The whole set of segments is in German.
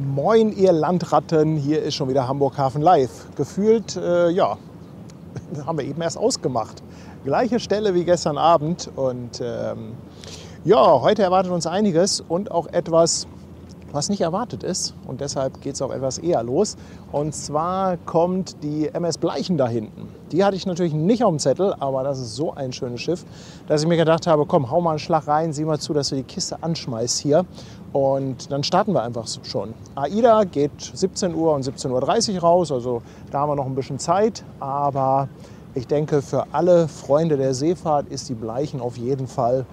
Moin, ihr Landratten, hier ist schon wieder Hamburg Hafen Live. Gefühlt, ja, haben wir eben erst ausgemacht. Gleiche Stelle wie gestern Abend und ja, heute erwartet uns einiges und auch etwas, was nicht erwartet ist. Und deshalb geht es auch etwas eher los. Und zwar kommt die MS Bleichen da hinten. Die hatte ich natürlich nicht auf dem Zettel, aber das ist so ein schönes Schiff, dass ich mir gedacht habe, komm, hau mal einen Schlag rein, sieh mal zu, dass du die Kiste anschmeißt hier. Und dann starten wir einfach schon. AIDA geht 17 Uhr und 17:30 Uhr raus, also da haben wir noch ein bisschen Zeit. Aber ich denke, für alle Freunde der Seefahrt ist die Bleichen auf jeden Fall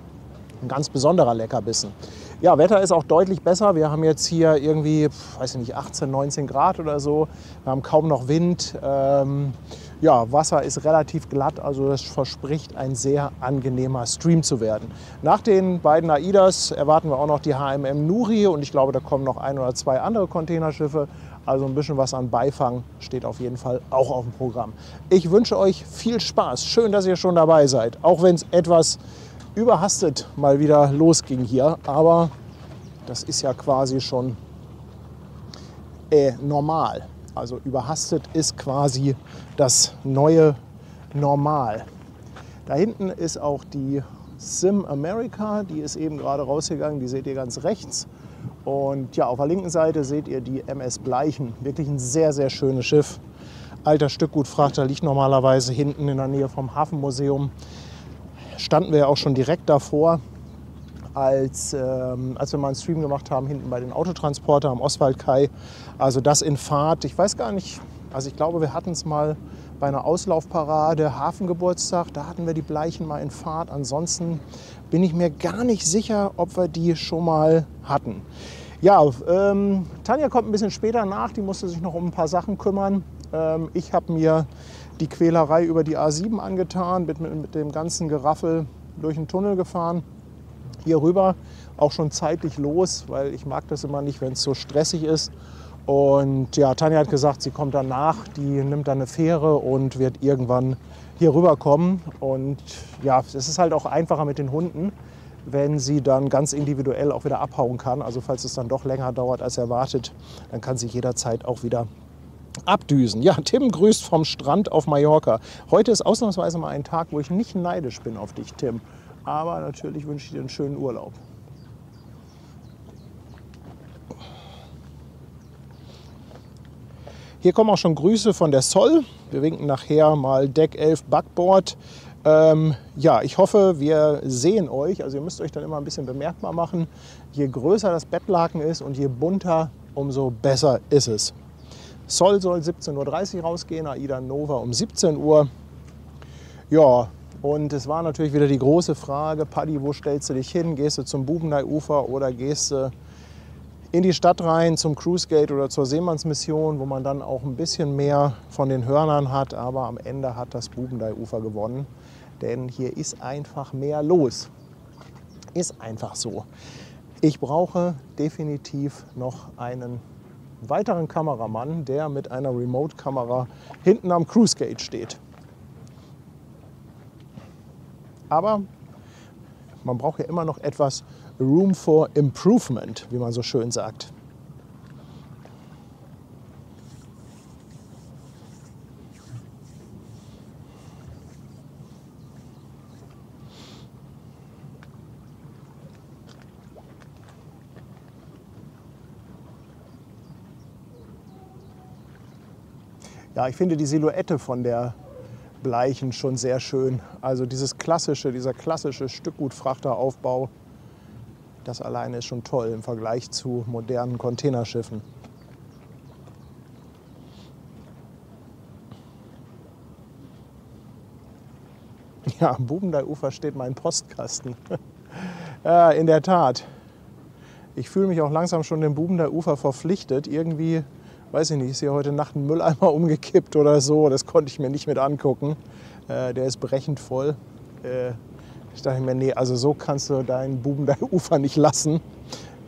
ein ganz besonderer Leckerbissen. Ja, Wetter ist auch deutlich besser. Wir haben jetzt hier irgendwie, weiß ich nicht, 18, 19 Grad oder so. Wir haben kaum noch Wind. Ja, Wasser ist relativ glatt, also das verspricht ein sehr angenehmer Stream zu werden. Nach den beiden AIDAs erwarten wir auch noch die HMM Nuri und ich glaube, da kommen noch ein oder zwei andere Containerschiffe. Also ein bisschen was an Beifang steht auf jeden Fall auch auf dem Programm. Ich wünsche euch viel Spaß. Schön, dass ihr schon dabei seid, auch wenn es etwas überhastet mal wieder losging hier, aber das ist ja quasi schon normal. Also überhastet ist quasi das neue Normal. Da hinten ist auch die Sim America, die ist eben gerade rausgegangen, die seht ihr ganz rechts. Und ja, auf der linken Seite seht ihr die MS Bleichen, wirklich ein sehr, sehr schönes Schiff. Alter Stückgutfrachter, liegt normalerweise hinten in der Nähe vom Hafenmuseum. Standen wir ja auch schon direkt davor, als wir mal einen Stream gemacht haben, hinten bei den Autotransporter am Oswaldkai. Also das in Fahrt, ich weiß gar nicht, also ich glaube, wir hatten es mal bei einer Auslaufparade, Hafengeburtstag, da hatten wir die Bleichen mal in Fahrt. Ansonsten bin ich mir gar nicht sicher, ob wir die schon mal hatten. Ja, Tanja kommt ein bisschen später nach, die musste sich noch um ein paar Sachen kümmern. Ich habe mir die Quälerei über die A7 angetan, bin mit dem ganzen Geraffel durch den Tunnel gefahren. Hier rüber auch schon zeitlich los, weil ich mag das immer nicht, wenn es so stressig ist. Und ja, Tanja hat gesagt, sie kommt danach, die nimmt dann eine Fähre und wird irgendwann hier rüber kommen. Und ja, es ist halt auch einfacher mit den Hunden, wenn sie dann ganz individuell auch wieder abhauen kann. Also falls es dann doch länger dauert als erwartet, dann kann sie jederzeit auch wieder abdüsen. Ja, Tim grüßt vom Strand auf Mallorca. Heute ist ausnahmsweise mal ein Tag, wo ich nicht neidisch bin auf dich, Tim. Aber natürlich wünsche ich dir einen schönen Urlaub. Hier kommen auch schon Grüße von der Sol. Wir winken nachher mal Deck 11 Backbord. Ja, ich hoffe, wir sehen euch. Also ihr müsst euch dann immer ein bisschen bemerkbar machen. Je größer das Bettlaken ist und je bunter, umso besser ist es. Sol soll 17:30 Uhr rausgehen, AIDA Nova um 17 Uhr. Ja, und es war natürlich wieder die große Frage, Paddy, wo stellst du dich hin? Gehst du zum Bubenei-Ufer oder gehst du in die Stadt rein zum Cruise Gate oder zur Seemannsmission, wo man dann auch ein bisschen mehr von den Hörnern hat. Aber am Ende hat das Bubenei-Ufer gewonnen, denn hier ist einfach mehr los. Ist einfach so. Ich brauche definitiv noch einen weiteren Kameramann, der mit einer Remote-Kamera hinten am Cruise Gate steht. Aber man braucht ja immer noch etwas Room for Improvement, wie man so schön sagt. Ja, ich finde die Silhouette von der Bleichen schon sehr schön. Also dieser klassische Stückgutfrachteraufbau, das alleine ist schon toll im Vergleich zu modernen Containerschiffen. Ja, am Bubenei-Ufer steht mein Postkasten. Ja, in der Tat. Ich fühle mich auch langsam schon dem Bubenei-Ufer verpflichtet. Irgendwie, weiß ich nicht, ist hier heute Nacht ein Mülleimer umgekippt oder so. Das konnte ich mir nicht mit angucken. Der ist brechend voll. Ich dachte mir, nee, also so kannst du dein Bubenei-Ufer nicht lassen.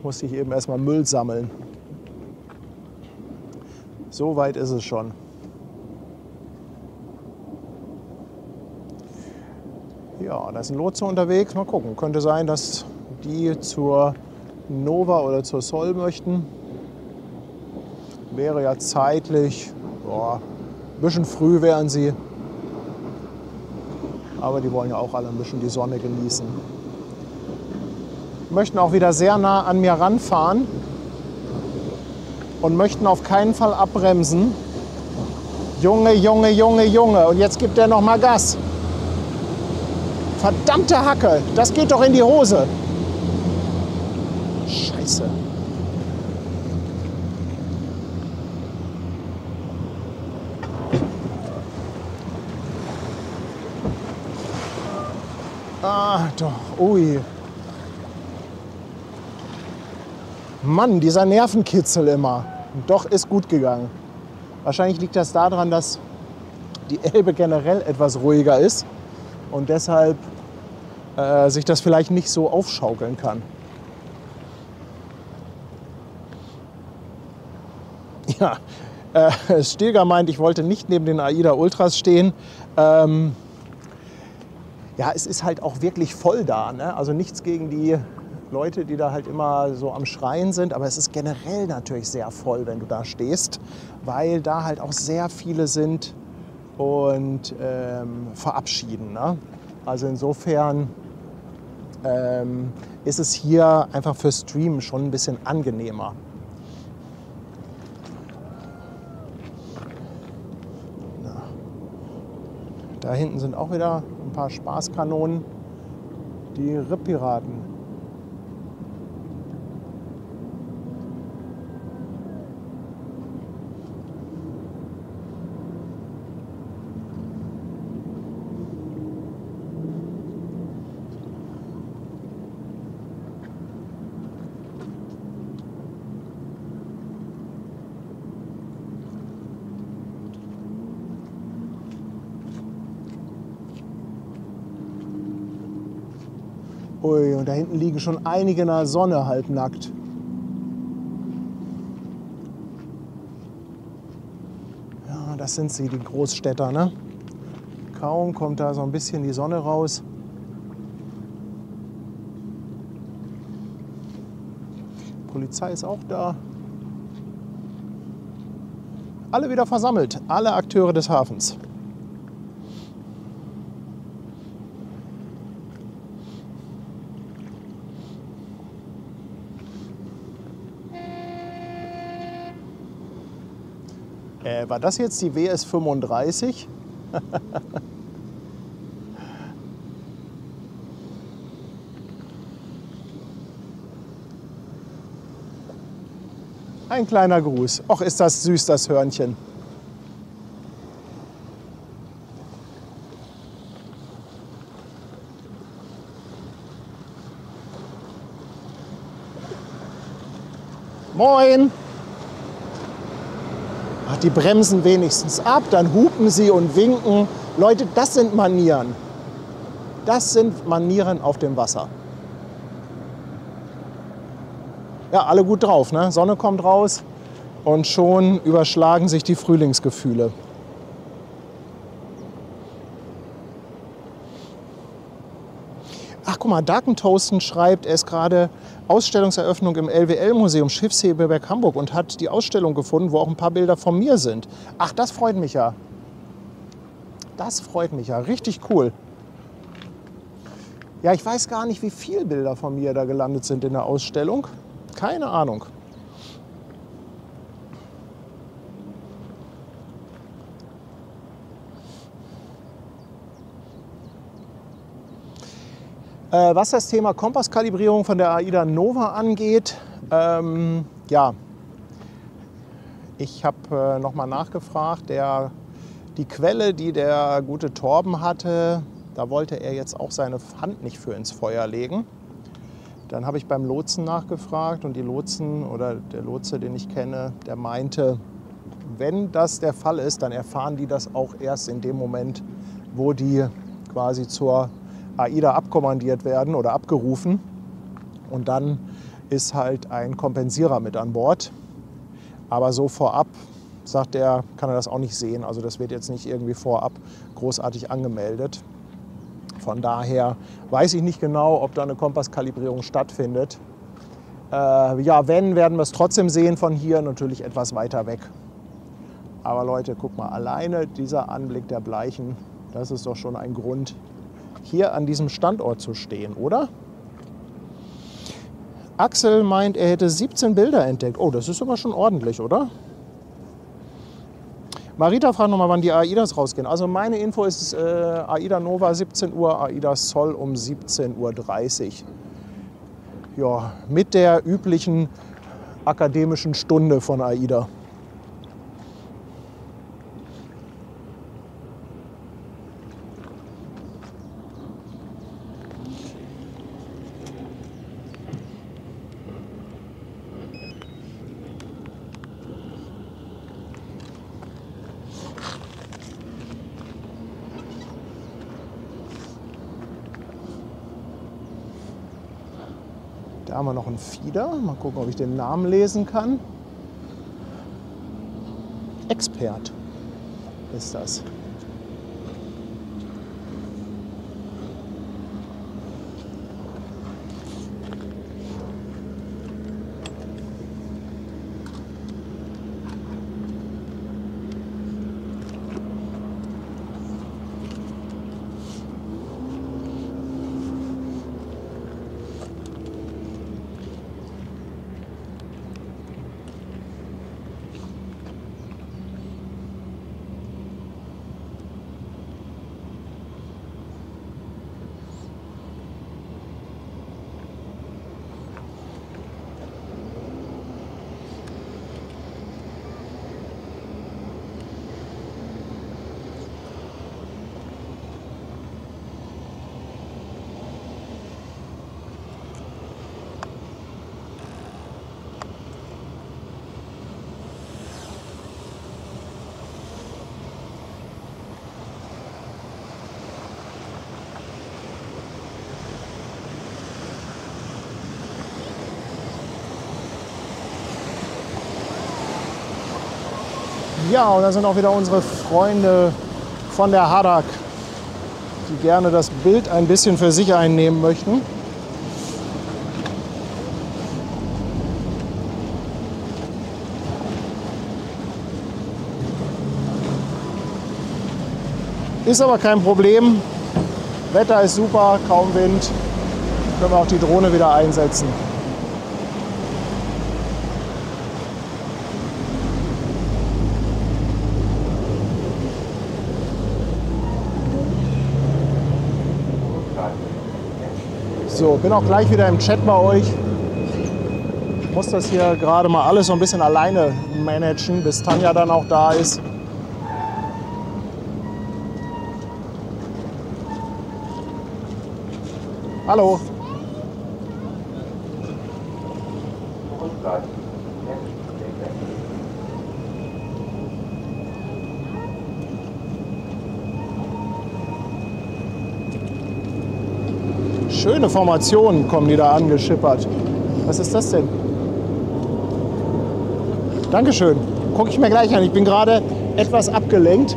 Muss ich eben erstmal Müll sammeln. So weit ist es schon. Ja, da ist ein Lotse unterwegs. Mal gucken. Könnte sein, dass die zur Nova oder zur Sol möchten. wäre ja zeitlich, boah, ein bisschen früh wären sie. Aber die wollen ja auch alle ein bisschen die Sonne genießen. Möchten auch wieder sehr nah an mir ranfahren und möchten auf keinen Fall abbremsen. Junge, Junge, Junge, Junge. Und jetzt gibt er noch mal Gas. Verdammte Hacke, das geht doch in die Hose. Scheiße. Ah, doch. Ui. Mann, dieser Nervenkitzel immer. Doch, ist gut gegangen. Wahrscheinlich liegt das daran, dass die Elbe generell etwas ruhiger ist und deshalb sich das vielleicht nicht so aufschaukeln kann. Ja, Stilger meint, ich wollte nicht neben den AIDA Ultras stehen. Ja, es ist halt auch wirklich voll da, ne? Also nichts gegen die Leute, die da halt immer so am Schreien sind, aber es ist generell natürlich sehr voll, wenn du da stehst, weil da halt auch sehr viele sind und verabschieden, ne? Also insofern ist es hier einfach für Streamen schon ein bisschen angenehmer. Da hinten sind auch wieder ein paar Spaßkanonen, die Ripp-Piraten. Ui, und da hinten liegen schon einige in der Sonne halbnackt. Ja, das sind sie, die Großstädter, ne? Kaum kommt da so ein bisschen die Sonne raus. Die Polizei ist auch da. Alle wieder versammelt, alle Akteure des Hafens. War das jetzt die WS 35? Ein kleiner Gruß. Och, ist das süß, das Hörnchen. Moin! Ach, die bremsen wenigstens ab, dann hupen sie und winken. Leute, das sind Manieren. Das sind Manieren auf dem Wasser. Ja, alle gut drauf, ne? Sonne kommt raus und schon überschlagen sich die Frühlingsgefühle. Ach, guck mal, Darkentoasten schreibt, er ist gerade Ausstellungseröffnung im LWL-Museum Schiffshebewerk Hamburg und hat die Ausstellung gefunden, wo auch ein paar Bilder von mir sind. Ach, das freut mich ja. Das freut mich ja. Richtig cool. Ja, ich weiß gar nicht, wie viele Bilder von mir da gelandet sind in der Ausstellung. Keine Ahnung. Was das Thema Kompasskalibrierung von der AIDA Nova angeht, ja, ich habe nochmal nachgefragt. Die Quelle, die der gute Torben hatte, da wollte er jetzt auch seine Hand nicht für ins Feuer legen. Dann habe ich beim Lotsen nachgefragt und die Lotsen oder der Lotse, den ich kenne, der meinte, wenn das der Fall ist, dann erfahren die das auch erst in dem Moment, wo die quasi zur AIDA abkommandiert werden oder abgerufen. Und dann ist halt ein Kompensierer mit an Bord. Aber so vorab, sagt er, kann er das auch nicht sehen. Also das wird jetzt nicht irgendwie vorab großartig angemeldet. Von daher weiß ich nicht genau, ob da eine Kompasskalibrierung stattfindet. Ja, wenn, werden wir es trotzdem sehen von hier, natürlich etwas weiter weg. Aber Leute, guck mal, alleine dieser Anblick der Bleichen, das ist doch schon ein Grund, hier an diesem Standort zu stehen, oder? Axel meint, er hätte 17 Bilder entdeckt. Oh, das ist aber schon ordentlich, oder? Marita fragt nochmal, wann die AIDAs rausgehen. Also meine Info ist AIDA Nova 17 Uhr, AIDA Sol um 17:30 Uhr. Ja, mit der üblichen akademischen Stunde von AIDA. Da haben wir noch einen Fieder. Mal gucken, ob ich den Namen lesen kann. Expert ist das. Ja, und da sind auch wieder unsere Freunde von der Haddock, die gerne das Bild ein bisschen für sich einnehmen möchten. Ist aber kein Problem. Wetter ist super, kaum Wind. Können wir auch die Drohne wieder einsetzen. So, bin auch gleich wieder im Chat bei euch. Ich muss das hier gerade mal alles so ein bisschen alleine managen, bis Tanja dann auch da ist. Hallo. Schöne Formationen kommen die da angeschippert. Was ist das denn? Dankeschön. Gucke ich mir gleich an. Ich bin gerade etwas abgelenkt.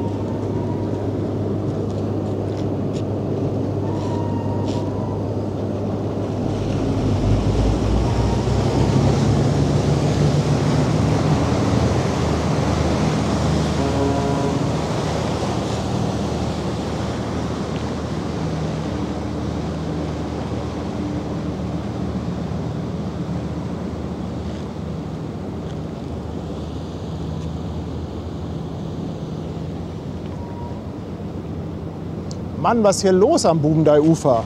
Mann, was ist hier los am Bubendei-Ufer?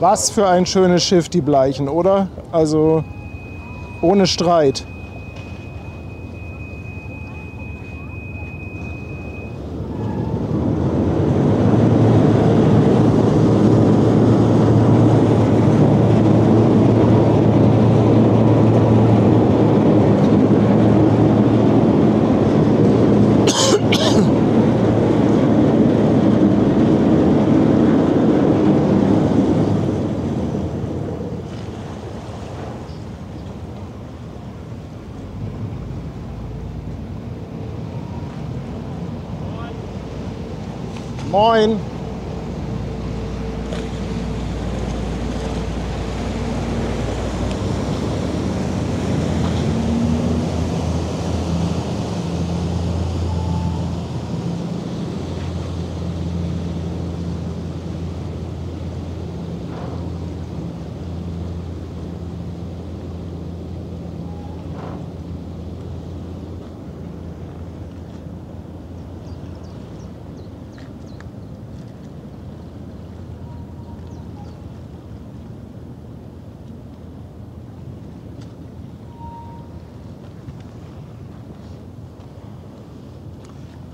Was für ein schönes Schiff, die Bleichen, oder? Also ohne Streit. Moin!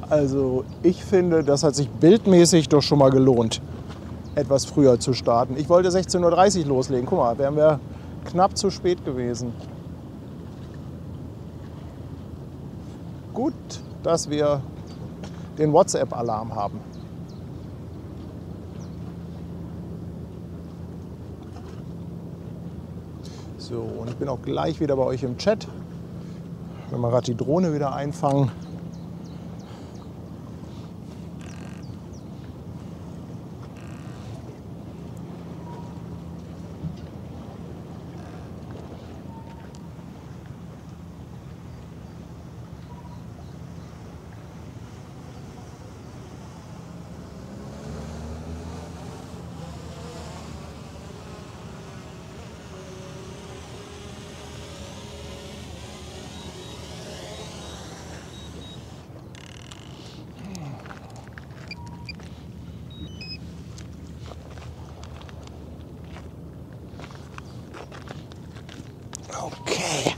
Also ich finde, das hat sich bildmäßig doch schon mal gelohnt, etwas früher zu starten. Ich wollte 16:30 Uhr loslegen. Guck mal, wären wir knapp zu spät gewesen. Gut, dass wir den WhatsApp-Alarm haben. So, und ich bin auch gleich wieder bei euch im Chat. Wenn wir gerade die Drohne wieder einfangen. Okay.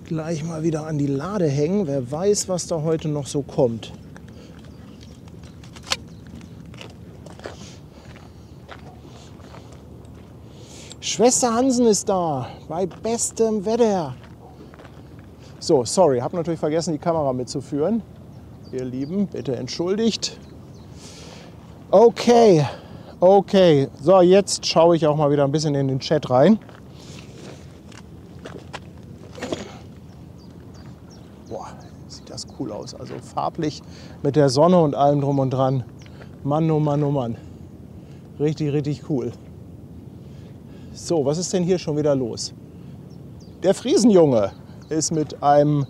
Gleich mal wieder an die Lade hängen. Wer weiß, was da heute noch so kommt. Schwester Hansen ist da, bei bestem Wetter. So, sorry, habe natürlich vergessen, die Kamera mitzuführen. Ihr Lieben, bitte entschuldigt. Okay, okay. So, jetzt schaue ich auch mal wieder ein bisschen in den Chat rein. Boah, sieht das cool aus. Also farblich mit der Sonne und allem drum und dran. Mann, oh Mann, oh Mann. Richtig, richtig cool. So, was ist denn hier schon wieder los? Der Friesenjunge ist mit einem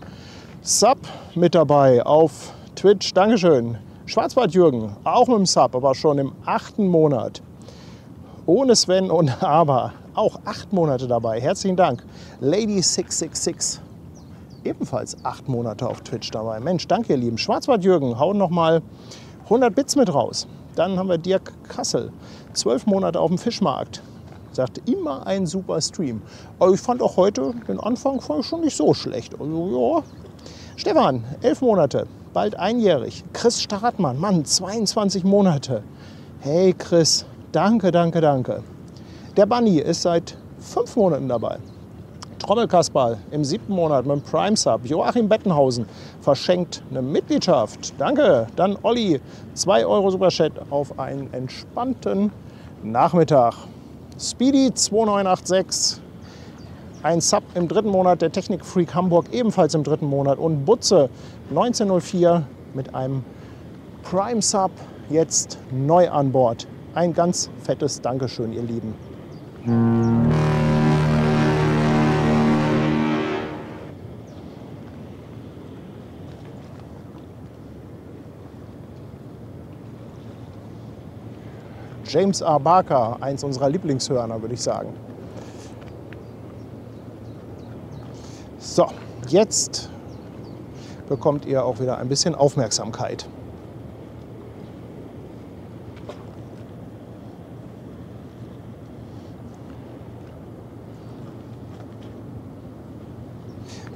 Sub mit dabei auf Twitch. Dankeschön. Schwarzbart-Jürgen, auch mit dem Sub, aber schon im 8. Monat. Ohne Sven und Aber, auch 8 Monate dabei. Herzlichen Dank. Lady666, ebenfalls 8 Monate auf Twitch dabei. Mensch, danke ihr Lieben. Schwarzbart-Jürgen, hauen nochmal 100 Bits mit raus. Dann haben wir Dirk Kassel, 12 Monate auf dem Fischmarkt. Sagt, immer ein super Stream. Aber ich fand auch heute den Anfang schon nicht so schlecht. Also, ja. Stefan, 11 Monate, bald einjährig. Chris Startmann, Mann, 22 Monate. Hey Chris, danke, danke, danke. Der Bunny ist seit 5 Monaten dabei. Trommelkasperl im 7. Monat mit dem Prime Sub. Joachim Bettenhausen verschenkt eine Mitgliedschaft. Danke. Dann Olli, 2 Euro Superchat auf einen entspannten Nachmittag. Speedy 2986, ein Sub im 3. Monat, der Technikfreak Hamburg ebenfalls im 3. Monat und Butze 1904 mit einem Prime Sub jetzt neu an Bord. Ein ganz fettes Dankeschön, ihr Lieben. James R. Barker, eins unserer Lieblingshörner, würde ich sagen. So, jetzt bekommt ihr auch wieder ein bisschen Aufmerksamkeit.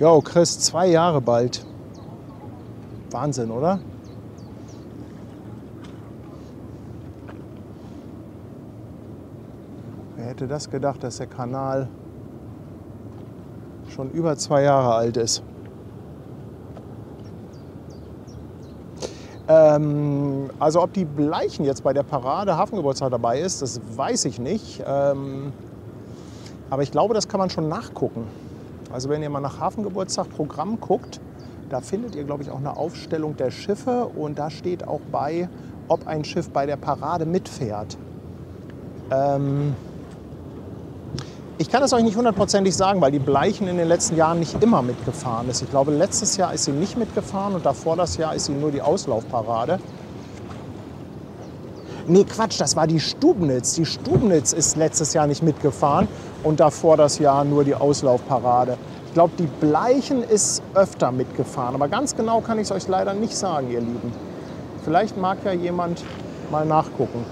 Jo, Chris, 2 Jahre bald. Wahnsinn, oder? Wer hätte das gedacht, dass der Kanal schon über 2 Jahre alt ist? Also ob die Bleichen jetzt bei der Parade Hafengeburtstag dabei ist, das weiß ich nicht. Aber ich glaube, das kann man schon nachgucken. Also wenn ihr mal nach Hafengeburtstag Programm guckt, da findet ihr, glaube ich, auch eine Aufstellung der Schiffe. Und da steht auch bei, ob ein Schiff bei der Parade mitfährt. Ich kann es euch nicht hundertprozentig sagen, weil die Bleichen in den letzten Jahren nicht immer mitgefahren ist. Ich glaube, letztes Jahr ist sie nicht mitgefahren und davor das Jahr ist sie nur die Auslaufparade. Nee, Quatsch, das war die Stubnitz. Die Stubnitz ist letztes Jahr nicht mitgefahren und davor das Jahr nur die Auslaufparade. Ich glaube, die Bleichen ist öfter mitgefahren, aber ganz genau kann ich es euch leider nicht sagen, ihr Lieben. Vielleicht mag ja jemand mal nachgucken.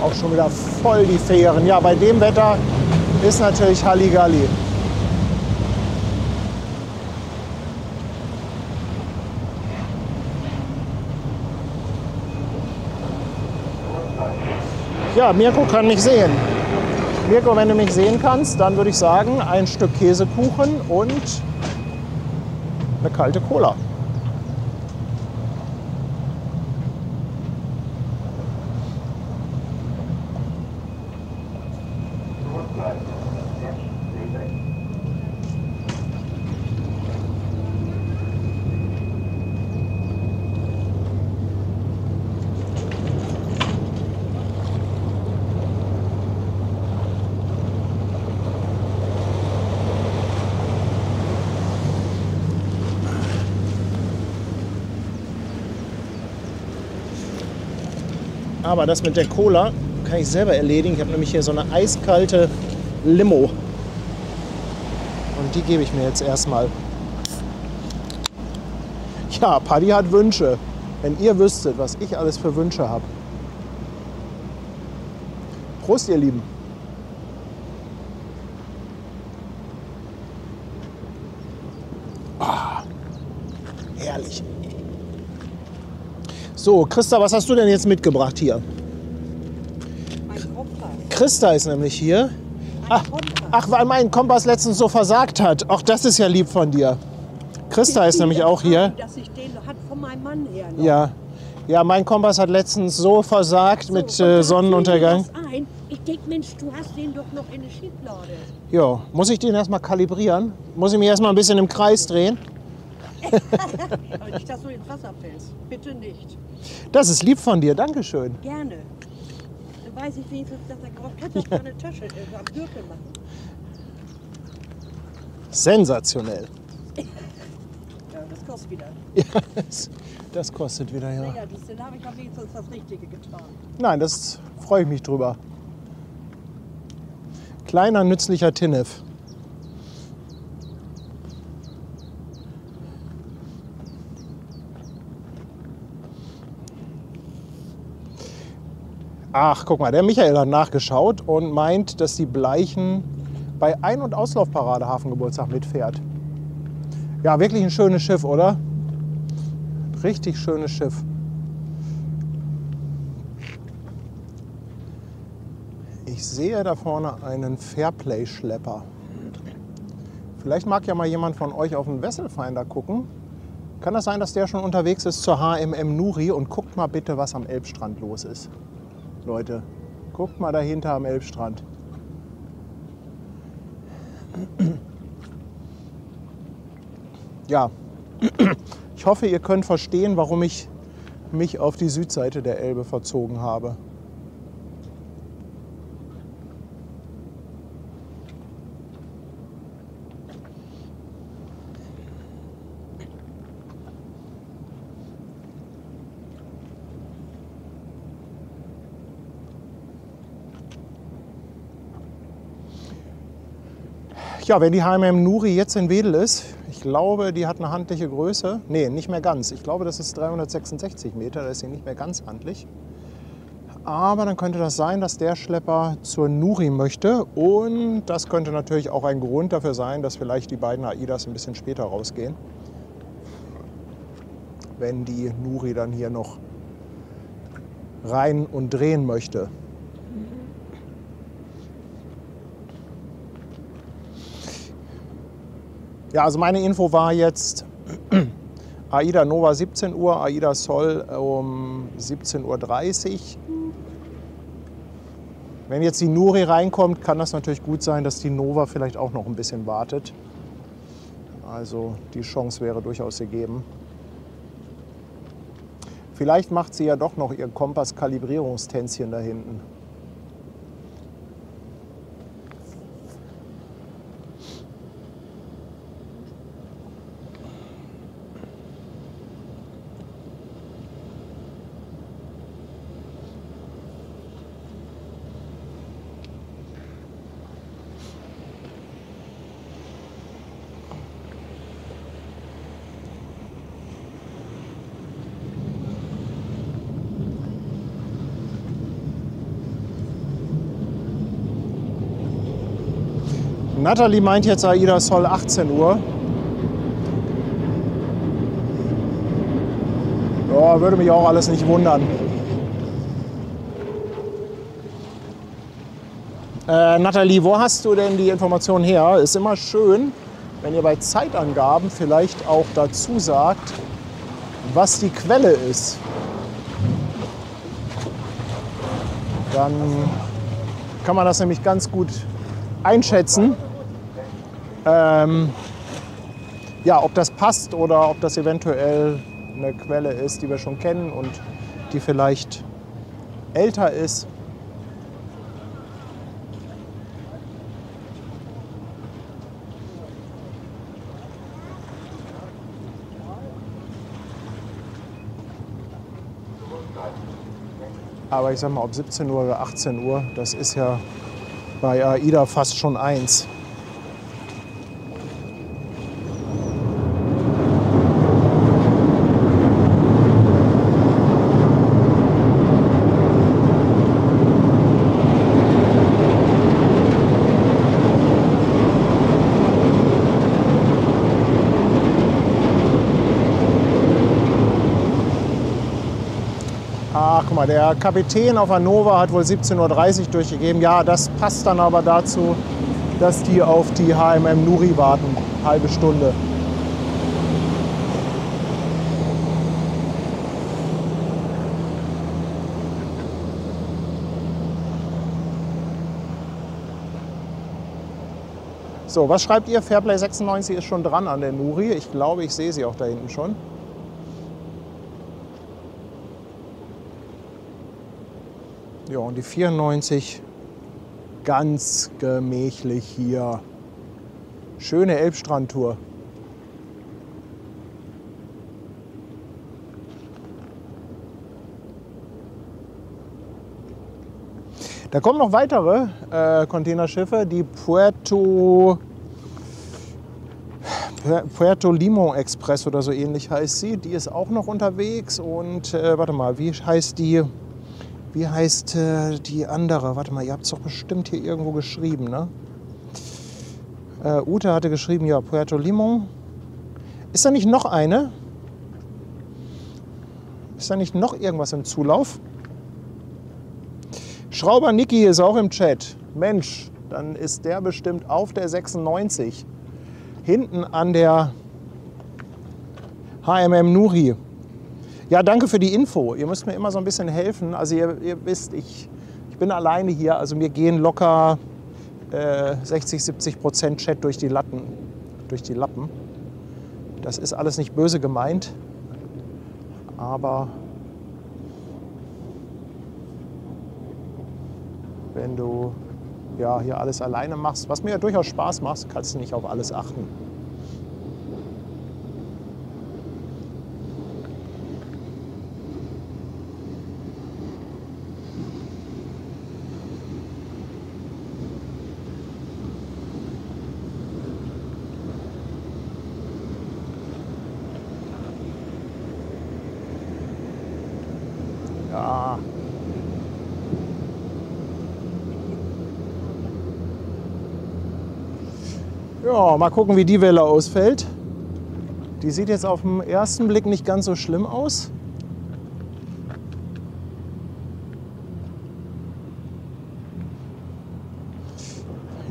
Auch schon wieder voll die Fähren. Ja, bei dem Wetter ist natürlich Halligalli. Ja, Mirko kann mich sehen. Mirko, wenn du mich sehen kannst, dann würde ich sagen, ein Stück Käsekuchen und eine kalte Cola. Aber das mit der Cola kann ich selber erledigen. Ich habe nämlich hier so eine eiskalte Limo. Und die gebe ich mir jetzt erstmal. Ja, Paddy hat Wünsche. Wenn ihr wüsstet, was ich alles für Wünsche habe. Prost, ihr Lieben. Ah, herrlich. So, Christa, was hast du denn jetzt mitgebracht hier? Mein Kompass. Christa ist nämlich hier. Ach, weil mein Kompass letztens so versagt hat. Auch das ist ja lieb von dir. Christa ist nämlich auch hier. Dass ich den hat von meinem Mann her noch. Ja. Ja, mein Kompass hat letztens so versagt So, mit und da Sonnenuntergang. fiel mir was ein. Ich denke, Mensch, du hast den doch noch in der Schieflade. Jo, muss ich den erstmal kalibrieren? Muss ich mich erstmal ein bisschen im Kreis drehen? Aber nicht, dass du ins Wasser fällst. Bitte nicht. Das ist lieb von dir, Dankeschön. Gerne. Dann weiß ich wenigstens, dass er drauf kann, dass meine Tasche am Gürtel machen. Sensationell. Ja, das kostet wieder. Ja, das kostet wieder, ja. Naja, da habe ich am wenigstens das Richtige getan. Nein, das freue ich mich drüber. Kleiner, nützlicher Tinnef. Ach, guck mal, der Michael hat nachgeschaut und meint, dass die Bleichen bei Ein- und Auslaufparade Hafengeburtstag mitfährt. Ja, wirklich ein schönes Schiff, oder? Richtig schönes Schiff. Ich sehe da vorne einen Fairplay-Schlepper. Vielleicht mag ja mal jemand von euch auf den Vesselfinder gucken. Kann das sein, dass der schon unterwegs ist zur HMM Nuri? Und guckt mal bitte, was am Elbstrand los ist. Leute, guckt mal dahinter am Elbstrand. Ja, ich hoffe, ihr könnt verstehen, warum ich mich auf die Südseite der Elbe verzogen habe. Ja, wenn die HMM Nuri jetzt in Wedel ist, ich glaube, die hat eine handliche Größe. Nee, nicht mehr ganz. Ich glaube, das ist 366 Meter, da ist sie nicht mehr ganz handlich. Aber dann könnte das sein, dass der Schlepper zur Nuri möchte. Und das könnte natürlich auch ein Grund dafür sein, dass vielleicht die beiden AIDAs ein bisschen später rausgehen. Wenn die Nuri dann hier noch rein und drehen möchte. Ja, also meine Info war jetzt AIDA Nova 17 Uhr, AIDA Sol um 17:30 Uhr. Wenn jetzt die Nuri reinkommt, kann das natürlich gut sein, dass die Nova vielleicht auch noch ein bisschen wartet. Also die Chance wäre durchaus gegeben. Vielleicht macht sie ja doch noch ihr Kompass-Kalibrierungstänzchen da hinten. Natalie meint jetzt, AIDA Sol 18 Uhr. Ja, würde mich auch alles nicht wundern. Natalie, wo hast du denn die Information her? Ist immer schön, wenn ihr bei Zeitangaben vielleicht auch dazu sagt, was die Quelle ist. Dann kann man das nämlich ganz gut einschätzen. Ja, ob das passt oder ob das eventuell eine Quelle ist, die wir schon kennen und die vielleicht älter ist. Aber ich sag mal, ob 17 Uhr oder 18 Uhr, das ist ja bei AIDA fast schon eins. Ach, guck mal, der Kapitän auf Hannover hat wohl 17:30 Uhr durchgegeben. Ja, das passt dann aber dazu, dass die auf die HMM Nuri warten. Halbe Stunde. So, was schreibt ihr? Fairplay 96 ist schon dran an der Nuri. Ich glaube, ich sehe sie auch da hinten schon. Ja, und die 94 ganz gemächlich hier. Schöne Elbstrandtour. Da kommen noch weitere Containerschiffe, die Puerto Limón Express oder so ähnlich heißt sie. Die ist auch noch unterwegs und warte mal, wie heißt die? Wie heißt die andere? Warte mal, ihr habt es doch bestimmt hier irgendwo geschrieben, ne? Ute hatte geschrieben, ja, Puerto Limón. Ist da nicht noch eine? Ist da nicht noch irgendwas im Zulauf? Schrauber Niki ist auch im Chat. Mensch, dann ist der bestimmt auf der 96. Hinten an der HMM Nuri. Ja, danke für die Info. Ihr müsst mir immer so ein bisschen helfen. Also ihr wisst, ich bin alleine hier. Also mir gehen locker 60-70% Chat durch die Lappen. Das ist alles nicht böse gemeint, aber wenn du ja, hier alles alleine machst, was mir ja durchaus Spaß macht, kannst du nicht auf alles achten. Ja. Ja, mal gucken, wie die Welle ausfällt. Die sieht jetzt auf den ersten Blick nicht ganz so schlimm aus.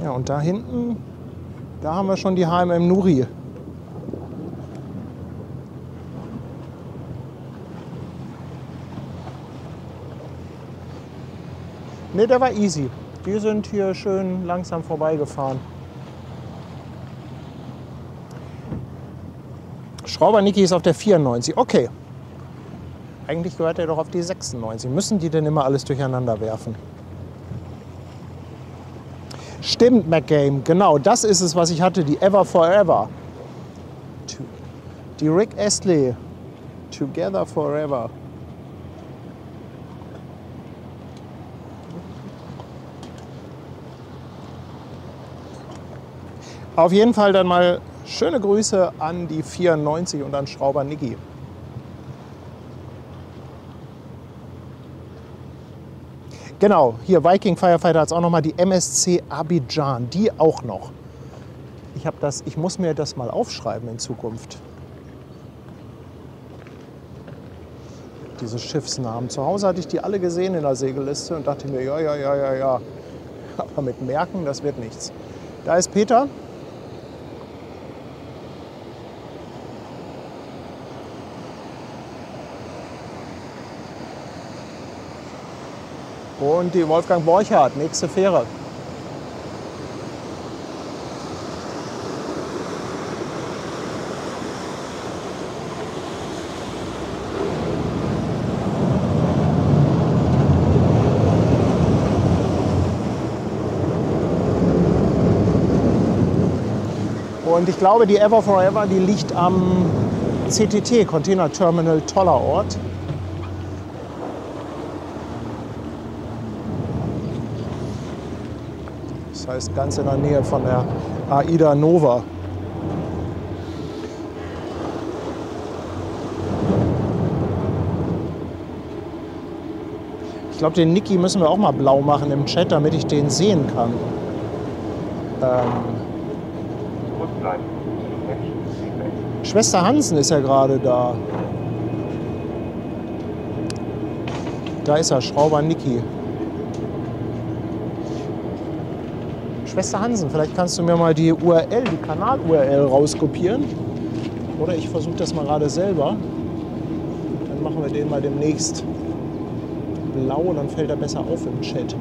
Ja, und da hinten, da haben wir schon die HMM Nuri. Ne, der war easy. Die sind hier schön langsam vorbeigefahren. Schrauber Niki ist auf der 94. Okay. Eigentlich gehört er doch auf die 96. Müssen die denn immer alles durcheinander werfen? Stimmt, McGame. Genau, das ist es, was ich hatte. Die Ever Forever. Die Rick Astley. Together Forever. Auf jeden Fall dann mal schöne Grüße an die 94 und an Schrauber Niki. Genau, hier Viking Firefighter hat es auch noch mal, die MSC Abidjan, die auch noch. Ich muss mir das mal aufschreiben in Zukunft. Diese Schiffsnamen. Zu Hause hatte ich die alle gesehen in der Segelliste und dachte mir, ja. Aber mit Merken, das wird nichts. Da ist Peter. Und die Wolfgang Borchardt, nächste Fähre. Und ich glaube, die Ever Forever, die liegt am CTT, Container Terminal Tollerort. Das heißt, ganz in der Nähe von der AIDA Nova. Ich glaube, den Niki müssen wir auch mal blau machen im Chat, damit ich den sehen kann. Schwester Hansen ist ja gerade da. Da ist er, Schrauber Niki. Schwester Hansen, vielleicht kannst du mir mal die URL, die Kanal-URL rauskopieren. Oder ich versuche das mal gerade selber. Dann machen wir den mal demnächst blau, dann fällt er besser auf im Chat.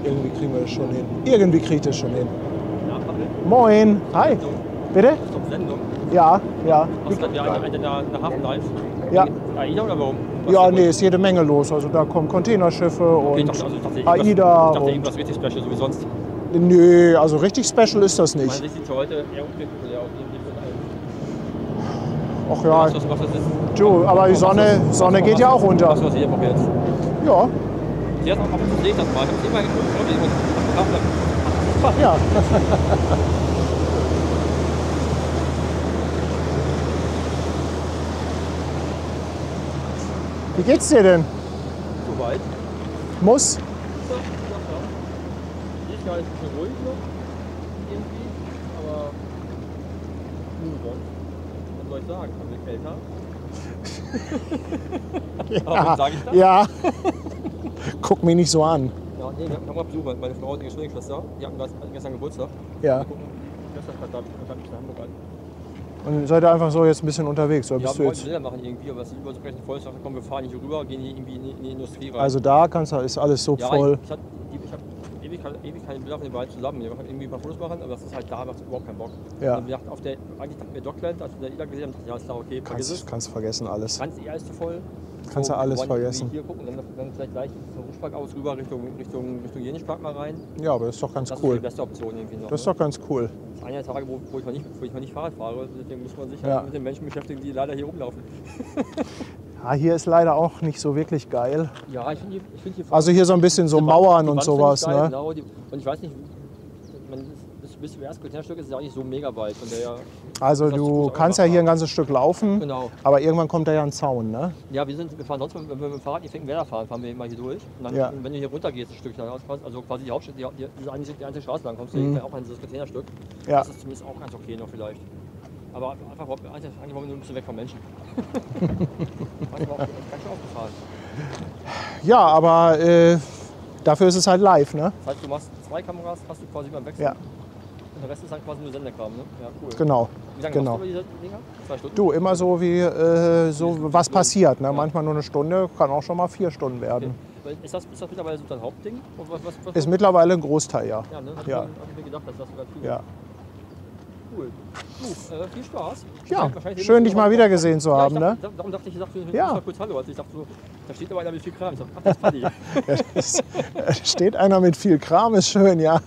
Irgendwie kriegen wir das schon hin. Irgendwie kriegt es schon hin. Moin. Hi. Bitte? Sendung. Ja. Hast du gerade eine Hafen live? Ja. AIDA oder warum? Ja, nee, ist jede Menge los. Also da kommen Containerschiffe und Ich dachte AIDA. ich dachte Und irgendwas richtig Special, so wie sonst. nee, also richtig special ist das Meine nicht. Sicht sieht heute eher unspektakulär aus. Ach ja, Was das ist? du, aber die Sonne geht ja auch runter. Was hier noch jetzt? Ja, Sie hat auch auf das das mal. Ich habe immer geguckt, ja. Wie geht's dir denn? so weit. Muss? Hier ist gar nicht ein bisschen ruhig noch. Irgendwie. Aber. Was soll ich sagen? Also kälter. Aber Ja, sag ich das? ja. Guck mich nicht so an. Ja, nee, wir haben mal Besuch. Meine Frau und ihre Zwillingsschwester, die hatten gestern Geburtstag. Ja. Mal gucken, gestern hat da mich nach Hamburg an. Und seid ihr einfach so jetzt ein bisschen unterwegs? Oder Ja, bist wir du wollten jetzt, Bilder machen irgendwie, aber es ist über so recht voll. Ich dachte, komm, wir fahren hier rüber, gehen hier irgendwie in die Industrie rein. also da ist alles so ja, voll. ich hab ewig keine Bilder von den beiden zusammen. Wir wollten irgendwie ein paar Fotos machen, aber das ist halt da, macht überhaupt keinen Bock. Ja. Und wir dachten, eigentlich dachten wir Dockland, als wir in der Ida gesehen haben, dachte ich, ja, ist klar, okay, vergiss es. Kannst vergessen alles. Ganz alles zu voll. Kannst du wir alles wollen irgendwie vergessen. Hier gucken, dann vielleicht gleich vom Ruschpark aus rüber Richtung Jenischpark mal rein. Ja, aber das ist doch ganz Das ist die cool. beste Option irgendwie noch. Das ist doch ganz cool. Das ist einer der Tage, wo ich mal nicht Fahrrad fahre. Deswegen muss man sich Ja. halt mit den Menschen beschäftigen, die leider hier rumlaufen. Ja, hier ist leider auch nicht so wirklich geil. Ja, ich finde hier Also hier so ein bisschen so die Mauern die und Wand finde ich sowas, geil, ne? Genau, und ich weiß nicht, bis zum ersten Containerstück ist es auch nicht so mega weit. Von der Also das du muss kannst ja einfach hier ein ganzes Stück laufen, Genau. aber irgendwann kommt da ja ein Zaun, ne? Ja, wir fahren sonst, wenn wir mit dem Fahrrad in Finkenwerder fahren wir mal hier durch. Und dann, Ja. wenn du hier runter gehst, ein Stückchen, also quasi die Hauptstadt, diese einzige Straße lang kommst, du auch an dieses Containerstück. Ja. Das ist zumindest auch ganz okay noch vielleicht. Aber einfach eigentlich wollen wir nur ein bisschen weg vom Menschen. Das ist aber auch ganz schön aufgefahren. Ja, aber dafür ist es halt live, ne? Das heißt, du machst 2 Kameras, hast du quasi beim Wechsel. Ja, Und der Rest ist dann quasi nur Sendekram, ne? Ja, cool. genau. Wie lange Genau. machst du über diese Dinger? 2 Stunden? Du, immer so wie was passiert, ne? Manchmal nur eine Stunde, kann auch schon mal 4 Stunden werden. Okay. Ist das mittlerweile so dein Hauptding? Oder was Ist mittlerweile ein Großteil, ja. ja, ne? Ja. Hab ich mir gedacht, dass das sogar viel Ja, Cool. Du, viel Spaß. ja. Wahrscheinlich Schön, dich mal wieder gesehen zu Ja, haben, ich ne? dachte, darum dachte ich, ich Ja. sag mal kurz Hallo. Also ich dachte so, da steht aber einer mit viel Kram. Ich sag, ach, das ist Paddy. Ja, steht einer mit viel Kram, ist schön, ja.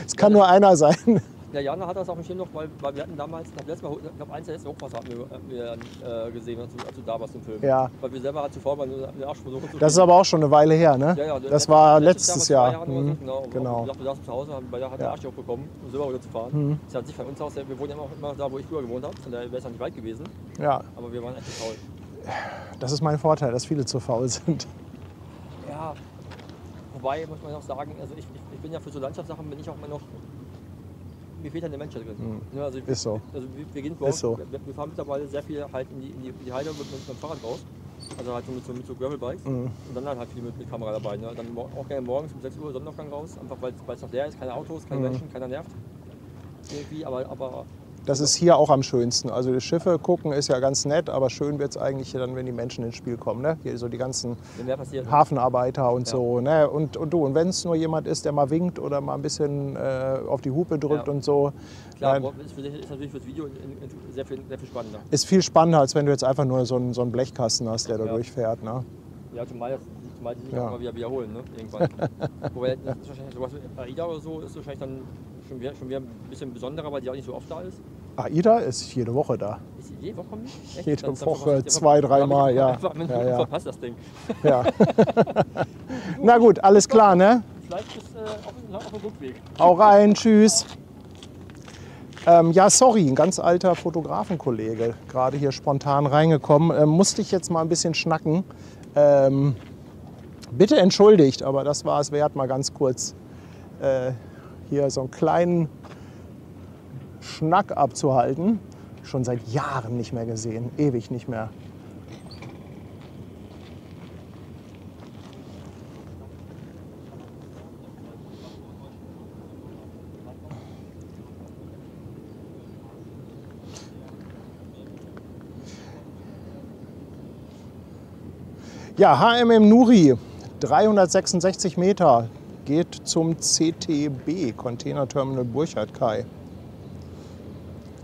Es kann nur einer sein. Ja, Jana hat das auch nicht noch, weil wir hatten damals, das letzte Mal, ich glaube, eins der letzten Hochwasser hatten wir gesehen, als du da warst im Film. Ja. Weil wir selber halt zuvor waren, den Arsch versuchen zu Das ist aber auch schon eine Weile her, ne? ja, ja, Das war letztes Jahr. Jahr. Vor 2 Jahren oder so, Mhm. genau. Genau. Ich dachte, wir saßen zu Hause, haben beide den Arsch hochbekommen, um selber wieder zu fahren. Das ist halt nicht von uns aus, wir wohnen ja auch immer da, wo ich früher gewohnt habe, von daher wäre es ja nicht weit gewesen. Ja, Aber wir waren echt zu faul. das ist mein Vorteil, dass viele zu faul sind. Ja, wobei muss man auch sagen, also ich bin ja für so Landschaftssachen, bin ich auch immer noch, mir fehlt halt der Mensch da drin. Ja, also Ist so. Also wir gehen morgens, Ist so. wir fahren mittlerweile sehr viel halt in die Heide mit dem Fahrrad raus. Also halt so mit so Gravelbikes. Und dann halt viel mit Kamera dabei. Ne? Dann auch gerne morgens um 6 Uhr Sonnenaufgang raus, einfach weil es noch leer ist, keine Autos, keine Menschen, keiner nervt. Irgendwie, aber Das ist hier auch am schönsten. Also die Schiffe gucken ist ja ganz nett, aber schön wird es eigentlich dann, wenn die Menschen ins Spiel kommen. Ne? Hier so die ganzen wenn mehr passiert. Ne? Hafenarbeiter und Ja. so. Ne? Und wenn es nur jemand ist, der mal winkt oder mal ein bisschen auf die Hupe drückt Ja. und so. Klar, ne? ist natürlich fürs Video sehr viel spannender. Ist viel spannender, als wenn du jetzt einfach nur so einen Blechkasten hast, der da Ja. durchfährt. Ne? Ja, zumal die sich Ja. auch mal wieder wiederholen, ne? Irgendwann. Wobei das ist wahrscheinlich sowas wie AIDA oder so ist wahrscheinlich dann schon wieder ein bisschen besonderer, weil die auch nicht so oft da ist. AIDA ist jede Woche da. Ist die jede Woche kommen? Echt? Jede Dann Woche, verpasse ich 2, 3 Mal, ja. Einfach mit Ja, ja. verpasst das Ding. Ja. Na gut, alles klar, ne? Vielleicht ist auf dem Rückweg. Hau rein, tschüss. Ja, sorry, ein ganz alter Fotografenkollege, gerade hier spontan reingekommen. Musste ich jetzt mal ein bisschen schnacken. Bitte entschuldigt, aber das war es wert, mal ganz kurz hier so einen kleinen Schnack abzuhalten. Schon seit Jahren nicht mehr gesehen, ewig nicht mehr. Ja, HMM Nuri, 366 Meter, geht zum CTB, Container Terminal Burchard-Kai.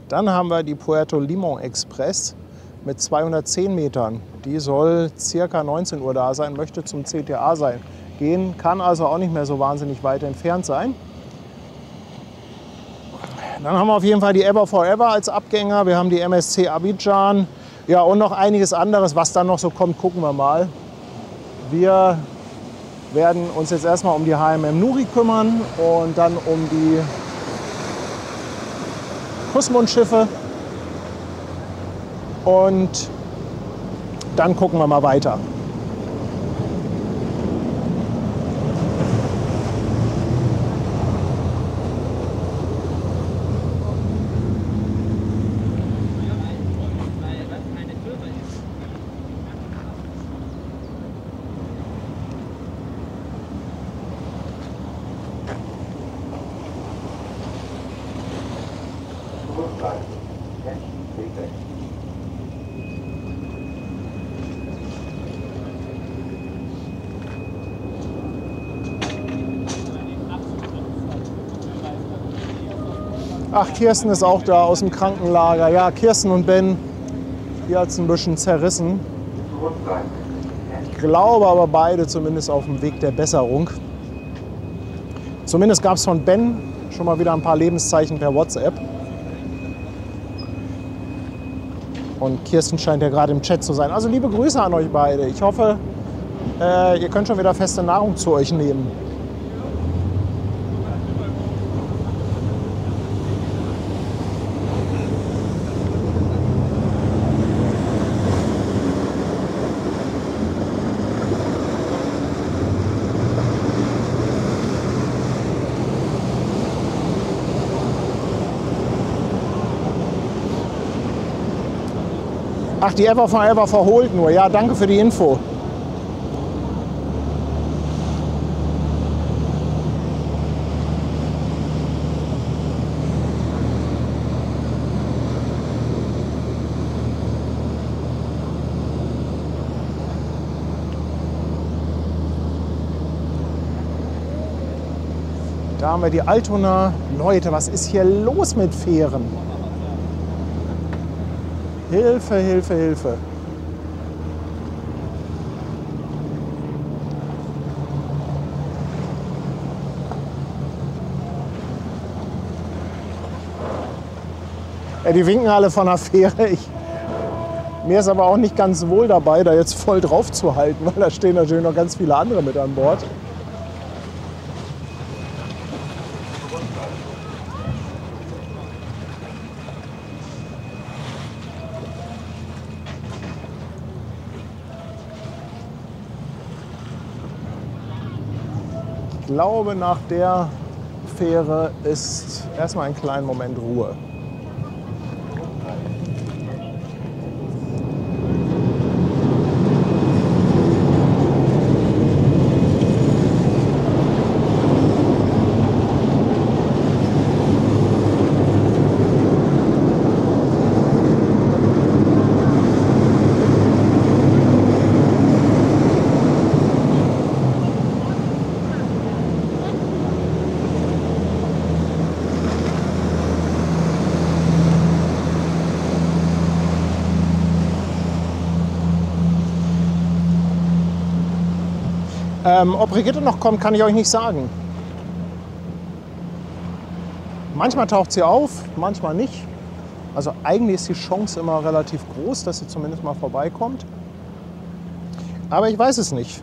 Dann haben wir die Puerto Limón Express mit 210 Metern. Die soll circa 19 Uhr da sein, möchte zum CTA gehen, kann also auch nicht mehr so wahnsinnig weit entfernt sein. Dann haben wir auf jeden Fall die Ever Forever als Abgänger. Wir haben die MSC Abidjan. Ja, und noch einiges anderes, was dann noch so kommt, gucken wir mal. Wir werden uns jetzt erstmal um die HMM Nuri kümmern und dann um die Kussmundschiffe. Und dann gucken wir mal weiter. Ach, Kirsten ist auch da aus dem Krankenlager. Ja, Kirsten und Ben, hier hat es ein bisschen zerrissen. Ich glaube aber beide zumindest auf dem Weg der Besserung. Zumindest gab es von Ben schon mal wieder ein paar Lebenszeichen per WhatsApp. Und Kirsten scheint ja gerade im Chat zu sein. Also liebe Grüße an euch beide. Ich hoffe, ihr könnt schon wieder feste Nahrung zu euch nehmen. Ach, die Ever von Ever verholt nur. Ja, danke für die Info. Da haben wir die Altona. Leute, was ist hier los mit Fähren? Hilfe, Hilfe, Hilfe. Ja, die winken alle von der Fähre. Mir ist aber auch nicht ganz wohl dabei, da jetzt voll drauf zu halten, weil da stehen natürlich noch ganz viele andere mit an Bord. Ich glaube, nach der Fähre ist erstmal einen kleinen Moment Ruhe. Ob Brigitte noch kommt, kann ich euch nicht sagen. Manchmal taucht sie auf, manchmal nicht. Also eigentlich ist die Chance immer relativ groß, dass sie zumindest mal vorbeikommt. Aber ich weiß es nicht.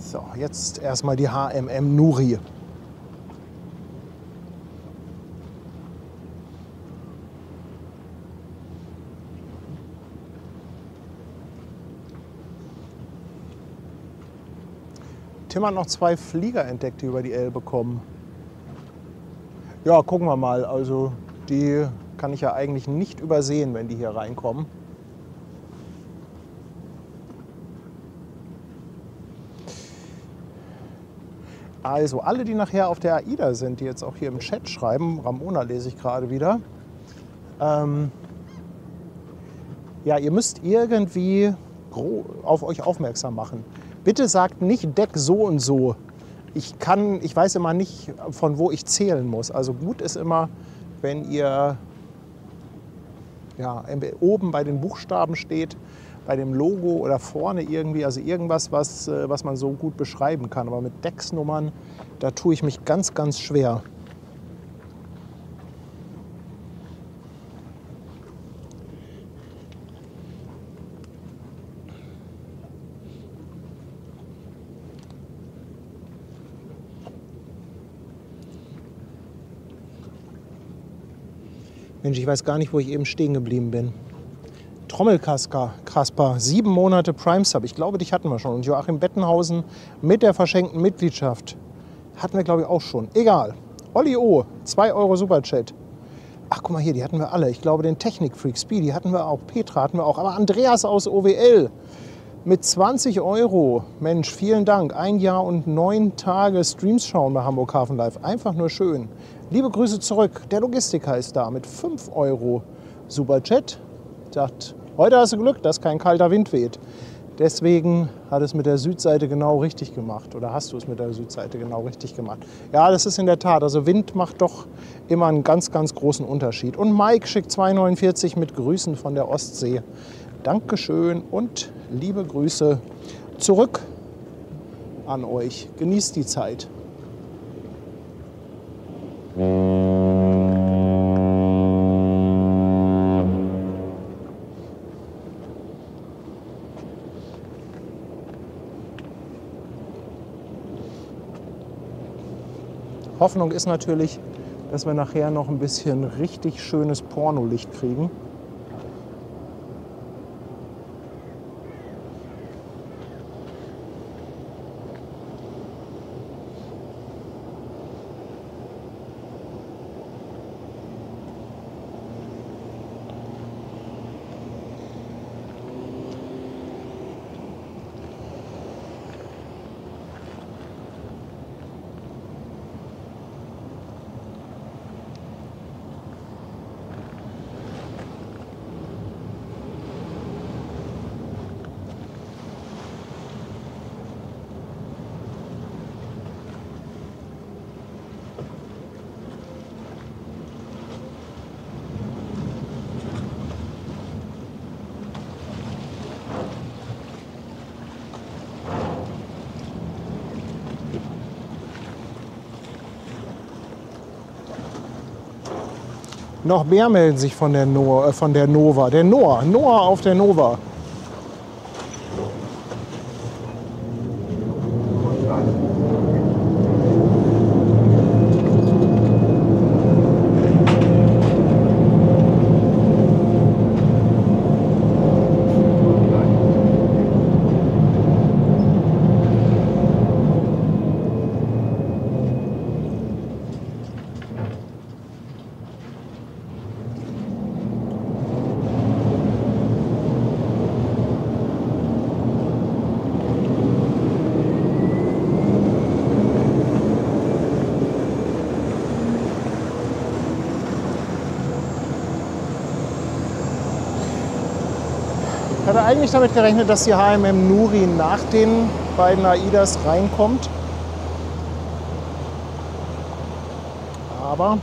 So, jetzt erstmal die HMM Nuri. Tim hat noch 2 Flieger entdeckt, die über die Elbe kommen. Ja, gucken wir mal. Also die kann ich ja eigentlich nicht übersehen, wenn die hier reinkommen. Also alle, die nachher auf der AIDA sind, die jetzt auch hier im Chat schreiben, Ramona lese ich gerade wieder, ja, ihr müsst irgendwie auf euch aufmerksam machen. Bitte sagt nicht Deck so und so. Ich weiß immer nicht, von wo ich zählen muss. Also gut ist immer, wenn ihr ja, oben bei den Buchstaben steht, bei dem Logo oder vorne irgendwie, also irgendwas, was man so gut beschreiben kann. Aber mit Decksnummern, da tue ich mich ganz, ganz schwer. Mensch, ich weiß gar nicht, wo ich eben stehen geblieben bin. Trommelkasper, 7 Monate Prime Sub. Ich glaube, dich hatten wir schon. Und Joachim Bettenhausen mit der verschenkten Mitgliedschaft. Hatten wir, glaube ich, auch schon. Egal. Olli O, 2 Euro Superchat. Ach, guck mal hier, die hatten wir alle. Ich glaube, den Technikfreak Speedy hatten wir auch. Petra hatten wir auch. Aber Andreas aus OWL mit 20 Euro. Mensch, vielen Dank. 1 Jahr und 9 Tage Streams schauen bei Hamburg Hafen Live. Einfach nur schön. Liebe Grüße zurück. Der Logistiker ist da mit 5 Euro. Super Chat sagt, heute hast du Glück, dass kein kalter Wind weht. Deswegen hat es mit der Südseite genau richtig gemacht. Oder hast du es mit der Südseite genau richtig gemacht? Ja, das ist in der Tat. Also Wind macht doch immer einen ganz, ganz großen Unterschied. Und Mike schickt 2,49 mit Grüßen von der Ostsee. Dankeschön und liebe Grüße zurück an euch. Genießt die Zeit. Hoffnung ist natürlich, dass wir nachher noch ein bisschen richtig schönes Pornolicht kriegen. Noch mehr melden sich von der Nova. Der Noah auf der Nova. Ich hatte eigentlich damit gerechnet, dass die HMM Nuri nach den beiden AIDAs reinkommt. Aber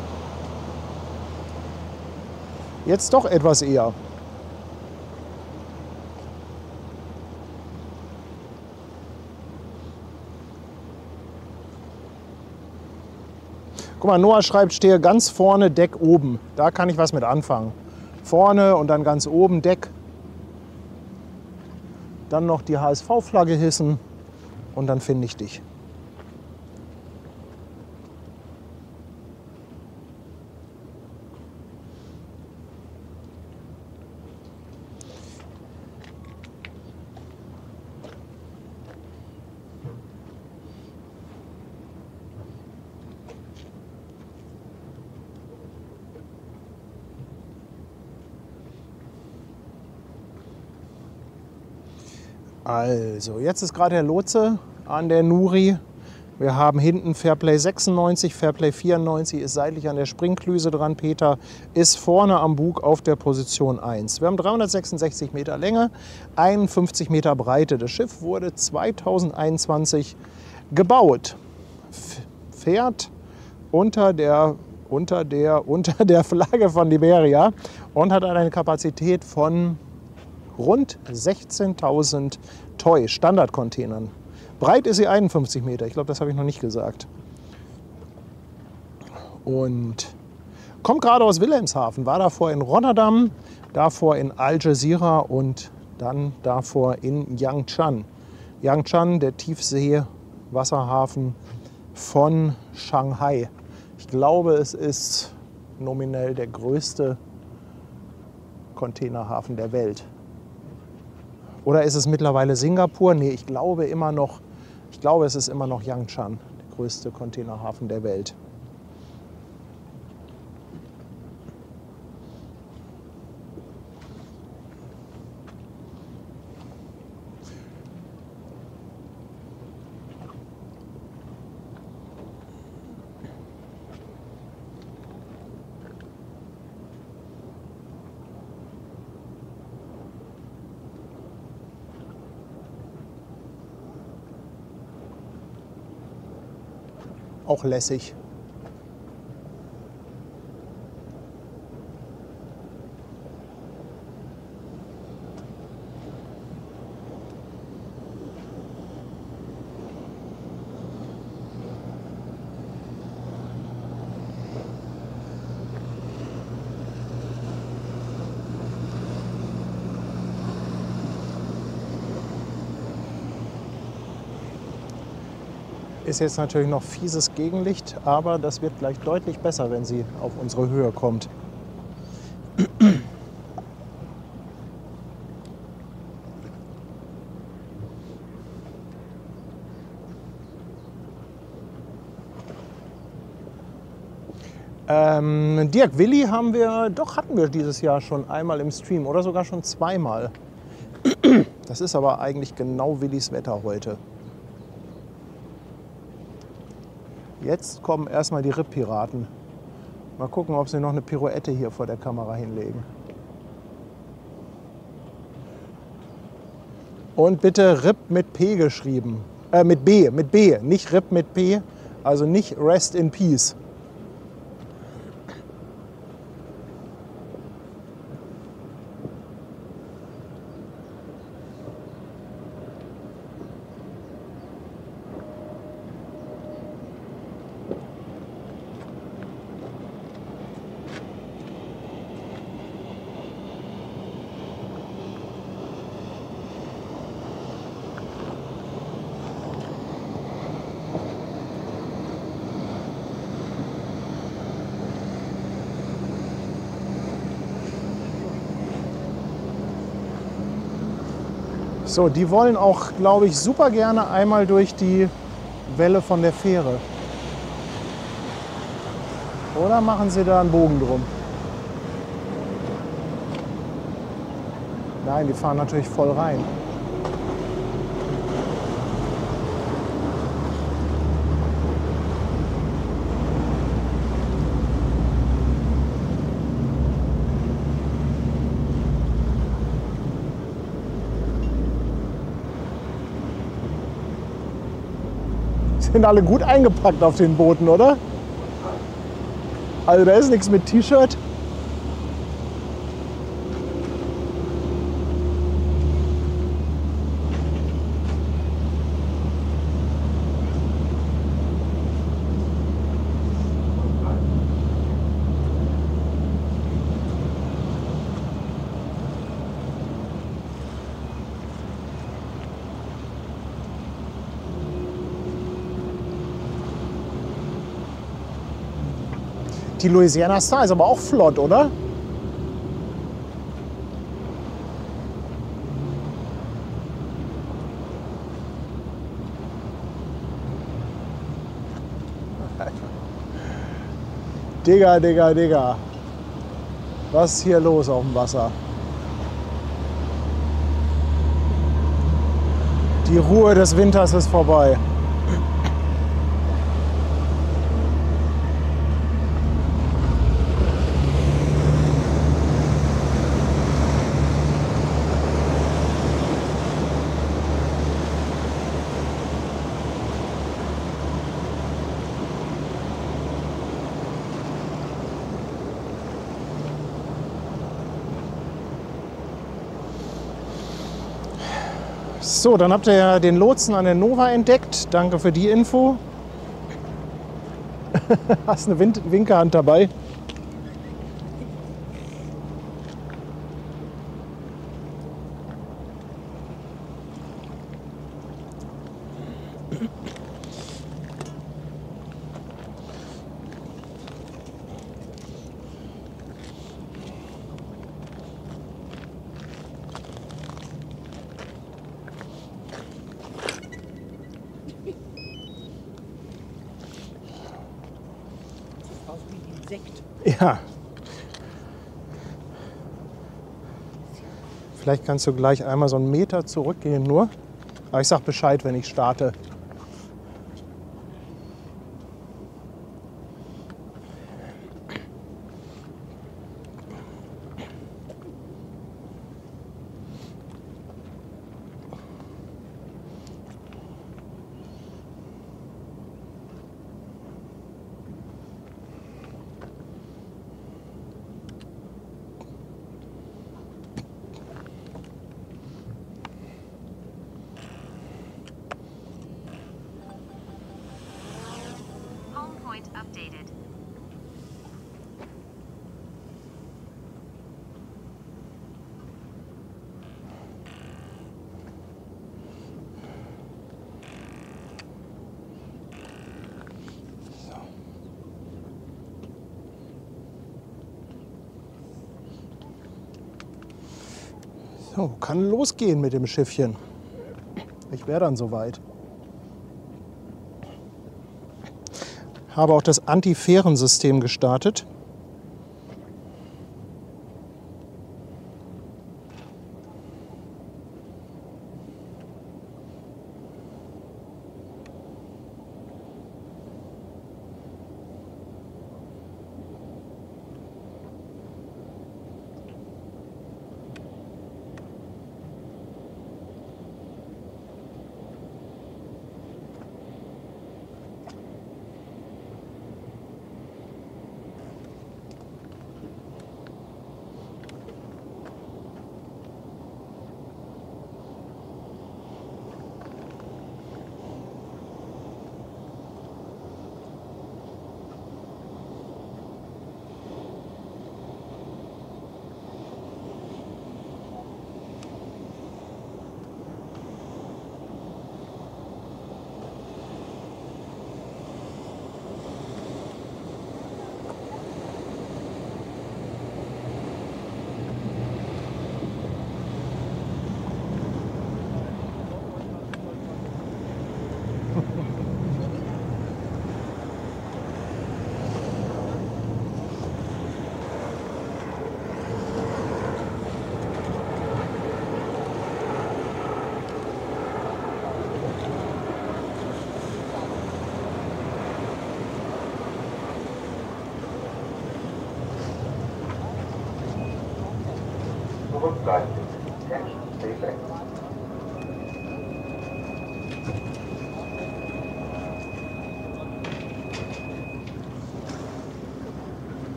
jetzt doch etwas eher. Guck mal, Noah schreibt, stehe ganz vorne, Deck oben. Da kann ich was mit anfangen. Vorne und dann ganz oben Deck. Dann noch die HSV-Flagge hissen und dann finde ich dich. Also, jetzt ist gerade der Lotse an der Nuri. Wir haben hinten Fairplay 96, Fairplay 94 ist seitlich an der Springklüse dran. Peter ist vorne am Bug auf der Position 1. Wir haben 366 Meter Länge, 51 Meter Breite. Das Schiff wurde 2021 gebaut. Fährt unter der Flagge von Liberia und hat eine Kapazität von rund 16.000 Toy Standardcontainern. Breit ist sie 51 Meter. Ich glaube, das habe ich noch nicht gesagt. Und kommt gerade aus Wilhelmshaven. War davor in Rotterdam, davor in Algeciras und dann davor in Yangchan. Yangchan, der Tiefsee-Wasserhafen von Shanghai. Ich glaube, es ist nominell der größte Containerhafen der Welt. Oder ist es mittlerweile Singapur? Nee, ich glaube es ist immer noch Yangchan, der größte Containerhafen der Welt. auch lässig. Ist jetzt natürlich noch fieses Gegenlicht, aber das wird gleich deutlich besser, wenn sie auf unsere Höhe kommt. Dirk, Willi hatten wir dieses Jahr schon einmal im Stream oder sogar schon zweimal. Das ist aber eigentlich genau Willis Wetter heute. Jetzt kommen erstmal die Ripp-Piraten. Mal gucken, ob sie noch eine Pirouette hier vor der Kamera hinlegen. Und bitte Ripp mit P geschrieben. Mit B, nicht Ripp mit P. Also nicht Rest in Peace. So, die wollen auch, glaube ich, super gerne einmal durch die Welle von der Fähre. Oder machen sie da einen Bogen drum? Nein, die fahren natürlich voll rein. Sind alle gut eingepackt auf den Booten, oder? Also da ist nichts mit T-Shirt. Die Louisiana Star ist aber auch flott, oder? Digga, Digga, Digga. Was ist hier los auf dem Wasser? Die Ruhe des Winters ist vorbei. So, dann habt ihr ja den Lotsen an der Nova entdeckt. Danke für die Info. Hast eine Winkerhand dabei? Ja. Vielleicht kannst du gleich einmal so einen Meter zurückgehen nur. Aber ich sag Bescheid, wenn ich starte. Waypoint updated. So, kann losgehen mit dem Schiffchen. Ich wäre dann soweit. Habe auch das Anti-Fähren-System gestartet. Zurückseite. Attention, stay back.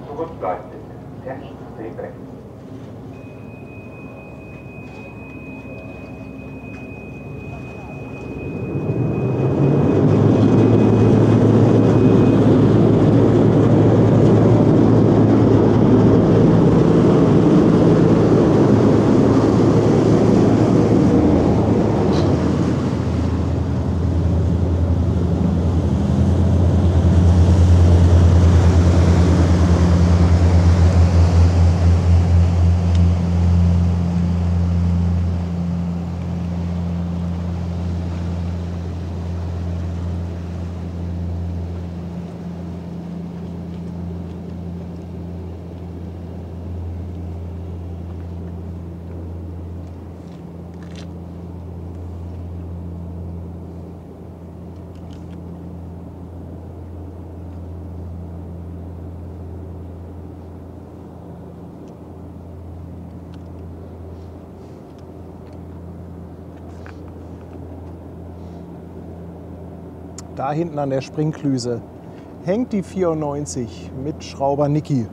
Zurückseite. Attention, stay back. Da hinten an der Springklüse hängt die 94 mit Schrauber Niki.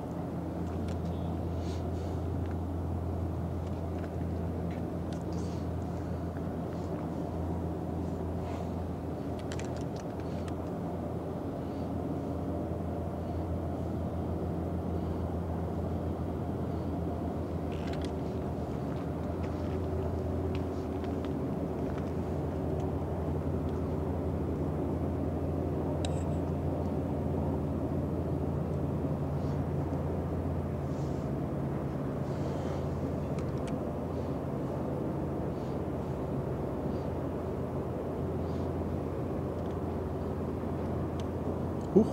Huch.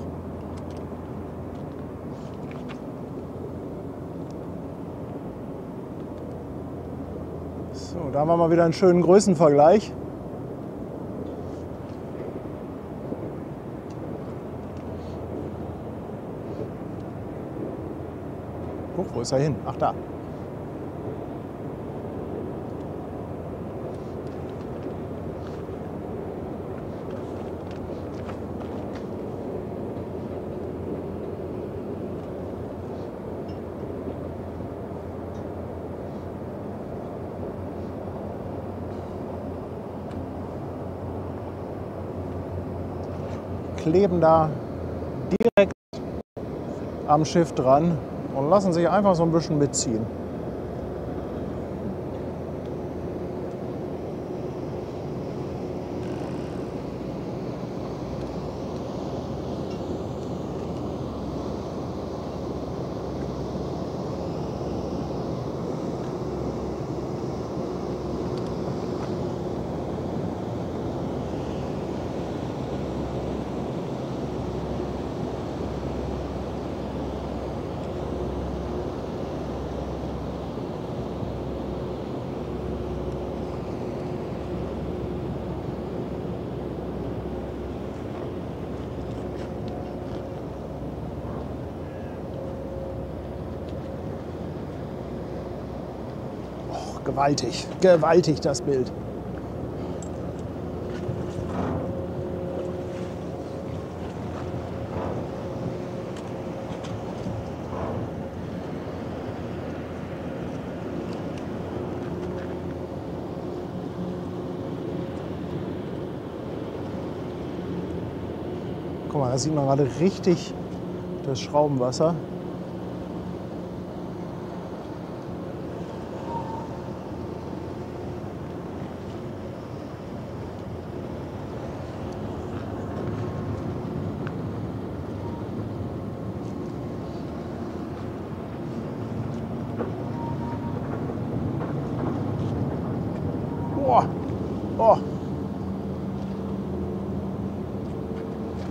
So, da haben wir mal wieder einen schönen Größenvergleich. Huch, wo ist er hin? Ach, da. kleben da direkt am Schiff dran und lassen sich einfach so ein bisschen mitziehen. Gewaltig, gewaltig das Bild. Guck mal, da sieht man gerade richtig das Schraubenwasser. Oh.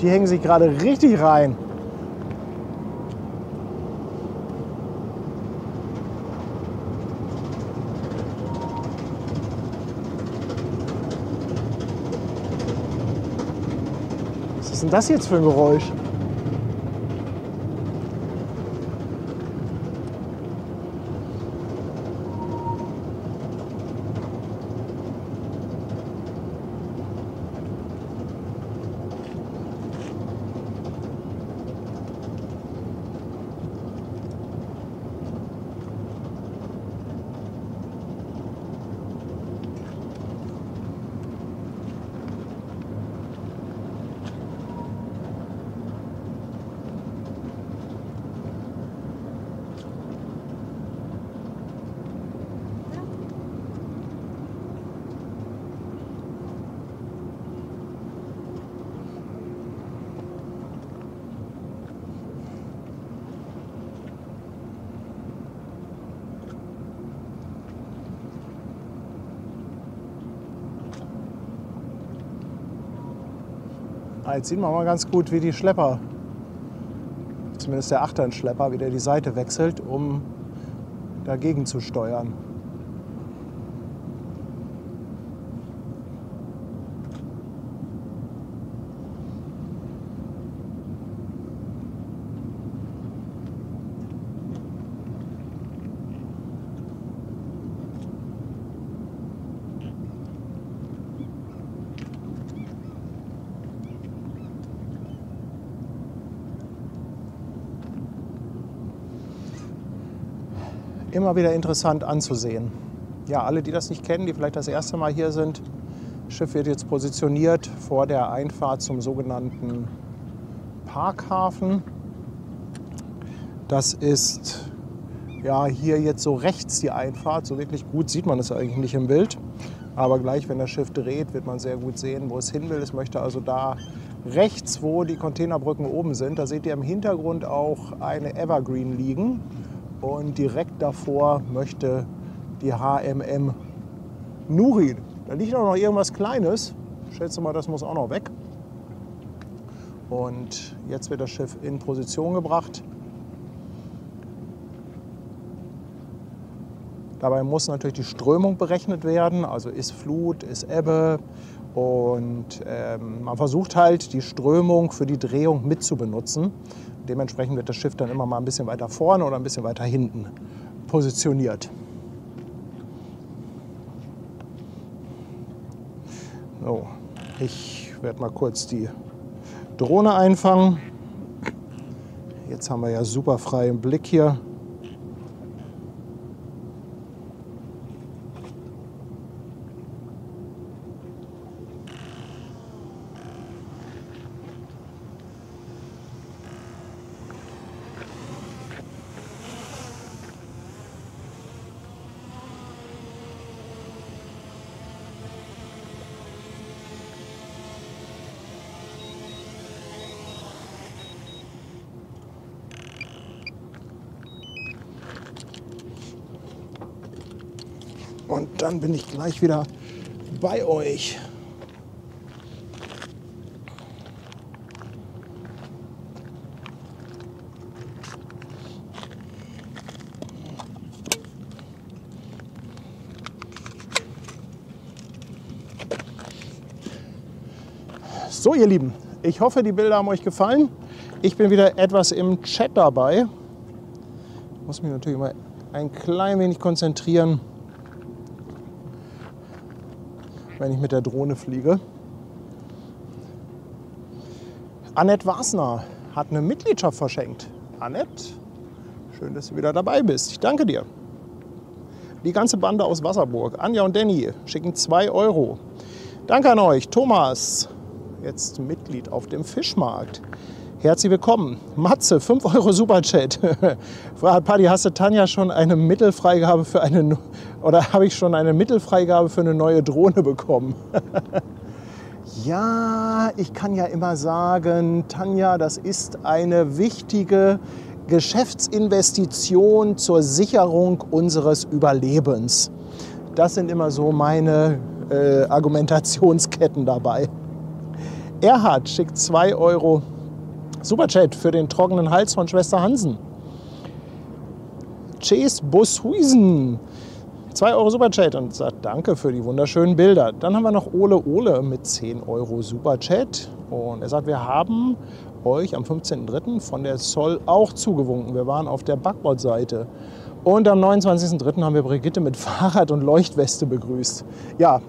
Die hängen sich gerade richtig rein. Was ist denn das jetzt für ein Geräusch? Jetzt sieht man mal ganz gut, wie die Schlepper, zumindest der Achternschlepper, wieder die Seite wechselt, um dagegen zu steuern. Immer wieder interessant anzusehen. Ja, alle, die das nicht kennen, die vielleicht das erste Mal hier sind, das Schiff wird jetzt positioniert vor der Einfahrt zum sogenannten Parkhafen. Das ist ja hier jetzt so rechts die Einfahrt. So wirklich gut sieht man es eigentlich nicht im Bild. Aber gleich, wenn das Schiff dreht, wird man sehr gut sehen, wo es hin will. Es möchte also da rechts, wo die Containerbrücken oben sind, da seht ihr im Hintergrund auch eine Evergreen liegen. Und direkt davor möchte die HMM Nurin. Da liegt auch noch irgendwas Kleines. Ich schätze mal, das muss auch noch weg. Und jetzt wird das Schiff in Position gebracht. Dabei muss natürlich die Strömung berechnet werden. Also ist Flut, ist Ebbe. Und man versucht halt, die Strömung für die Drehung mit zu benutzen. Dementsprechend wird das Schiff dann immer mal ein bisschen weiter vorne oder ein bisschen weiter hinten positioniert. So, ich werde mal kurz die Drohne einfangen. Jetzt haben wir ja super freien Blick hier. Und dann bin ich gleich wieder bei euch. So, ihr Lieben, ich hoffe, die Bilder haben euch gefallen. Ich bin wieder etwas im Chat dabei. Ich muss mich natürlich mal ein klein wenig konzentrieren, wenn ich mit der Drohne fliege. Annette Wasner hat eine Mitgliedschaft verschenkt. Annette, schön, dass du wieder dabei bist. Ich danke dir. Die ganze Bande aus Wasserburg, Anja und Danny, schicken 2 €. Danke an euch. Thomas, jetzt Mitglied auf dem Fischmarkt. Herzlich willkommen. Matze, 5 € Superchat. Fragt Paddy, hast du Tanja schon eine Mittelfreigabe für eine, oder habe ich schon eine Mittelfreigabe für eine neue Drohne bekommen? Ja, ich kann ja immer sagen, Tanja, das ist eine wichtige Geschäftsinvestition zur Sicherung unseres Überlebens. Das sind immer so meine Argumentationsketten dabei. Erhard schickt 2 € Superchat für den trockenen Hals von Schwester Hansen. Chase Bushuisen, 2 € Superchat und sagt danke für die wunderschönen Bilder. Dann haben wir noch Ole mit 10 € Superchat. Und er sagt, wir haben euch am 15.03. von der Zoll auch zugewunken. Wir waren auf der Backbordseite. Und am 29.03. haben wir Brigitte mit Fahrrad und Leuchtweste begrüßt. Ja,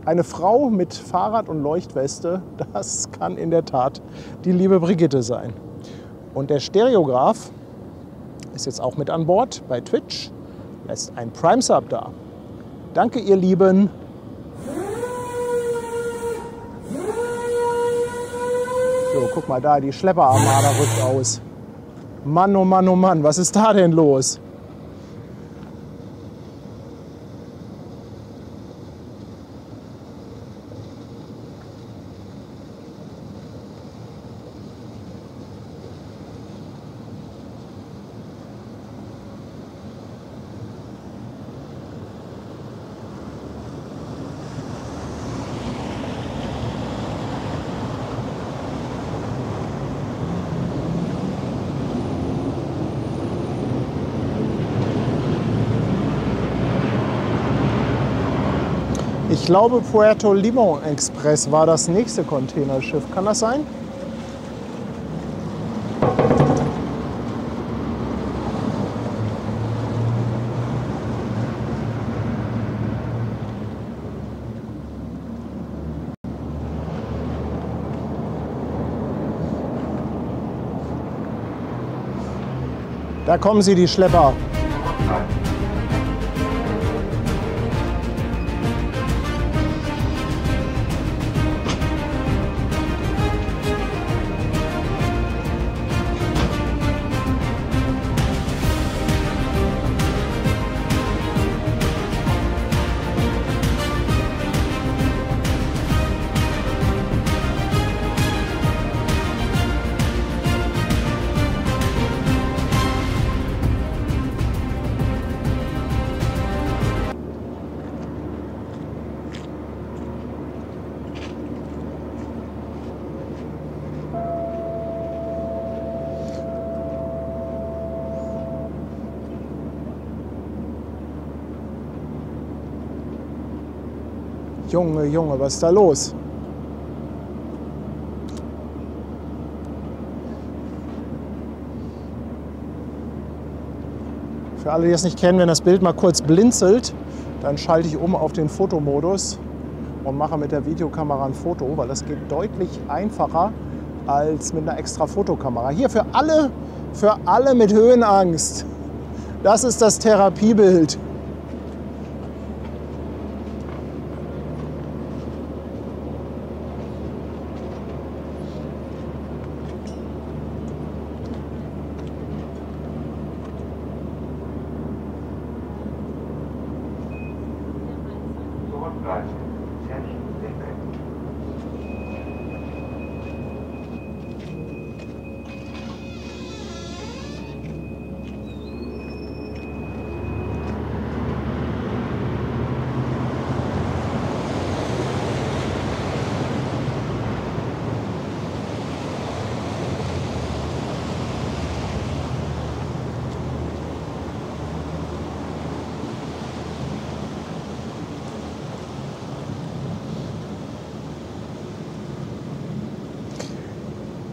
eine Frau mit Fahrrad und Leuchtweste, das kann in der Tat die liebe Brigitte sein. Und der Stereograph ist jetzt auch mit an Bord bei Twitch, lässt ein Prime-Sub da. Danke, ihr Lieben. So, guck mal da, die Schlepperarmada rückt aus. Mann, oh Mann, oh Mann, was ist da denn los? Ich glaube, Puerto Limón Express war das nächste Containerschiff. Kann das sein? Da kommen sie, die Schlepper. Junge, Junge, was ist da los? Für alle, die es nicht kennen, wenn das Bild mal kurz blinzelt, dann schalte ich um auf den Fotomodus und mache mit der Videokamera ein Foto, weil das geht deutlich einfacher als mit einer extra Fotokamera. Hier für alle mit Höhenangst. Das ist das Therapiebild.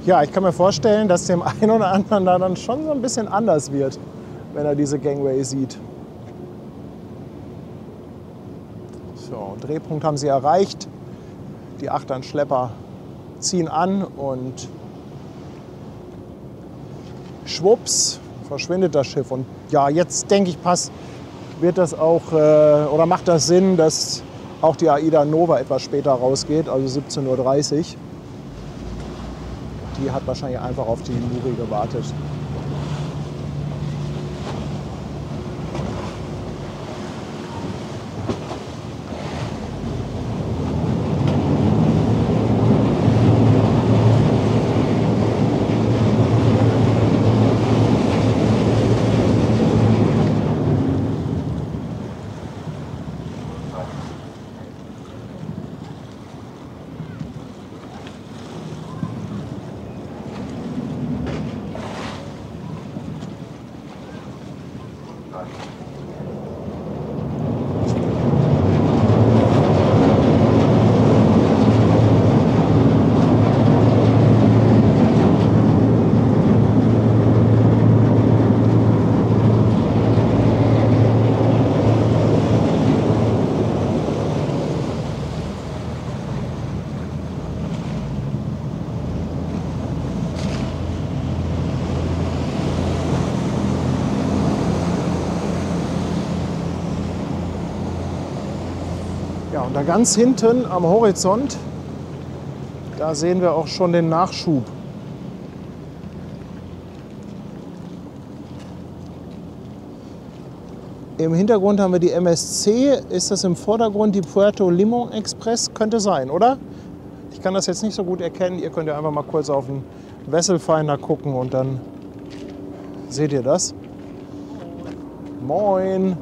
Ja, ich kann mir vorstellen, dass dem einen oder anderen da dann schon so ein bisschen anders wird, wenn er diese Gangway sieht. So, Drehpunkt haben sie erreicht. Die Achternschlepper ziehen an und schwupps verschwindet das Schiff. Und ja, jetzt denke ich, wird das auch oder macht das Sinn, dass auch die Aida Nova etwas später rausgeht, also 17:30 Uhr. Die hat wahrscheinlich einfach auf die Muri gewartet. Ja, und da ganz hinten am Horizont, da sehen wir auch schon den Nachschub. Im Hintergrund haben wir die MSC. Ist das im Vordergrund die Puerto Limón Express? Könnte sein, oder? Ich kann das jetzt nicht so gut erkennen. Ihr könnt ja einfach mal kurz auf den Wesselfinder gucken und dann seht ihr das. Moin!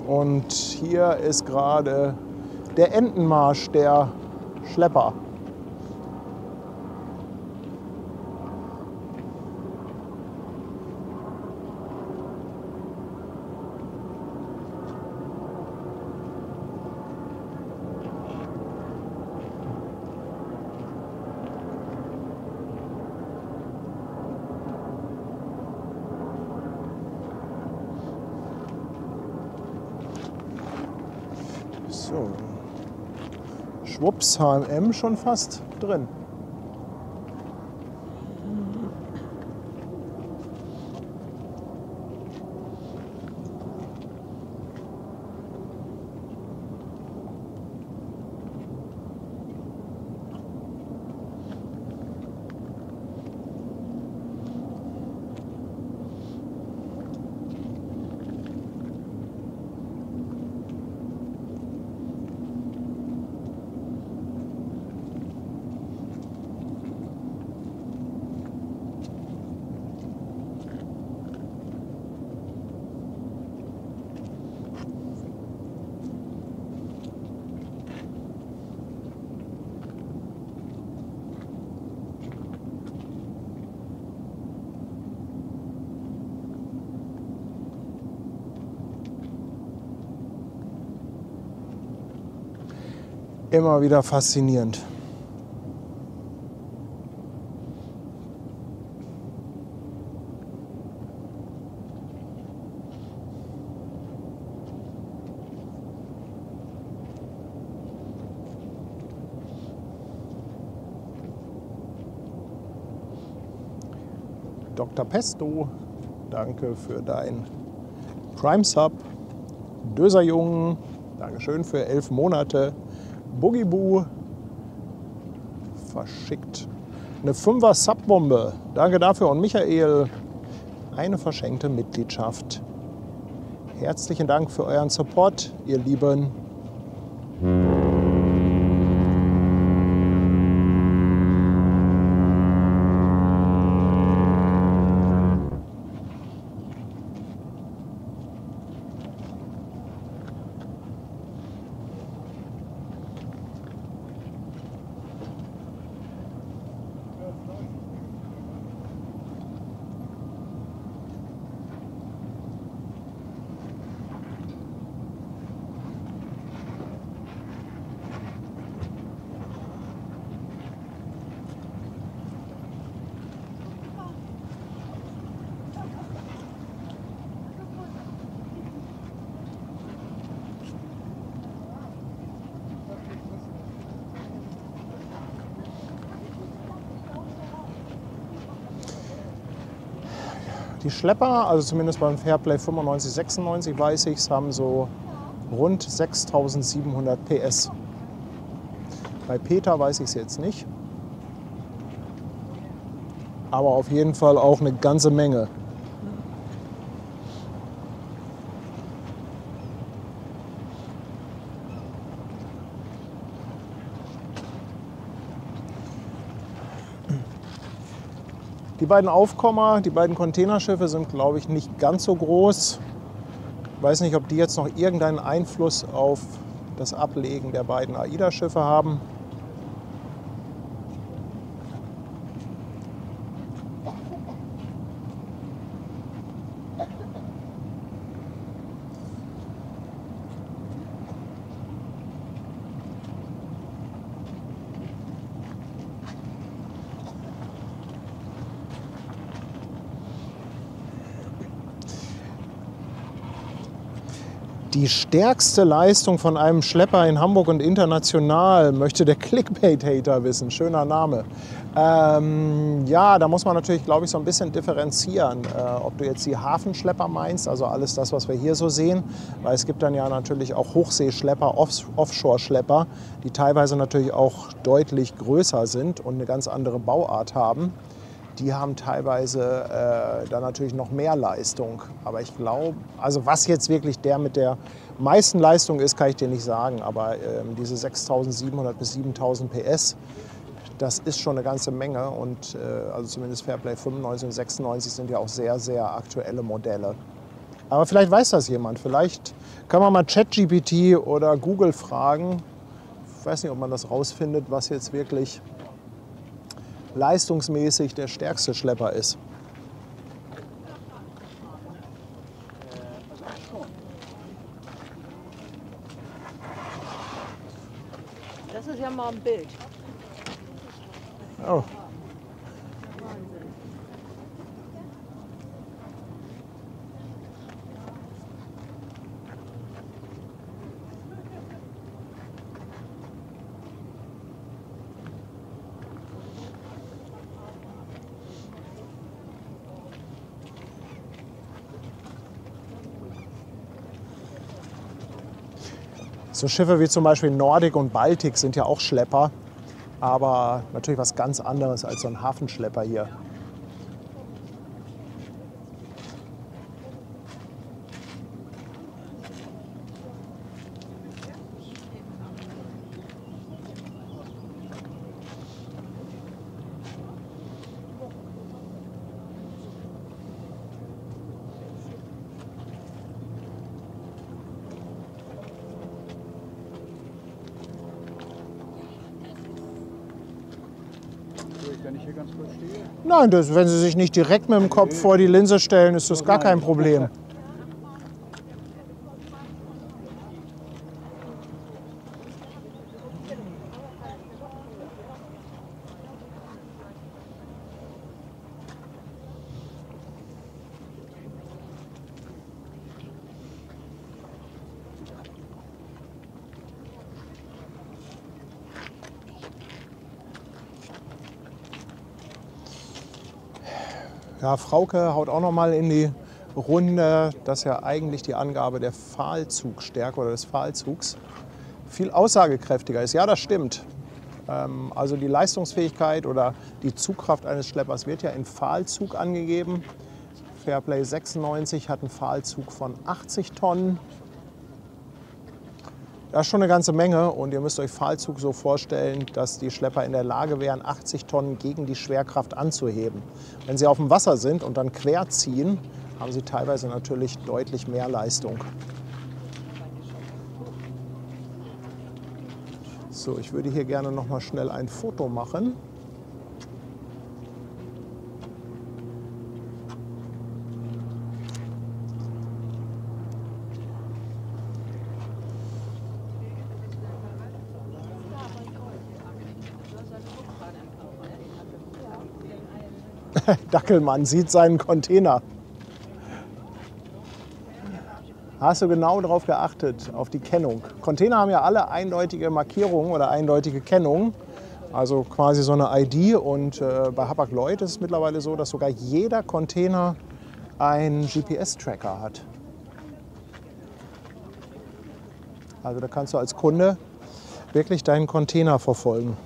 Und hier ist gerade der Entenmarsch der Schlepper. So, schwupps, HMM schon fast drin. Immer wieder faszinierend. Dr. Pesto, danke für dein Prime Sub. Döserjungen, Dankeschön für 11 Monate. Boogieboo verschickt eine 5er Subbombe. Danke dafür. Und Michael, eine verschenkte Mitgliedschaft. Herzlichen Dank für euren Support, ihr Lieben. Die Schlepper, also zumindest beim Fairplay 95, 96 weiß ich, haben so rund 6700 PS. Bei Peter weiß ich es jetzt nicht. Aber auf jeden Fall auch eine ganze Menge. Die beiden Aufkommer, die beiden Containerschiffe sind, glaube ich, nicht ganz so groß. Ich weiß nicht, ob die jetzt noch irgendeinen Einfluss auf das Ablegen der beiden AIDA-Schiffe haben. Die stärkste Leistung von einem Schlepper in Hamburg und international, möchte der Clickbait-Hater wissen. Schöner Name. Ja, da muss man natürlich, glaube ich, so ein bisschen differenzieren, ob du jetzt die Hafenschlepper meinst, also alles das, was wir hier so sehen. Weil es gibt dann ja natürlich auch Hochseeschlepper, Offshore-Schlepper, die teilweise natürlich auch deutlich größer sind und eine ganz andere Bauart haben. Die haben teilweise dann natürlich noch mehr Leistung. Aber ich glaube, also was jetzt wirklich der mit der meisten Leistung ist, kann ich dir nicht sagen. Aber diese 6700 bis 7000 PS, das ist schon eine ganze Menge. Und also zumindest Fairplay 95 und 96 sind ja auch sehr, sehr aktuelle Modelle. Aber vielleicht weiß das jemand. Vielleicht kann man mal ChatGPT oder Google fragen. Ich weiß nicht, ob man das rausfindet, was jetzt wirklich leistungsmäßig der stärkste Schlepper ist. Das ist ja mal ein Bild. Oh. So Schiffe wie zum Beispiel Nordic und Baltic sind ja auch Schlepper, aber natürlich was ganz anderes als so ein Hafenschlepper hier. Wenn ich hier ganz kurz stehe? Nein, wenn Sie sich nicht direkt mit dem Kopf vor die Linse stellen, ist das gar kein Problem. Ja, Frauke haut auch noch mal in die Runde, dass ja eigentlich die Angabe der Pfahlzugstärke oder des Pfahlzugs viel aussagekräftiger ist. Ja, das stimmt. Also die Leistungsfähigkeit oder die Zugkraft eines Schleppers wird ja in Pfahlzug angegeben. Fairplay 96 hat einen Pfahlzug von 80 Tonnen. Das ist schon eine ganze Menge und ihr müsst euch Pfahlzug so vorstellen, dass die Schlepper in der Lage wären, 80 Tonnen gegen die Schwerkraft anzuheben. Wenn sie auf dem Wasser sind und dann quer ziehen, haben sie teilweise natürlich deutlich mehr Leistung. So, ich würde hier gerne noch mal schnell ein Foto machen. Dackelmann sieht seinen Container. Hast du genau darauf geachtet, auf die Kennung? Container haben ja alle eindeutige Markierungen oder eindeutige Kennungen, also quasi so eine ID. Und bei Hapag-Lloyd ist es mittlerweile so, dass sogar jeder Container einen GPS-Tracker hat. Also da kannst du als Kunde wirklich deinen Container verfolgen.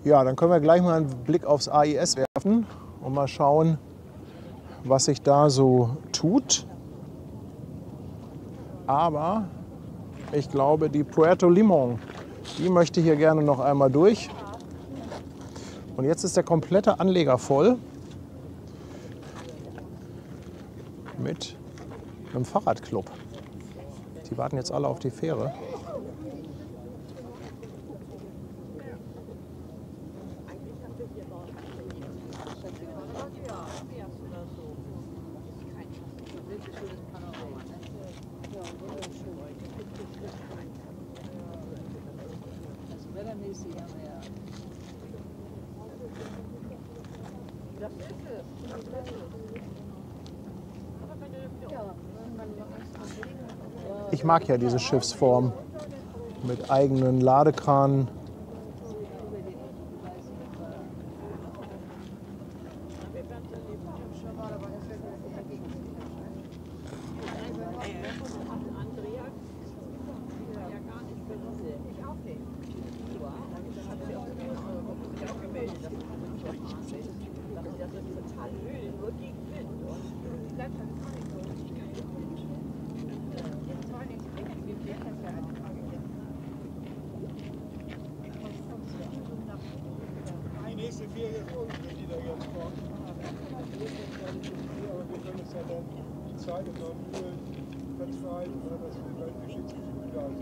Ja, dann können wir gleich mal einen Blick aufs AIS werfen und mal schauen, was sich da so tut. Aber ich glaube, die Puerto Limón, die möchte hier gerne noch einmal durch. Und jetzt ist der komplette Anleger voll mit einem Fahrradclub. Die warten jetzt alle auf die Fähre. Ich mag ja diese Schiffsform mit eigenen Ladekranen. Die nächste Fähre ist wenn die da jetzt kommt. Aber wir können es ja dann die Zeit und dann nur verzweigen, dass wir gleich Geschichtsgefühl da sind.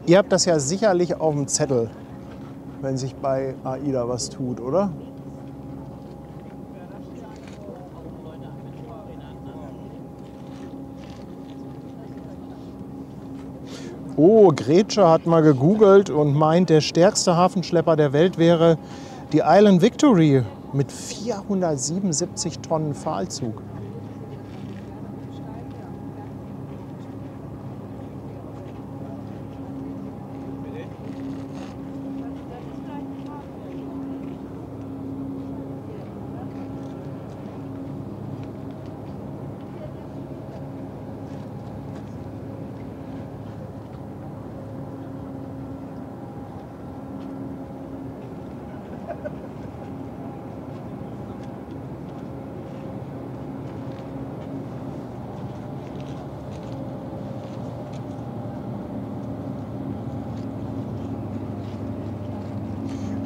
Ihr habt das ja sicherlich auf dem Zettel, wenn sich bei AIDA was tut, oder? Oh, Gretsche hat mal gegoogelt und meint, der stärkste Hafenschlepper der Welt wäre die Island Victory mit 477 Tonnen Pfahlzug.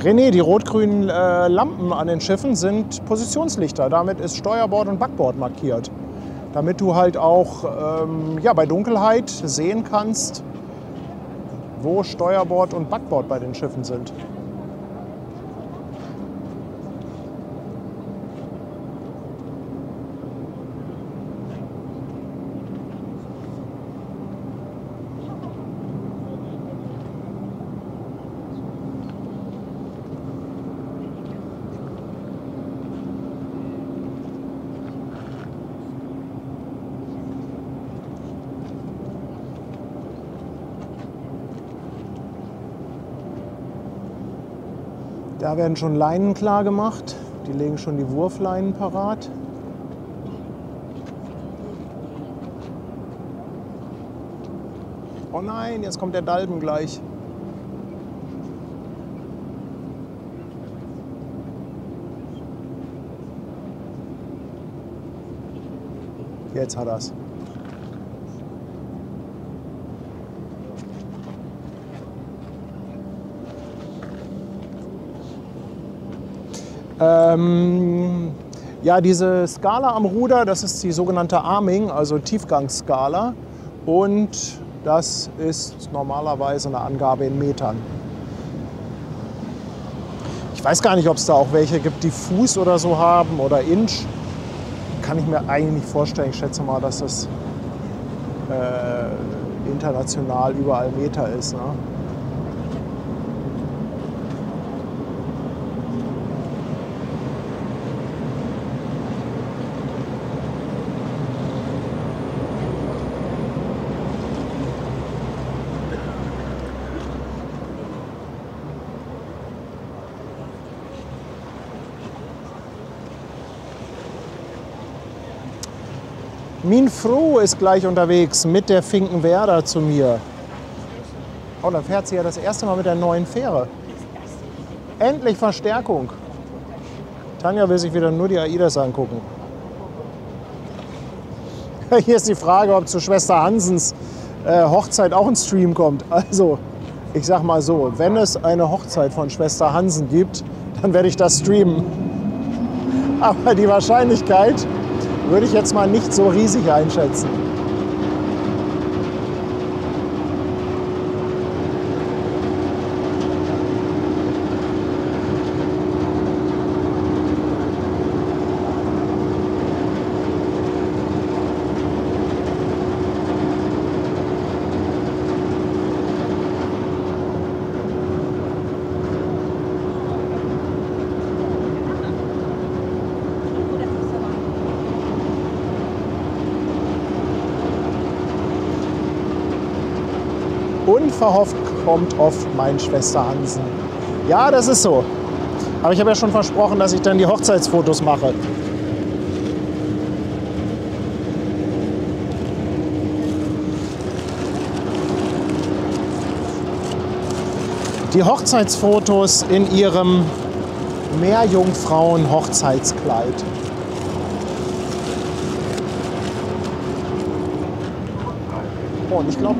René, die rot-grünen Lampen an den Schiffen sind Positionslichter. Damit ist Steuerbord und Backbord markiert. Damit du halt auch ja, bei Dunkelheit sehen kannst, wo Steuerbord und Backbord bei den Schiffen sind. Da werden schon Leinen klar gemacht. Die legen schon die Wurfleinen parat. Oh nein, jetzt kommt der Dalben gleich. Jetzt hat er's. Ja, diese Skala am Ruder, das ist die sogenannte Arming, also Tiefgangsskala. Und das ist normalerweise eine Angabe in Metern. Ich weiß gar nicht, ob es da auch welche gibt, die Fuß oder so haben oder Inch. Kann ich mir eigentlich nicht vorstellen. Ich schätze mal, dass das international überall Meter ist. Ne? Min Froh ist gleich unterwegs mit der Finkenwerder zu mir. Oh, dann fährt sie ja das erste Mal mit der neuen Fähre. Endlich Verstärkung. Tanja will sich wieder nur die AIDAs angucken. Hier ist die Frage, ob zu Schwester Hansens Hochzeit auch ein Stream kommt. Also, ich sag mal so, wenn es eine Hochzeit von Schwester Hansen gibt, dann werde ich das streamen. Aber die Wahrscheinlichkeit würde ich jetzt mal nicht so riesig einschätzen. Unverhofft kommt oft mein Schwester Hansen. Ja, das ist so. Aber ich habe ja schon versprochen, dass ich dann die Hochzeitsfotos mache. Die Hochzeitsfotos in ihrem Meerjungfrauen-Hochzeitskleid. Oh, und ich glaube,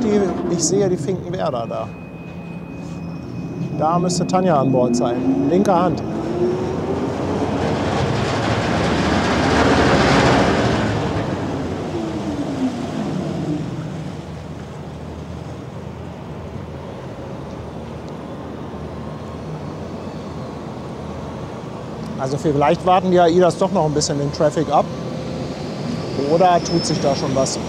ich sehe die Finkenwerder da. Da müsste Tanja an Bord sein. Linke Hand. Also vielleicht warten die AIDAs doch noch ein bisschen den Traffic ab. Oder tut sich da schon was?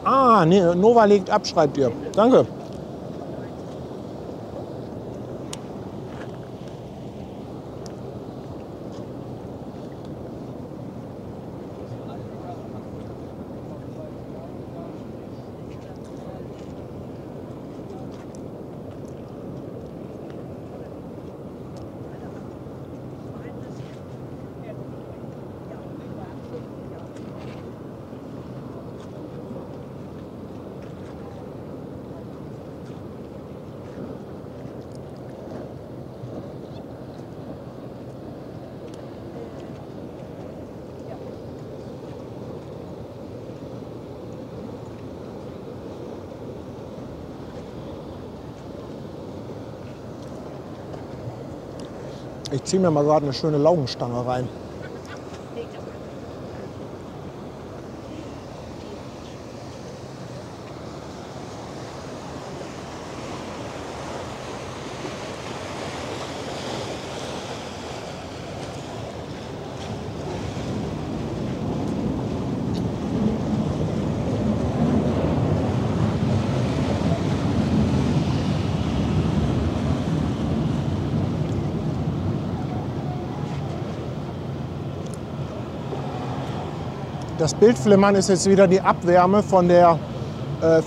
Ah, nee, Nova legt ab, schreibt ihr. Danke. Ich ziehe mir mal gerade eine schöne Laugenstange rein. Das Bildflimmern ist jetzt wieder die Abwärme von der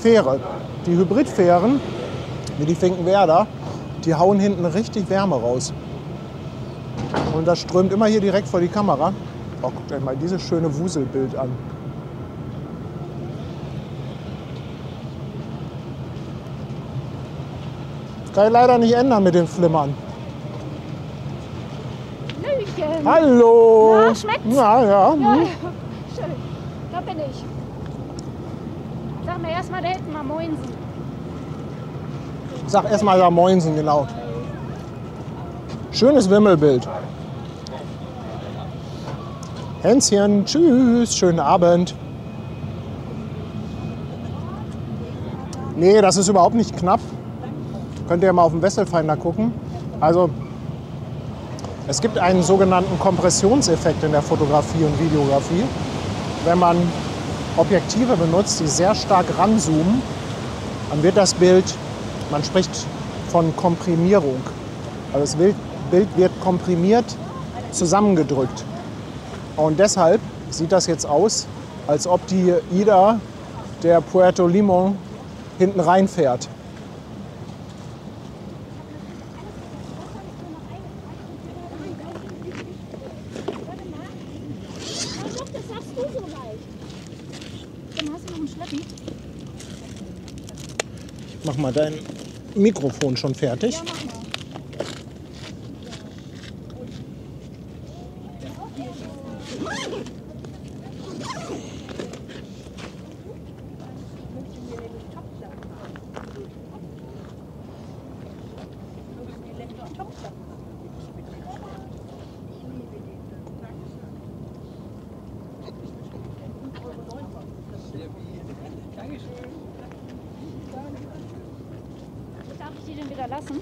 Fähre. Die Hybridfähren, wie die Finkenwerder, die hauen hinten richtig Wärme raus. Und das strömt immer hier direkt vor die Kamera. Oh, guckt euch mal dieses schöne Wuselbild an. Das kann ich leider nicht ändern mit dem Flimmern. Hallöchen. Hallo! Na, schmeckt's? Ja, ja. Ja. Da bin ich. Sag mir erstmal da hinten mal Moinsen. Sag erstmal da Moinsen, genau. Schönes Wimmelbild. Hänschen, tschüss, schönen Abend. Nee, das ist überhaupt nicht knapp. Könnt ihr mal auf dem Wesselfinder gucken. Also, es gibt einen sogenannten Kompressionseffekt in der Fotografie und Videografie. Wenn man Objektive benutzt, die sehr stark ranzoomen, dann wird das Bild, man spricht von Komprimierung. Also das Bild wird komprimiert zusammengedrückt. Und deshalb sieht das jetzt aus, als ob die Ida der Puerto Limón hinten reinfährt. Mach mal dein Mikrofon schon fertig. Ja, mach mal. Darf ich die denn wieder lassen?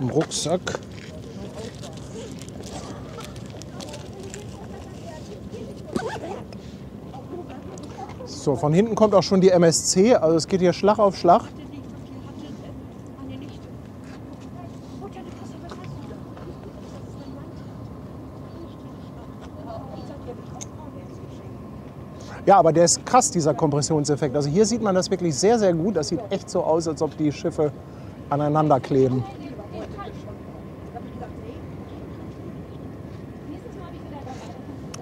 Im Rucksack. So, von hinten kommt auch schon die MSC, also es geht hier Schlag auf Schlag. Ja, aber der ist krass, dieser Kompressionseffekt. Also hier sieht man das wirklich sehr, sehr gut. Das sieht echt so aus, als ob die Schiffe aneinander kleben.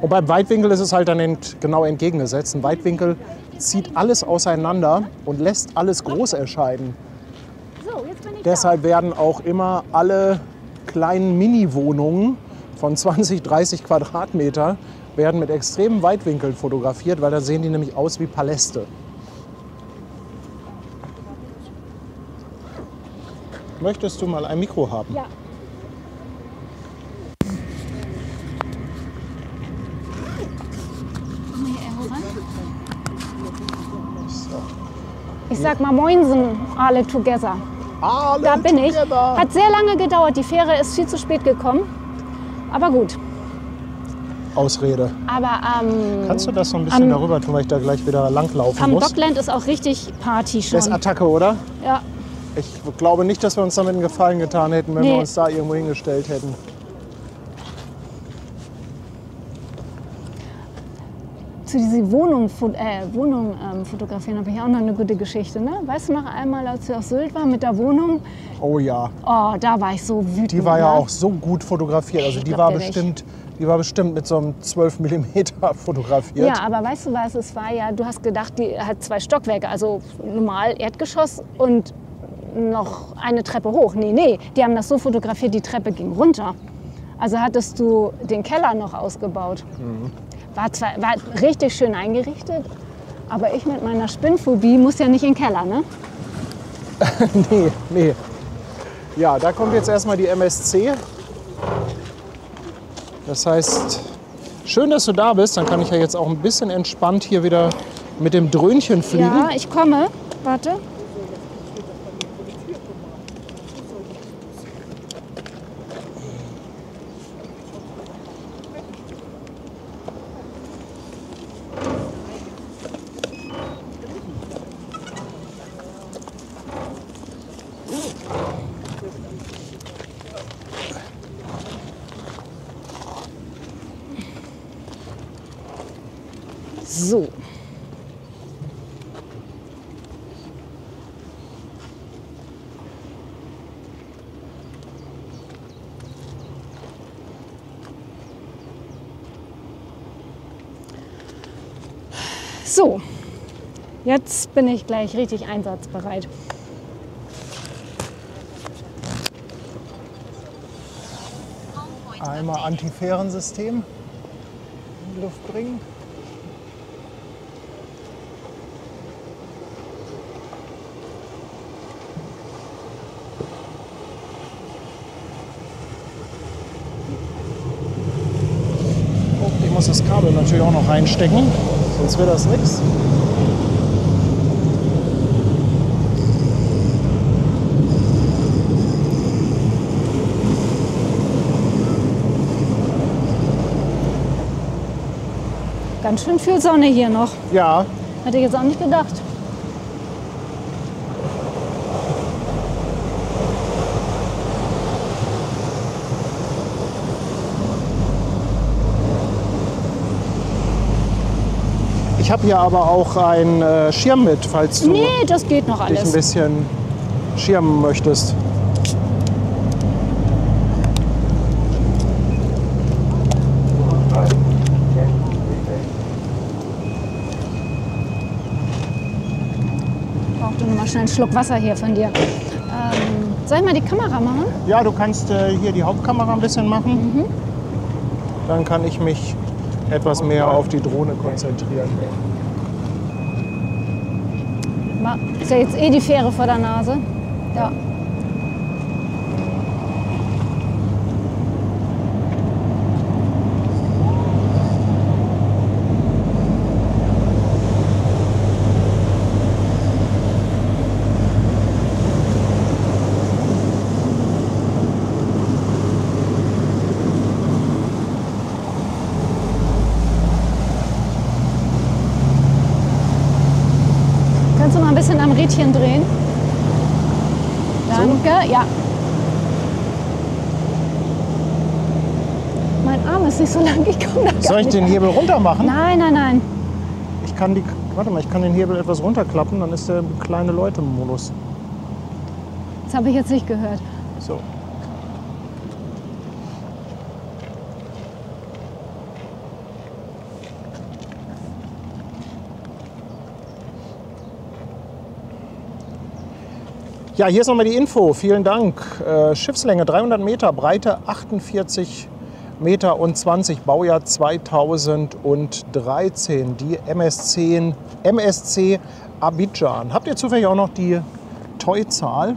Und beim Weitwinkel ist es halt dann genau entgegengesetzt. Ein Weitwinkel zieht alles auseinander und lässt alles groß erscheinen. So, jetzt bin ich Deshalb werden auch immer alle kleinen Mini-Wohnungen von 20, 30 Quadratmeter werden mit extremen Weitwinkeln fotografiert, weil da sehen die nämlich aus wie Paläste. Möchtest du mal ein Mikro haben? Ja. Ich sag mal Moinsen, alle together. Alle Da bin ich. together. Hat sehr lange gedauert. Die Fähre ist viel zu spät gekommen. Aber gut. Ausrede. Aber Kannst du das so ein bisschen darüber tun, weil ich da gleich wieder langlaufen am muss? Dockland ist auch richtig Party schon. Das ist Attacke, oder? Ja. Ich glaube nicht, dass wir uns damit einen Gefallen getan hätten, wenn Nee. wir uns da irgendwo hingestellt hätten. Zu dieser Wohnung fotografieren habe ich auch noch eine gute Geschichte. Ne? Weißt du noch einmal, als wir auf Sylt waren mit der Wohnung? Oh ja, Oh, da war ich so wütend. die war ja ne? auch so gut fotografiert. Also die glaub war dir nicht. bestimmt mit so einem 12 mm fotografiert. Ja, aber weißt du was, es war ja, du hast gedacht, die hat 2 Stockwerke, also normal Erdgeschoss und noch eine Treppe hoch. Nee, die haben das so fotografiert, die Treppe ging runter. Also hattest du den Keller noch ausgebaut. War richtig schön eingerichtet, aber ich mit meiner Spinnphobie muss ja nicht in den Keller, ne? Nee. Ja, da kommt jetzt erstmal die MSC. Das heißt, schön, dass du da bist. Dann kann ich ja jetzt auch ein bisschen entspannt hier wieder mit dem Dröhnchen fliegen. Ja, ich komme. Warte. So. So, jetzt bin ich gleich richtig einsatzbereit. Einmal Antifährensystem. Luft bringen. Oh, ich muss das Kabel natürlich auch noch reinstecken, sonst wird das nichts. Ganz schön viel Sonne hier noch. Ja, Hätte ich jetzt auch nicht gedacht. ich habe hier aber auch einen Schirm mit, falls du Nee, das geht noch dich ein alles. bisschen schirmen möchtest. Ich brauchte nur mal schnell einen Schluck Wasser hier von dir. Soll ich mal die Kamera machen? Ja, du kannst hier die Hauptkamera ein bisschen machen. Dann kann ich mich etwas mehr auf die Drohne konzentrieren. Ist ja jetzt eh die Fähre vor der Nase. Ja. Kannst du mal ein bisschen am Rädchen drehen? Danke, ja. Mein Arm ist nicht so lang, ich komme da gar Soll ich nicht den an. Hebel runter machen? Nein, nein, nein. Ich kann ich kann den Hebel etwas runterklappen, dann ist der kleine Leute-Modus. Das habe ich jetzt nicht gehört. So. Ja, hier ist nochmal die Info. Vielen Dank. Schiffslänge 300 Meter, Breite 48 Meter und 20, Baujahr 2013. Die MSC Abidjan. Habt ihr zufällig auch noch die TOI-Zahl?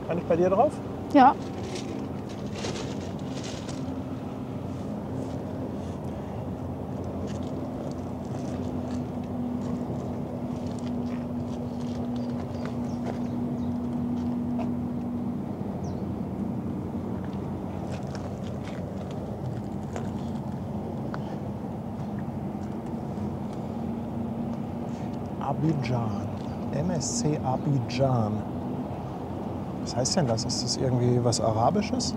Kann ich bei dir drauf? Ja. Abidjan. MSC Abidjan. Was heißt denn das? Ist das irgendwie was Arabisches?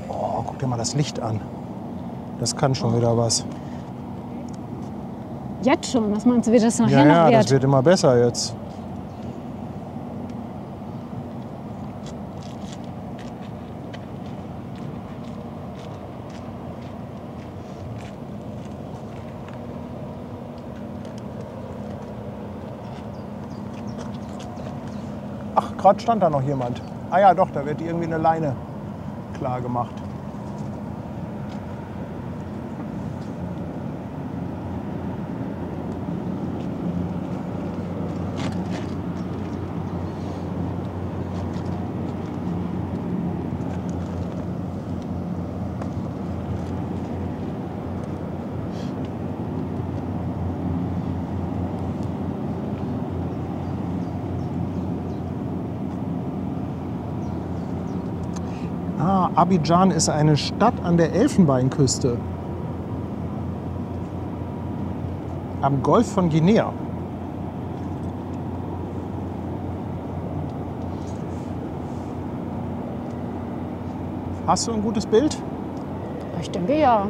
Oh, guck dir mal das Licht an. Das kann schon wieder was. Jetzt schon. Was meinst du, wie das nachher Ja, noch ja, wird? das wird immer besser jetzt. Ach, gerade stand da noch jemand. Ah ja, doch, da wird irgendwie eine Leine klar gemacht. Ah, Abidjan ist eine Stadt an der Elfenbeinküste. Am Golf von Guinea. Hast du ein gutes Bild? Ich denke ja.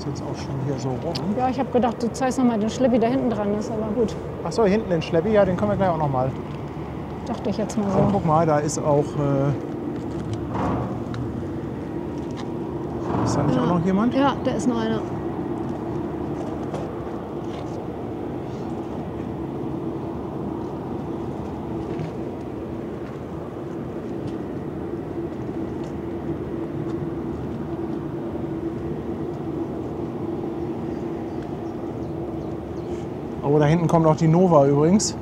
jetzt auch schon hier so rum. Ja, ich habe gedacht, du zeigst noch mal den Schleppi, der hinten dran ist, aber gut. Achso, hinten den Schleppi, ja, den können wir gleich auch noch mal. Dachte ich jetzt mal Und so. guck mal, da ist auch. Ist da nicht auch noch jemand? Ja, da ist noch einer. Oh, da hinten kommt auch die Nova übrigens.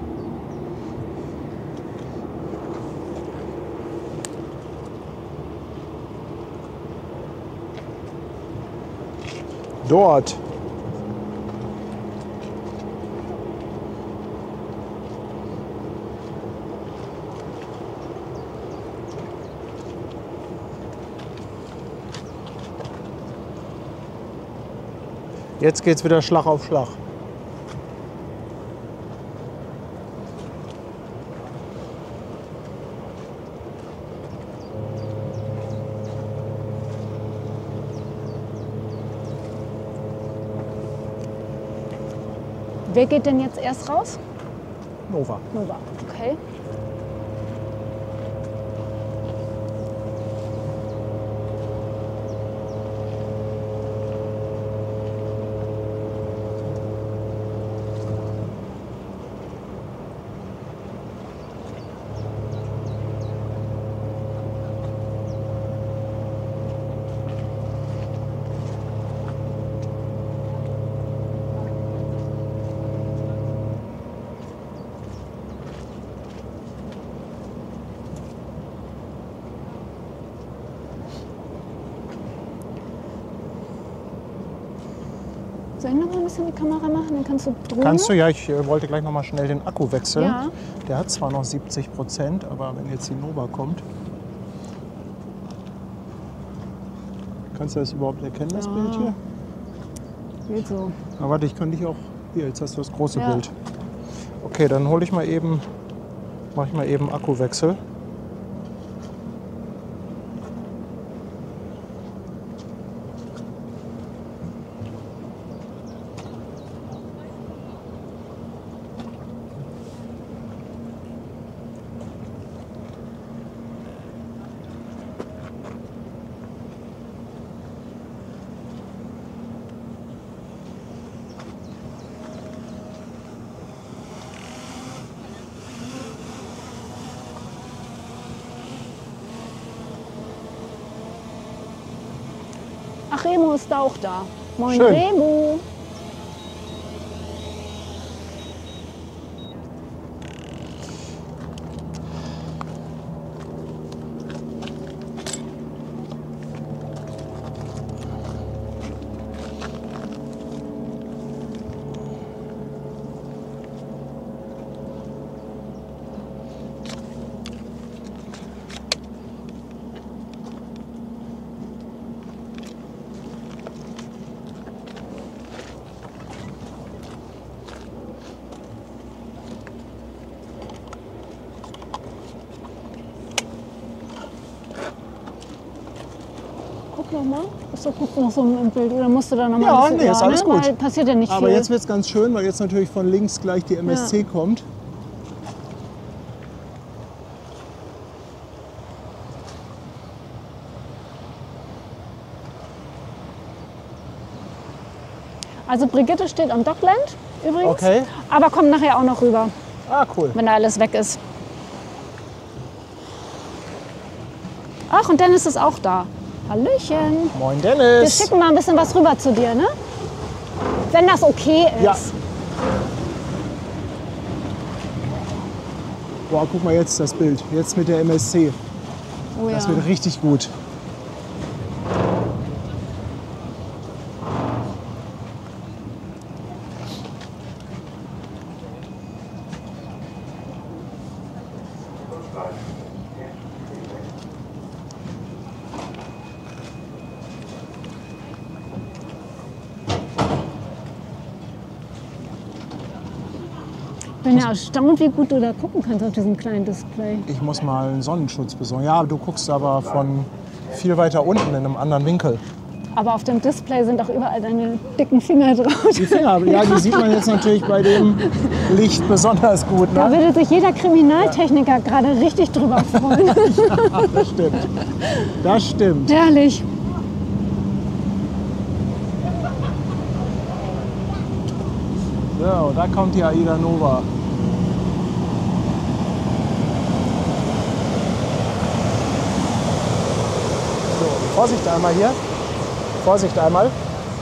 Dort. Jetzt geht's wieder Schlag auf Schlag. Wer geht denn jetzt erst raus? Nova. Nova, okay. Soll ich noch mal ein bisschen die Kamera machen? Dann kannst du drüber. Kannst du ja, ich wollte gleich noch mal schnell den Akku wechseln. Ja. Der hat zwar noch 70%, aber wenn jetzt die Nova kommt. Kannst du das überhaupt erkennen, das Ja. Bild hier? Geht so. Aber warte, ich kann dich auch. Hier, jetzt hast du das große Ja. Bild. Okay, dann hole ich mal eben. Mache ich mal eben Akkuwechsel. Ach, Remo ist da auch da. Moin, Schön. Remo. Guck noch mal. Ist doch gut noch so im Bild. Oder musst du da noch mal Ja, ein bisschen, nee, ist alles gut. Weil passiert ja nicht Aber viel. jetzt wird es ganz schön, weil jetzt natürlich von links gleich die MSC kommt. Also Brigitte steht am Dockland übrigens. Okay. Aber kommt nachher auch noch rüber, Ah, cool. wenn da alles weg ist. Ach, und Dennis ist auch da. Hallöchen. Moin Wir Dennis. schicken mal ein bisschen was rüber zu dir, ne? Wenn das okay ist. Ja. Boah, guck mal jetzt das Bild. Jetzt mit der MSC. Oh ja. Das wird richtig gut. Ich bin ja erstaunt, wie gut du da gucken kannst auf diesem kleinen Display. Ich muss mal einen Sonnenschutz besorgen. Ja, du guckst aber von viel weiter unten in einem anderen Winkel. Aber auf dem Display sind auch überall deine dicken Finger drauf. Die Finger, ja, die sieht man jetzt natürlich bei dem Licht besonders gut. Da Ne? würde sich jeder Kriminaltechniker gerade richtig drüber freuen. Ach, das stimmt. Das stimmt. Herrlich. So, da kommt die Aida Nova. So, Vorsicht einmal hier. Vorsicht einmal.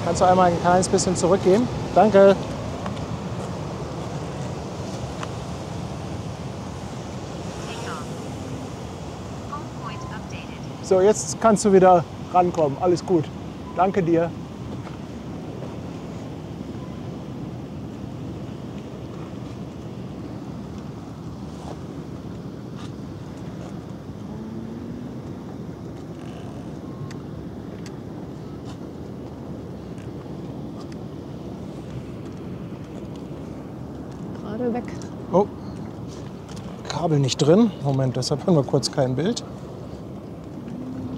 Kannst du einmal ein kleines bisschen zurückgehen? Danke. So, jetzt kannst du wieder rankommen. Alles gut. Danke dir. Gerade weg. Oh, Kabel nicht drin. Moment, deshalb haben wir kurz kein Bild.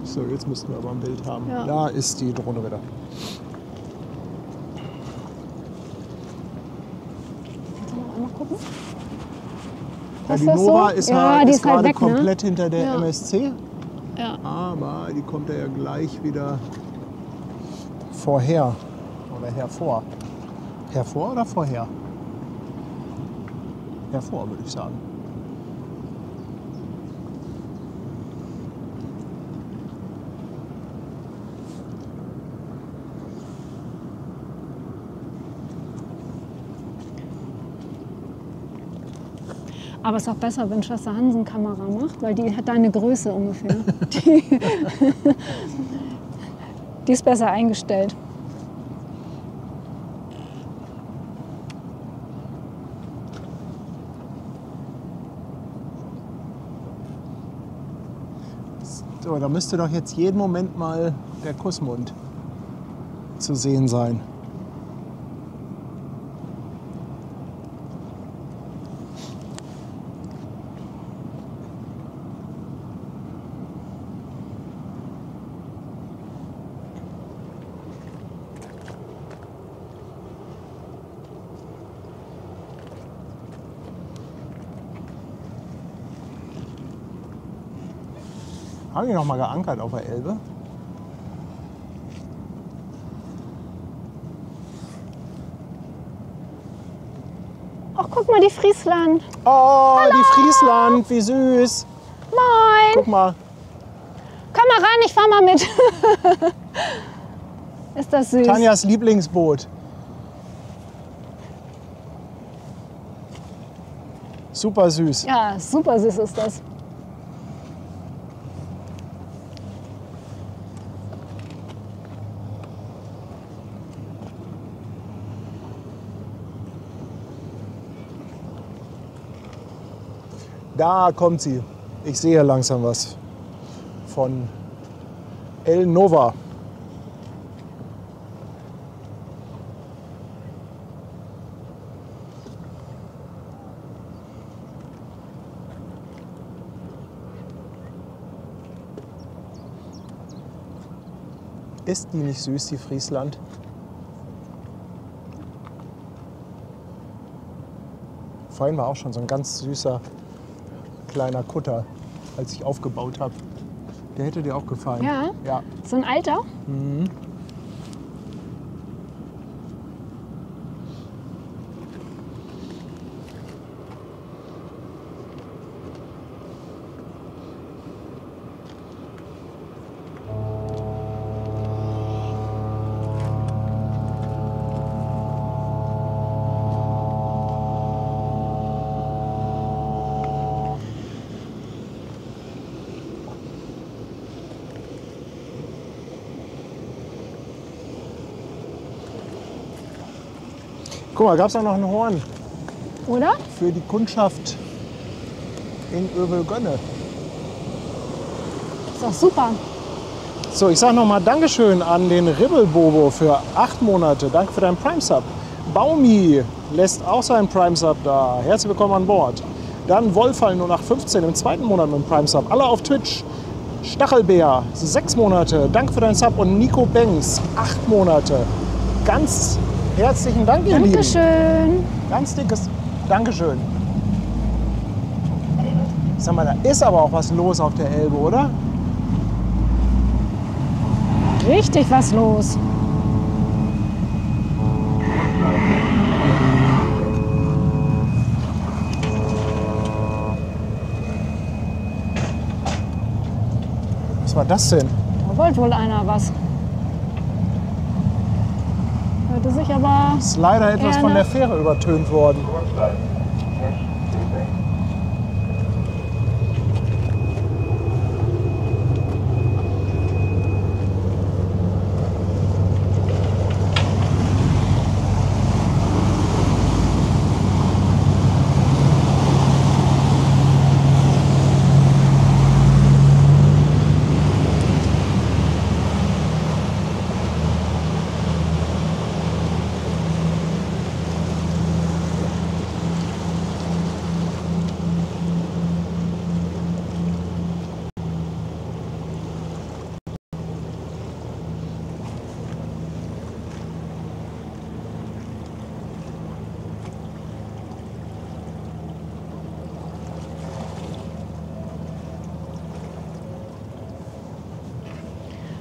So, jetzt müssten wir aber ein Bild haben. Ja. Da ist die Drohne wieder. Kannst du noch einmal gucken? Ja, Ist die das Nova so? ist, Ja, halt, die ist ist halt gerade weg, ne? komplett hinter der Ja. MSC. Ja. Aber die kommt ja gleich wieder vorher. Oder hervor. Hervor oder vorher? Hervor, würde ich sagen. Aber es ist auch besser, wenn Schwester Hansen Kamera macht, weil die hat deine Größe ungefähr. Die ist besser eingestellt. So, da müsste doch jetzt jeden Moment mal der Kussmund zu sehen sein. Haben die noch mal geankert auf der Elbe? Ach, guck mal, die Friesland. Oh, die Friesland, wie süß. Moin. Guck mal. Komm mal rein, ich fahr mal mit. Ist das süß? Tanjas Lieblingsboot. Super süß. Ja, super süß ist das. Da kommt sie. Ich sehe langsam was von El Nova. Ist die nicht süß, die Friesland? Vorhin war auch schon so ein ganz süßer kleiner Kutter, als ich aufgebaut habe. Der hätte dir auch gefallen. Ja? Ja. So ein alter? Guck mal, gab es auch noch ein Horn Oder? für die Kundschaft in Övelgönne. Ist doch super. So, ich sage nochmal Dankeschön an den Ribbelbobo für 8 Monate. Danke für deinen Prime-Sub. Baumi lässt auch seinen Prime-Sub da. Herzlich willkommen an Bord. Dann Wolfall 0815 im 2. Monat mit dem Prime-Sub. Alle auf Twitch. Stachelbär, 6 Monate. Danke für deinen Sub. Und Nico Banks, 8 Monate. Ganz herzlichen Dank, ihr Lieben. Dankeschön. Ganz dickes Dankeschön. Sag mal, da ist aber auch was los auf der Elbe, oder? Richtig was los. Was war das denn? Da wollte wohl einer was. Hörte sich aber... Ist leider etwas von der Fähre übertönt worden.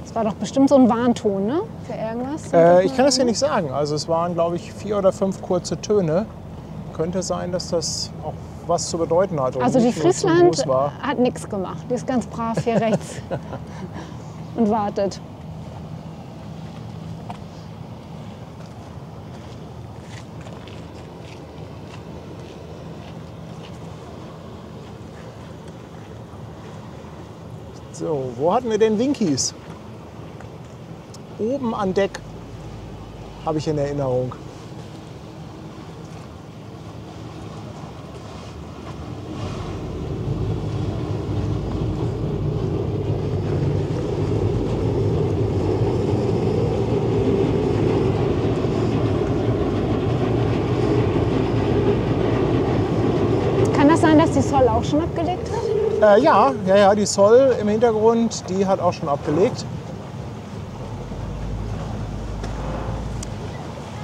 Das war doch bestimmt so ein Warnton, ne? Für irgendwas. Ich kann es dir nicht sagen. Also es waren, glaube ich, 4 oder 5 kurze Töne. Könnte sein, dass das auch was zu bedeuten hat. Und Also die nicht nur zu Friesland groß war. hat nichts gemacht. Die ist ganz brav hier rechts und wartet. So, wo hatten wir denn Winkies? Oben an Deck, habe ich in Erinnerung. Kann das sein, dass die Sol auch schon abgelegt hat? Ja, die Sol im Hintergrund, die hat auch schon abgelegt.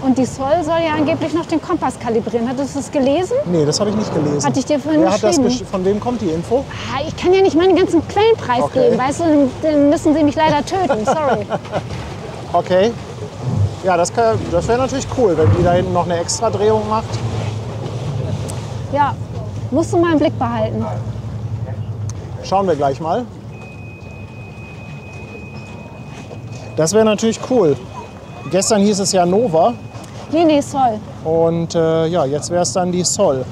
Und die Sol soll ja angeblich noch den Kompass kalibrieren. Hattest du das gelesen? Nee, das habe ich nicht gelesen. Hatte ich dir vorhin Wer hat das geschrieben. von wem kommt die Info? Ah, ich kann ja nicht meinen ganzen Quellen preisgeben, Okay. weißt du? Dann müssen sie mich leider töten, sorry. Okay. Ja, das wäre natürlich cool, wenn die da hinten noch eine Extra-Drehung macht. Ja, musst du mal im Blick behalten. Schauen wir gleich mal. Das wäre natürlich cool. Gestern hieß es ja Nova Nee, Sol. und ja, jetzt wäre es dann die Sol.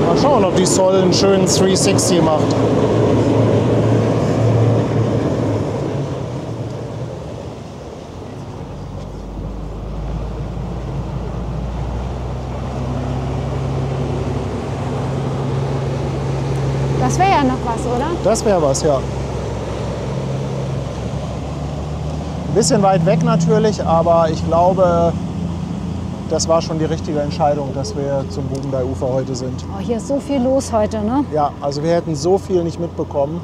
Mal schauen, ob die Sol einen schönen 360 macht. Das wäre ja noch was, oder? Das wäre was, ja. Ein bisschen weit weg natürlich, aber ich glaube, das war schon die richtige Entscheidung, dass wir zum Bugendei-Ufer heute sind. Oh, hier ist so viel los heute, ne? Ja, also wir hätten so viel nicht mitbekommen.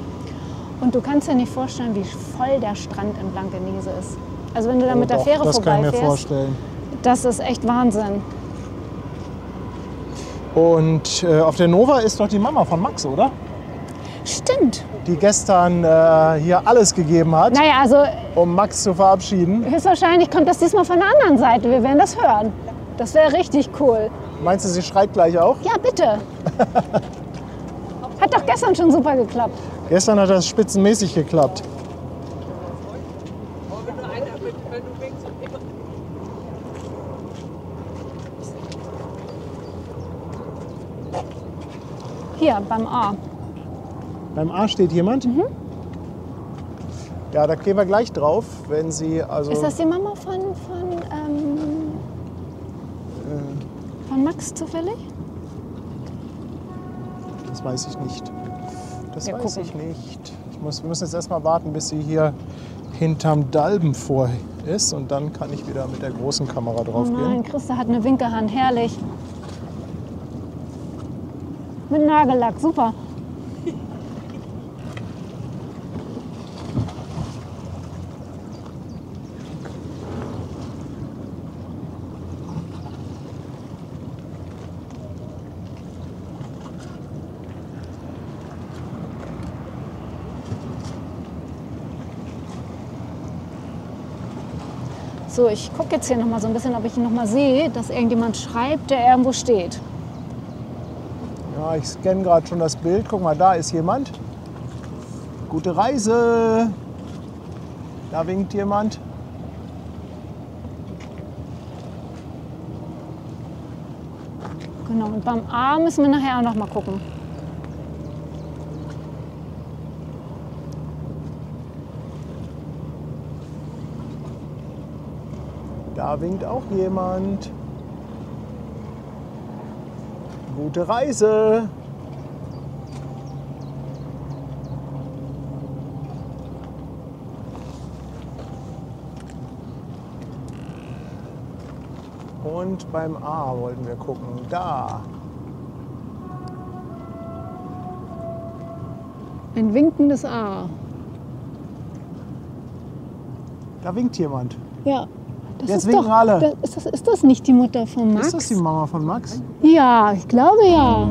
Und du kannst dir nicht vorstellen, wie voll der Strand in Blankenese ist. Also wenn du da mit der Doch, Fähre das kann ich mir vorbeifährst, vorstellen. das ist echt Wahnsinn. Und auf der Nova ist doch die Mama von Max, oder? Stimmt. Die gestern hier alles gegeben hat, Naja, also um Max zu verabschieden. höchstwahrscheinlich kommt das diesmal von der anderen Seite. Wir werden das hören. Das wäre richtig cool. Meinst du, sie schreit gleich auch? Ja, bitte. Hat doch gestern schon super geklappt. Gestern hat das spitzenmäßig geklappt. Hier, beim A. Beim A steht jemand? Ja, da gehen wir gleich drauf, wenn Sie also... Ist das die Mama von Max zufällig? Das weiß ich nicht. Das Wir weiß gucken. ich nicht. Wir müssen jetzt erstmal warten, bis sie hier hinterm Dalben vor ist. Und dann kann ich wieder mit der großen Kamera Oh drauf nein, gehen. Christa hat eine Winkelhand, herrlich. Mit Nagellack, super. So, ich gucke jetzt hier noch mal so ein bisschen, ob ich ihn noch mal sehe, dass irgendjemand schreibt, der irgendwo steht. Ja, ich scanne gerade schon das Bild. Guck mal, da ist jemand. Gute Reise. Da winkt jemand. Genau, und beim A müssen wir nachher auch noch mal gucken. Da winkt auch jemand. Gute Reise. Und beim A wollten wir gucken. Da. Ein winkendes A. Da winkt jemand. Ja. Das Jetzt ist winken doch, alle. Ist das nicht die Mutter von Max? Ist das die Mama von Max? Ja, ich glaube ja.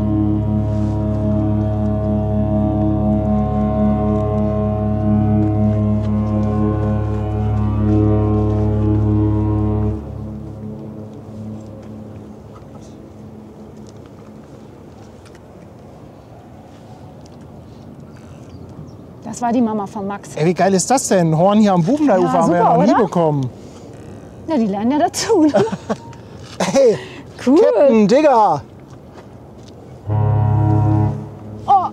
Das war die Mama von Max. Ey, wie geil ist das denn? Ein Horn hier am Bubenderufer Ja, haben wir ja super, noch nie oder? bekommen. Ja, die lernen ja dazu. Ne? Hey, Cool. Captain Digger. Oh,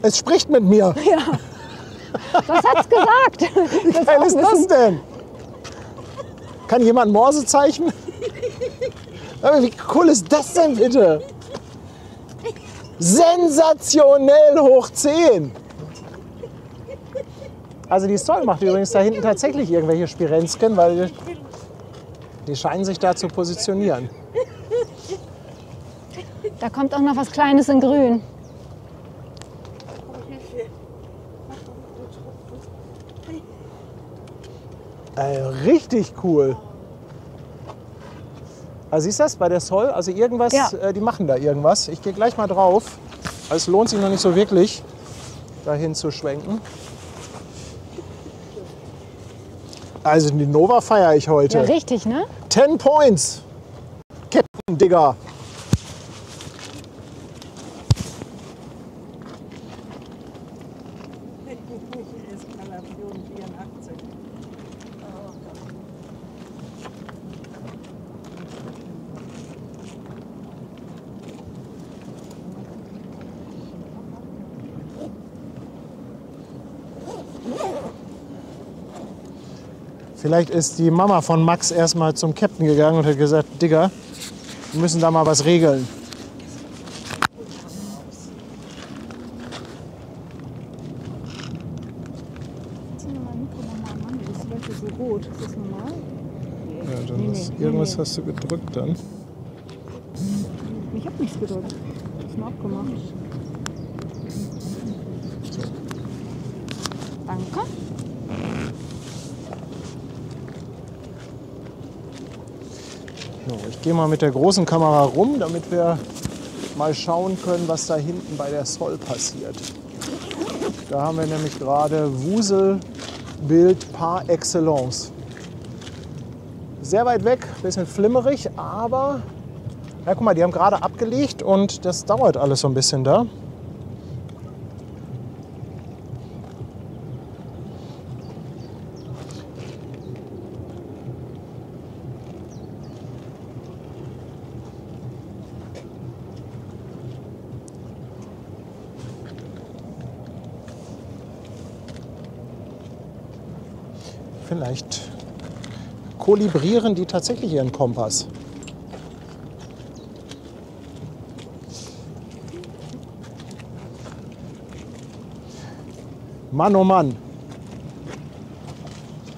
Es spricht mit mir. was hat's gesagt? Wie geil ist das denn? Kann jemand Morsezeichen? Aber wie cool ist das denn bitte? Sensationell hoch 10. Also die Stoll macht übrigens da hinten tatsächlich irgendwelche Spirenzken, weil die scheinen sich da zu positionieren. Da kommt auch noch was Kleines in Grün. Richtig cool. Also siehst du das bei der Sol? Also irgendwas, Ja. Die machen da irgendwas. Ich gehe gleich mal drauf. Also es lohnt sich noch nicht so wirklich, dahin zu schwenken. Also die Nova feiere ich heute. Ja, richtig, ne? 10 Points, Captain Digger. Eskalation 84. Vielleicht ist die Mama von Max erstmal zum Captain gegangen und hat gesagt, Digger, wir müssen da mal was regeln. Ja, dann irgendwas hast du gedrückt dann. Ich habe nichts gedrückt. Das ist nur abgemacht. So. Danke. So, ich gehe mal mit der großen Kamera rum, damit wir mal schauen können, was da hinten bei der Sol passiert. Da haben wir nämlich gerade Wuselbild par excellence. Sehr weit weg, bisschen flimmerig, aber Ja, guck mal, die haben gerade abgelegt und das dauert alles so ein bisschen da. Vielleicht kalibrieren die tatsächlich ihren Kompass. Mann, oh Mann.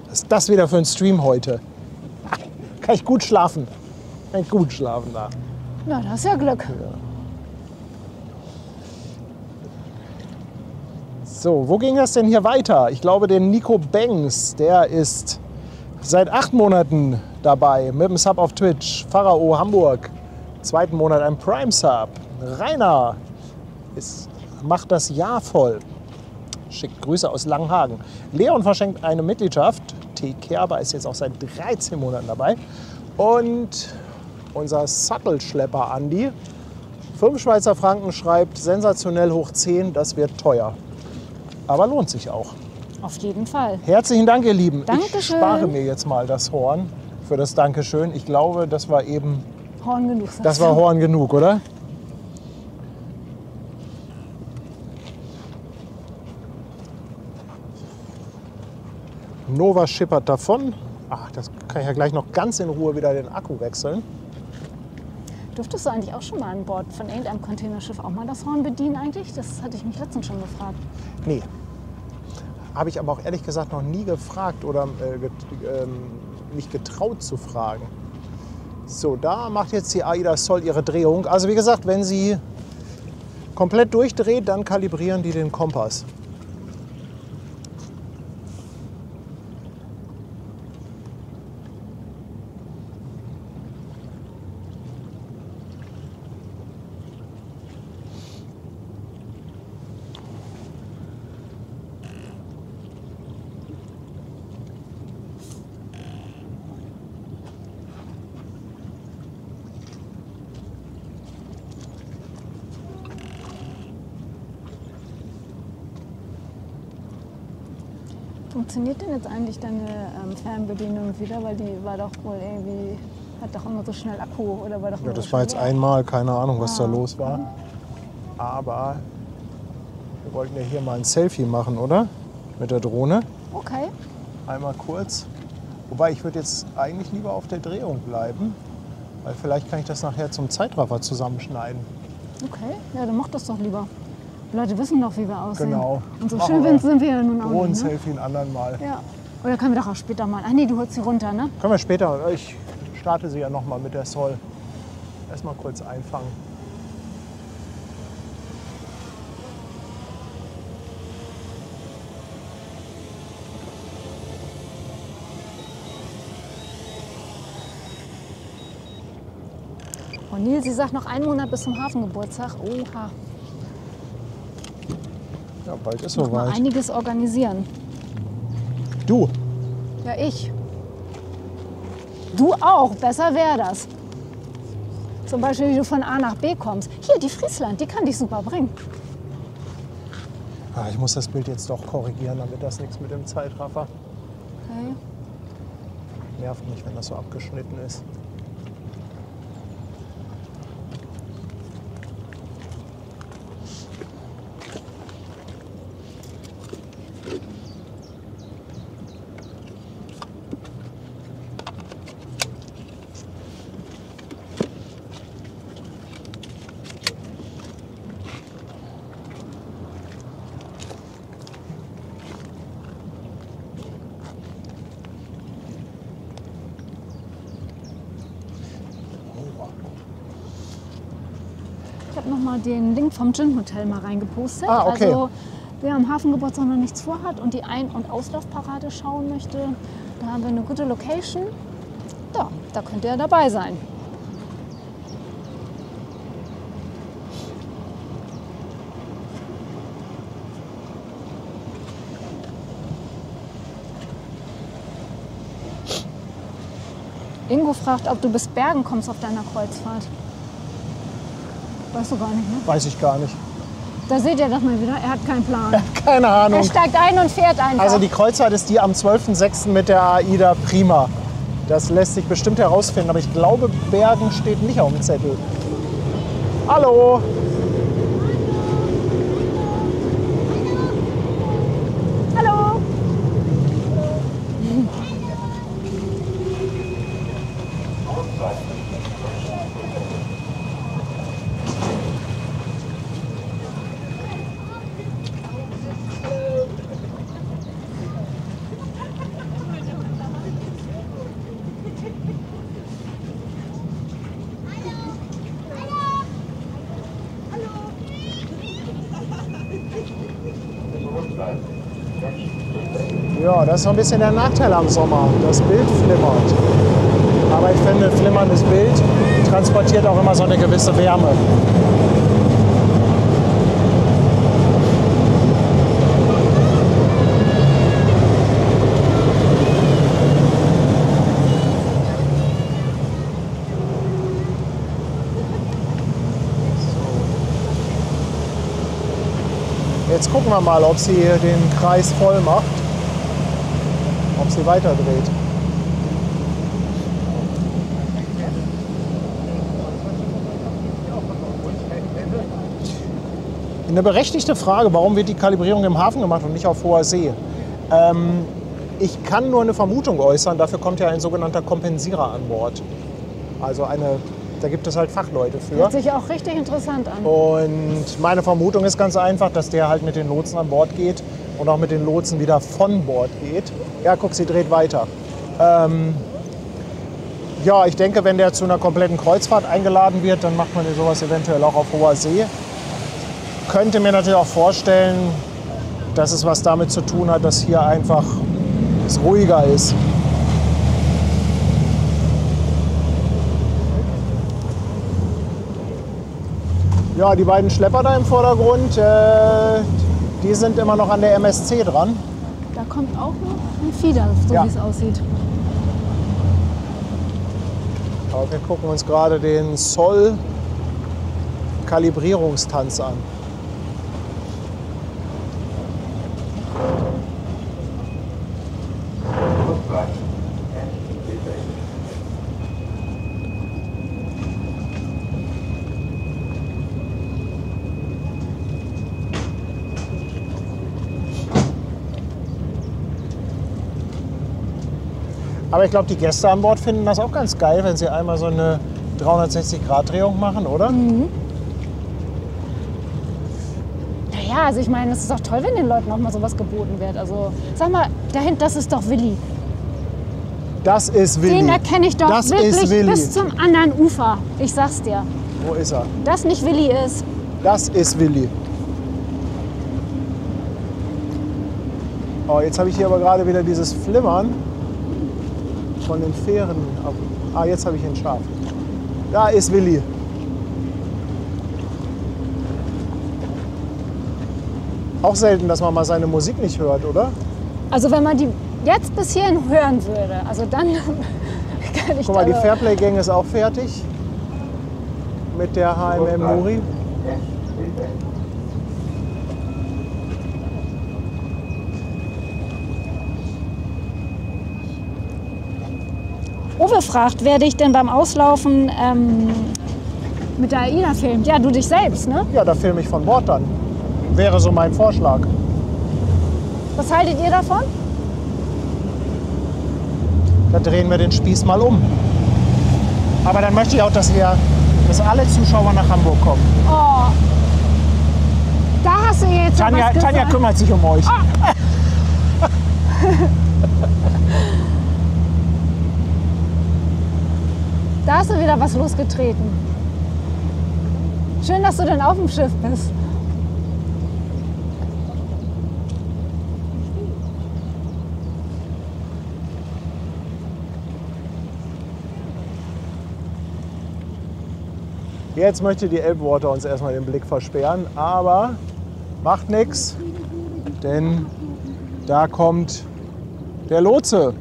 Was ist das wieder für ein Stream heute? Kann ich gut schlafen. Kann ich gut schlafen da. Na, das ist ja Glück. So, wo ging das denn hier weiter? Ich glaube, der Nico Banks, der ist seit 8 Monaten dabei mit dem Sub auf Twitch. Pharao Hamburg, 2. Monat ein Prime-Sub. Rainer macht das Jahr voll. Schickt Grüße aus Langenhagen. Leon verschenkt eine Mitgliedschaft. T. Kerber ist jetzt auch seit 13 Monaten dabei. Und unser Sattelschlepper Andi, 5 Schweizer Franken, schreibt sensationell hoch 10, das wird teuer. Aber lohnt sich auch. Auf jeden Fall. Herzlichen Dank, ihr Lieben. Dankeschön. Ich spare mir jetzt mal das Horn für das Dankeschön. Ich glaube, das war eben... Horn genug. sagst Das du. war Horn genug, oder? Nova schippert davon. Ach, das kann ich ja gleich noch ganz in Ruhe wieder den Akku wechseln. Durftest du eigentlich auch schon mal an Bord von irgendeinem Containerschiff auch mal das Horn bedienen eigentlich? Das hatte ich mich letztens schon gefragt. Nee. Habe ich aber auch ehrlich gesagt noch nie gefragt oder mich getraut zu fragen. So, da macht jetzt die AIDA Sol ihre Drehung. Also wie gesagt, wenn sie komplett durchdreht, dann kalibrieren die den Kompass. Funktioniert denn jetzt eigentlich deine Fernbedienung wieder? Weil die war doch wohl irgendwie, hat doch immer so schnell Akku oder war doch Ja, immer das so war jetzt schnell? einmal, keine Ahnung, was da Ah. los war. Aber wir wollten ja hier mal ein Selfie machen, oder? Mit der Drohne. Okay. Einmal kurz. Wobei, ich würde jetzt eigentlich lieber auf der Drehung bleiben, weil vielleicht kann ich das nachher zum Zeitraffer zusammenschneiden. Okay, ja, dann mach das doch lieber. Die Leute wissen doch, wie wir aussehen. Genau. Und so Machen schön wir. sind wir ja nun auch nicht. Ne? Drohnen-Selfie ein anderen Mal. Ja. Oder können wir doch auch später mal. Ach nee, du holst sie runter, ne? Können wir später. Ich starte sie ja noch mal mit der Sol. Erstmal kurz einfangen. Oh, Nils, sie sagt noch 1 Monat bis zum Hafengeburtstag. Oha. Ja, bald ist Noch mal soweit. einiges organisieren. Du, Ja, ich. Du auch. Besser wäre das. Zum Beispiel, wie du von A nach B kommst. Hier, die Friesland, die kann dich super bringen. ich muss das Bild jetzt doch korrigieren, damit das nichts mit dem Zeitraffer. Okay. Nervt mich, wenn das so abgeschnitten ist. Ich habe noch mal den Link vom Gin Hotel mal reingepostet. Ah, okay. Also, wer am Hafengeburtstag noch nichts vorhat und die Ein- und Auslaufparade schauen möchte, da haben wir eine gute Location. Da könnt ihr dabei sein. Ingo fragt, ob du bis Bergen kommst auf deiner Kreuzfahrt. Weißt du gar nicht, ne? Weiß ich gar nicht. Da seht ihr das mal wieder, er hat keinen Plan. Keine Ahnung. Er steigt ein und fährt einfach. Also die Kreuzfahrt ist die am 12.06. mit der AIDA Prima. Das lässt sich bestimmt herausfinden, aber ich glaube, Bergen steht nicht auf dem Zettel. Hallo! Hallo! Ja, das ist so ein bisschen der Nachteil am Sommer. Das Bild flimmert. Aber ich finde, flimmerndes Bild transportiert auch immer so eine gewisse Wärme. Jetzt gucken wir mal, ob sie den Kreis voll macht. Ob sie weiterdreht. Eine berechtigte Frage, warum wird die Kalibrierung im Hafen gemacht und nicht auf hoher See? Ich kann nur eine Vermutung äußern, dafür kommt ja ein sogenannter Kompensierer an Bord. Also da gibt es halt Fachleute für. Hört sich auch richtig interessant an. Und meine Vermutung ist ganz einfach, dass der halt mit den Lotsen an Bord geht und auch mit den Lotsen wieder von Bord geht. Ja, guck, sie dreht weiter. Ja, ich denke, wenn der zu einer kompletten Kreuzfahrt eingeladen wird, dann macht man sowas eventuell auch auf hoher See. Könnte mir natürlich auch vorstellen, dass es was damit zu tun hat, dass hier einfach es ruhiger ist. Ja, die beiden Schlepper da im Vordergrund, die sind immer noch an der MSC dran. Da kommt auch noch ein Fieder, so Ja. wie es aussieht. Aber wir gucken uns gerade den Zoll-Kalibrierungstanz an. Aber ich glaube, die Gäste an Bord finden das auch ganz geil, wenn sie einmal so eine 360-Grad-Drehung machen, oder? Naja, also ich meine, es ist doch toll, wenn den Leuten auch mal sowas geboten wird. Also sag mal, dahinter, das ist doch Willi. Das ist Willi. Den erkenne ich doch Das wirklich ist Willi. bis zum anderen Ufer. Ich sag's dir. Wo ist er? Das nicht Willi ist. Das ist Willi. Oh, jetzt habe ich hier aber gerade wieder dieses Flimmern von den Fähren. Ah, jetzt habe ich ihn scharf. Da ist Willi. Auch selten, dass man mal seine Musik nicht hört, oder? Also wenn man die jetzt bis hierhin hören würde, also dann kann ich Guck mal, die da- Fairplay-Gang ist auch fertig mit der HMM Muri. Uwe fragt, wer dich denn beim Auslaufen mit der AIDA filmt. Ja, du dich selbst, ne? Ja, da filme ich von Bord dann. Wäre so mein Vorschlag. Was haltet ihr davon? Da drehen wir den Spieß mal um. Aber dann möchte ich auch, dass alle Zuschauer nach Hamburg kommen. Oh, da hast du jetzt noch Tanja, was gesagt. Tanja kümmert sich um euch. Da hast du wieder was losgetreten. Schön, dass du dann auf dem Schiff bist. Jetzt möchte die Elbwater uns erstmal den Blick versperren, aber macht nichts, denn da kommt der Lotse.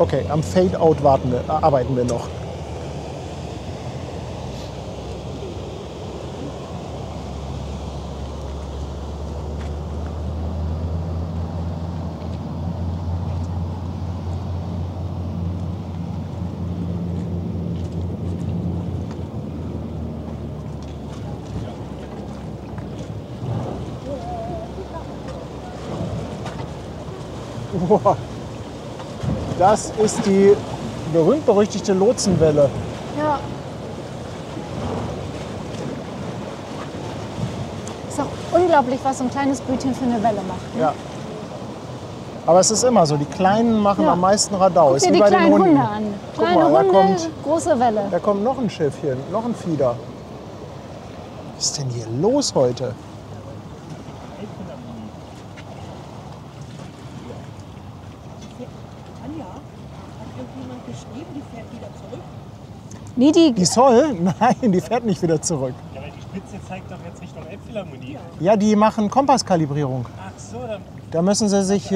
Okay, am Fade-Out arbeiten wir noch. Boah. Das ist die berühmt-berüchtigte Lotsenwelle. Ja. Ist auch unglaublich, was so ein kleines Brötchen für eine Welle macht. Ja. Aber es ist immer so, die Kleinen machen Ja. am meisten Radau. Guck Ist dir wie die bei den kleinen Hunden. Hunde an. Guck Kleine mal, Hunde, große Welle. da kommt noch ein Schiffchen, noch ein Fieder. Was ist denn hier los heute? Anja, hat irgendjemand geschrieben, die fährt wieder zurück? Nee, Die soll? Nein, die fährt nicht wieder zurück. Ja, aber die Spitze zeigt doch jetzt Richtung Elbphilharmonie. Ja, die machen Kompasskalibrierung. Ach so, dann Da müssen sie sich,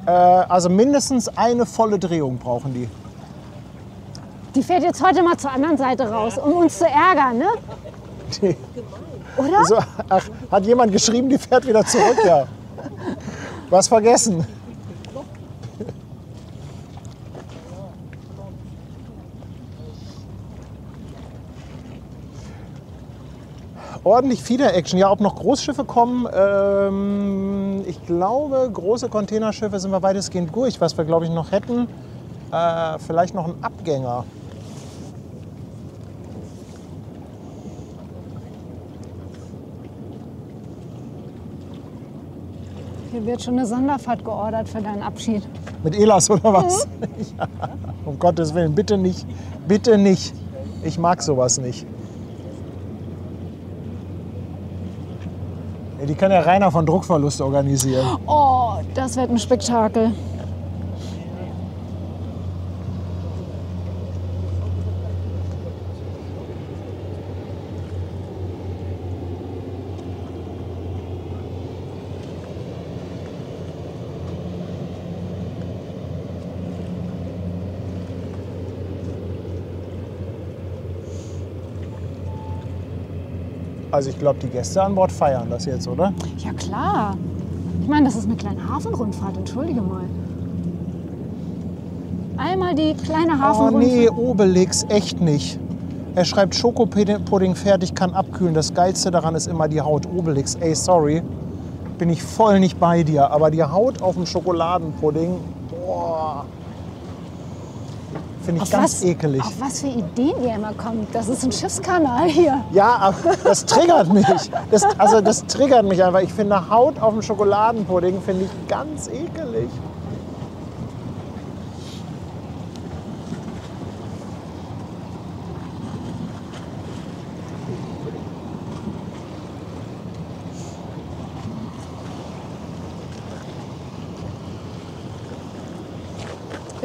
also mindestens eine volle Drehung brauchen die. die fährt jetzt heute mal zur anderen Seite raus, um uns zu ärgern, ne? Die, Oder? so, ach, hat jemand geschrieben, die fährt wieder zurück? Ja. Was vergessen? Ordentlich Feeder-Action. Ja, ob noch Großschiffe kommen, ich glaube, große Containerschiffe sind wir weitestgehend durch. Was wir, glaube ich, noch hätten, vielleicht noch ein Abgänger. Hier wird schon eine Sonderfahrt geordert für deinen Abschied. Mit Elas oder was? Ja, um Gottes Willen, bitte nicht. Bitte nicht. Ich mag sowas nicht. Ja, die kann ja Rainer von Druckverlust organisieren. Oh, das wird ein Spektakel. Also ich glaube, die Gäste an Bord feiern das jetzt, oder? Ja klar. Ich meine, das ist eine kleine Hafenrundfahrt, entschuldige mal. Einmal die kleine Oh Hafenrundfahrt. nee, Obelix, echt nicht. Er schreibt, Schokopudding fertig, kann abkühlen. Das Geilste daran ist immer die Haut. Obelix, ey, sorry. Bin ich voll nicht bei dir. Aber die Haut auf dem Schokoladenpudding, boah. Finde ich ganz ekelig. Auf was für Ideen ihr immer kommt. Das ist ein Schiffskanal hier. Ja, aber das triggert mich. Das triggert mich einfach. Ich finde Haut auf dem Schokoladenpudding finde ich ganz ekelig.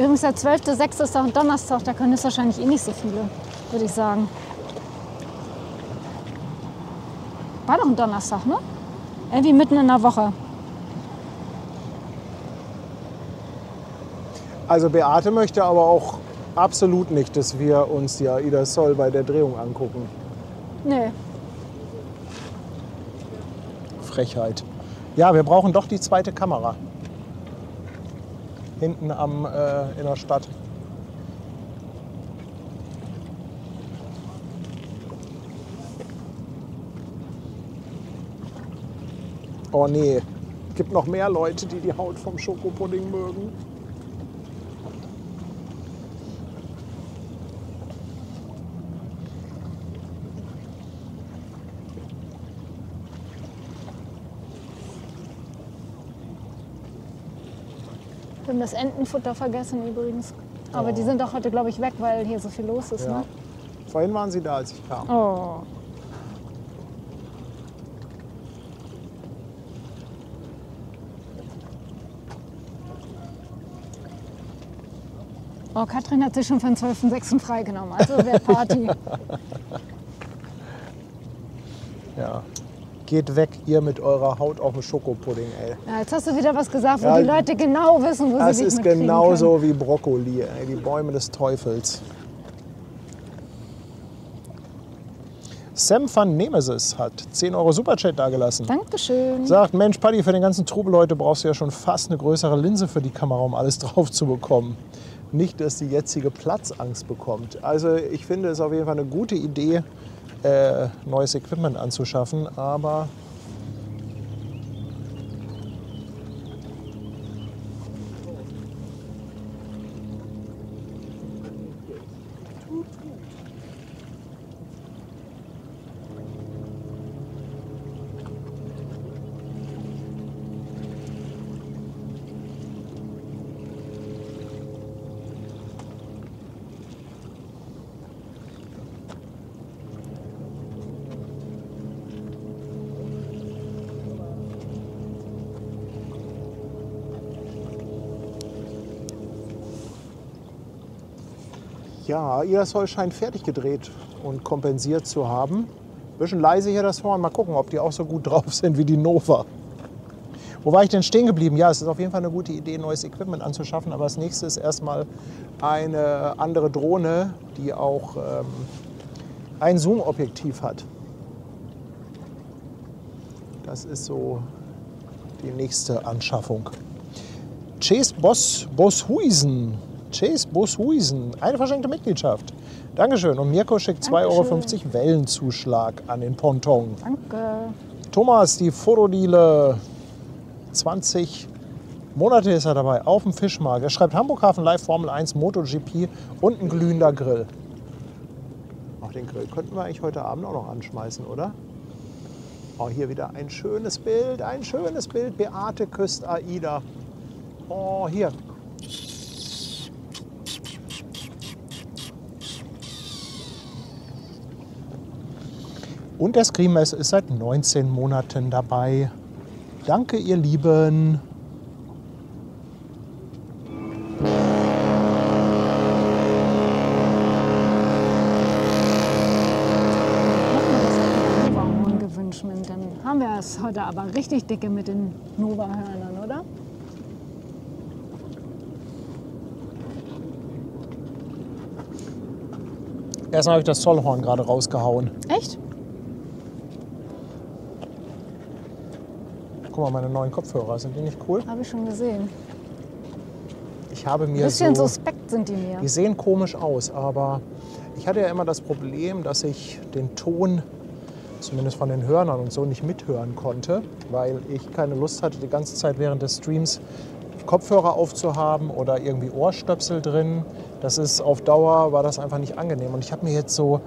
Übrigens, der 12.06. ist doch ein Donnerstag, da können es wahrscheinlich eh nicht so viele, würde ich sagen. War doch ein Donnerstag, ne? Irgendwie mitten in der Woche. Also Beate möchte aber auch absolut nicht, dass wir uns die Aida Sol bei der Drehung angucken. Nee. Frechheit. Ja, wir brauchen doch die zweite Kamera. Hinten in der Stadt. Oh nee, gibt noch mehr Leute, die die Haut vom Schokopudding mögen. Wir haben das Entenfutter vergessen übrigens. Aber die sind doch heute, glaube ich, weg, weil hier so viel los ist. Ja. Ne? Vorhin waren sie da, als ich kam. Oh. Oh, Katrin hat sich schon für den 12.06. freigenommen. Also wäre Party. Ja. Geht weg, ihr mit eurer Haut auf dem Schokopudding, ey. Ja, jetzt hast du wieder was gesagt, wo Ja, die Leute genau wissen, wo Das sie dich ist mitkriegen genauso wie Brokkoli, ey. Die Bäume des Teufels. Sam van Nemesis hat 10 Euro Superchat dagelassen. können. Dankeschön. Sagt, Mensch, Paddy, für den ganzen Trubel heute brauchst du ja schon fast eine größere Linse für die Kamera, um alles drauf zu bekommen. Nicht, dass die jetzige Platzangst bekommt. Also ich finde es auf jeden Fall eine gute Idee, neues Equipment anzuschaffen, aber ja, Ilasol scheint fertig gedreht und kompensiert zu haben. Bisschen leise hier das Horn. Mal gucken, ob die auch so gut drauf sind wie die Nova. Wo war ich denn stehen geblieben? Ja, es ist auf jeden Fall eine gute Idee, neues Equipment anzuschaffen. Aber das nächste ist erstmal eine andere Drohne, die auch ein Zoom-Objektiv hat. Das ist so die nächste Anschaffung. Chase Boshuisen. Chase Boshuisen. Eine verschenkte Mitgliedschaft. Dankeschön. Und Mirko schickt 2,50 € Wellenzuschlag an den Ponton. Danke. Thomas, die Fotodiele. 20 Monate ist er dabei. Auf dem Fischmarkt. Er schreibt Hamburg Hafen Live, Formel 1, MotoGP und ein glühender Grill. Auch den Grill könnten wir eigentlich heute Abend auch noch anschmeißen, oder? Oh, hier wieder ein schönes Bild. Ein schönes Bild. Beate küsst Aida. Oh, hier. Und der Screamers ist seit 19 Monaten dabei. Danke, ihr Lieben. Nova-Horn gewünscht, dann haben wir es heute aber richtig dicke mit den Nova-Hörnern, oder? Erstmal habe ich das Zollhorn gerade rausgehauen. Echt? Guck mal, meine neuen Kopfhörer, sind die nicht cool? Habe ich schon gesehen. Ich habe Ein mir bisschen so... suspekt sind die mir. Die sehen komisch aus, aber ich hatte ja immer das Problem, dass ich den Ton, zumindest von den Hörnern und so, nicht mithören konnte, weil ich keine Lust hatte, die ganze Zeit während des Streams Kopfhörer aufzuhaben oder irgendwie Ohrstöpsel drin. Das ist auf Dauer, war das einfach nicht angenehm. Und ich habe mir jetzt so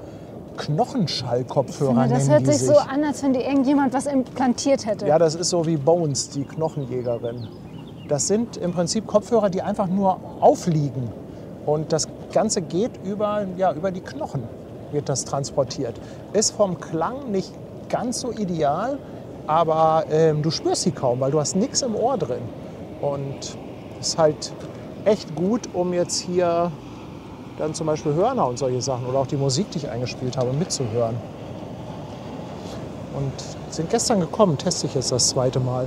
Knochenschallkopfhörer Das nennen hört die sich so an, als wenn dir irgendjemand was implantiert hätte. Ja, das ist so wie Bones, die Knochenjägerin. Das sind im Prinzip Kopfhörer, die einfach nur aufliegen. Und das Ganze geht über die Knochen, wird das transportiert. Ist vom Klang nicht ganz so ideal, aber du spürst sie kaum, weil du hast nichts im Ohr drin. Und ist halt echt gut, um jetzt hier dann zum Beispiel Hörner und solche Sachen oder auch die Musik, die ich eingespielt habe, mitzuhören. Und sind gestern gekommen, teste ich jetzt das zweite Mal.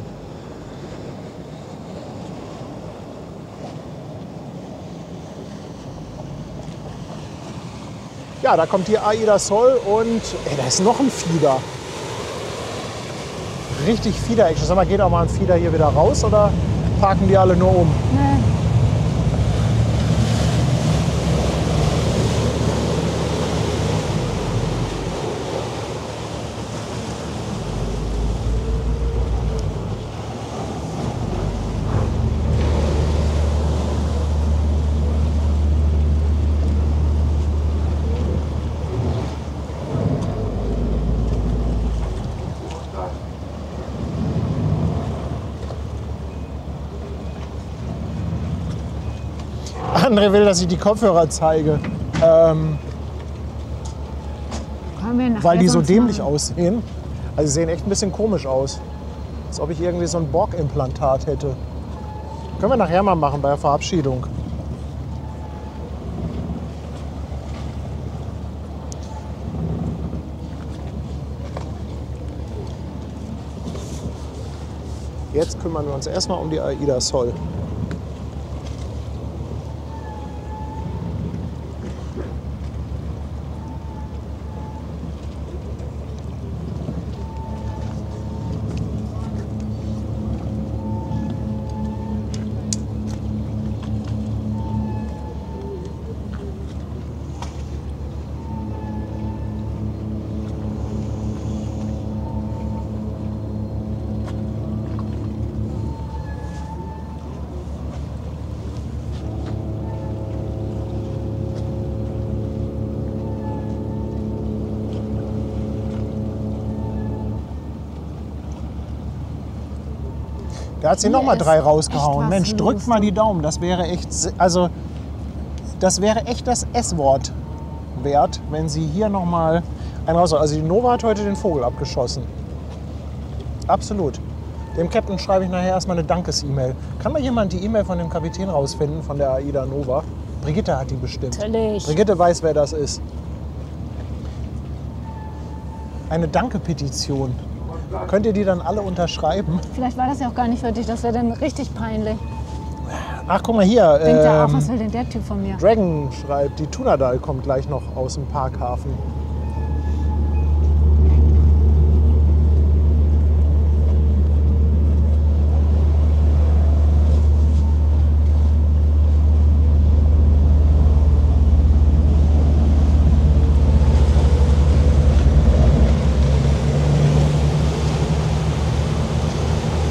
Ja, da kommt die Aida Sol und da ist noch ein Fieder. Richtig Fieder-Action. Sag mal, geht auch mal ein Fieder hier wieder raus oder parken die alle nur um? Nee. André will, dass ich die Kopfhörer zeige, Können wir nachher weil die so sonst dämlich machen. aussehen. Also sie sehen echt ein bisschen komisch aus. Als ob ich irgendwie so ein Borg-Implantat hätte. Können wir nachher mal machen bei der Verabschiedung. Jetzt kümmern wir uns erstmal um die Aida Sol. Da hat sie Hier nochmal ist 3 echt rausgehauen. was Mensch, los, drückt mal du. die Daumen. Das wäre echt, also das wäre echt das S-Wort wert, wenn sie hier nochmal einen raushaut. Also die Nova hat heute den Vogel abgeschossen. Absolut. Dem Captain schreibe ich nachher erstmal eine Dankes-E-Mail. Kann mal jemand die E-Mail von dem Kapitän rausfinden, von der Aida Nova? Brigitte hat die bestimmt. Natürlich. Brigitte weiß, wer das ist. Eine Danke-Petition. Könnt ihr die dann alle unterschreiben? Vielleicht war das ja auch gar nicht für dich, das wäre dann richtig peinlich. Ach, guck mal hier. Denkt er auch, was will denn der Typ von mir? Dragon schreibt, die Tunadal kommt gleich noch aus dem Parkhafen.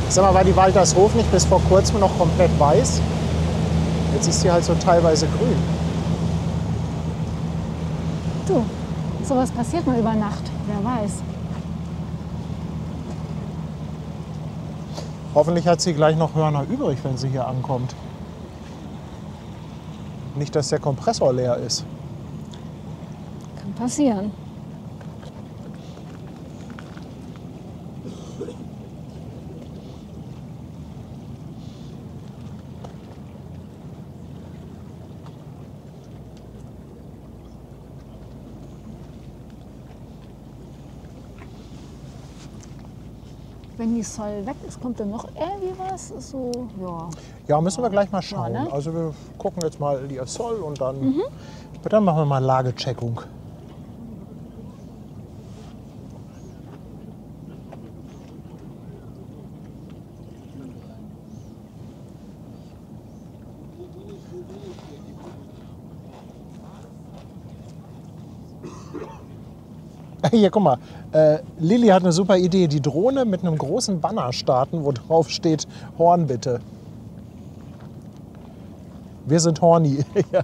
Sag mal, war die Waltershof nicht bis vor kurzem noch komplett weiß? Jetzt ist sie halt so teilweise grün. Du, sowas passiert nur über Nacht, wer weiß. Hoffentlich hat sie gleich noch Hörner übrig, wenn sie hier ankommt. Nicht, dass der Kompressor leer ist. Kann passieren. Wenn die Sol weg ist, kommt dann noch irgendwie was? So, ja. Ja, müssen wir gleich mal schauen. Ja, ne? Also wir gucken jetzt mal die Sol und dann, dann machen wir mal Lagecheckung. Hier, guck mal. Lilly hat eine super Idee. Die Drohne mit einem großen Banner starten, wo drauf steht, Horn bitte. Wir sind horny. Ja.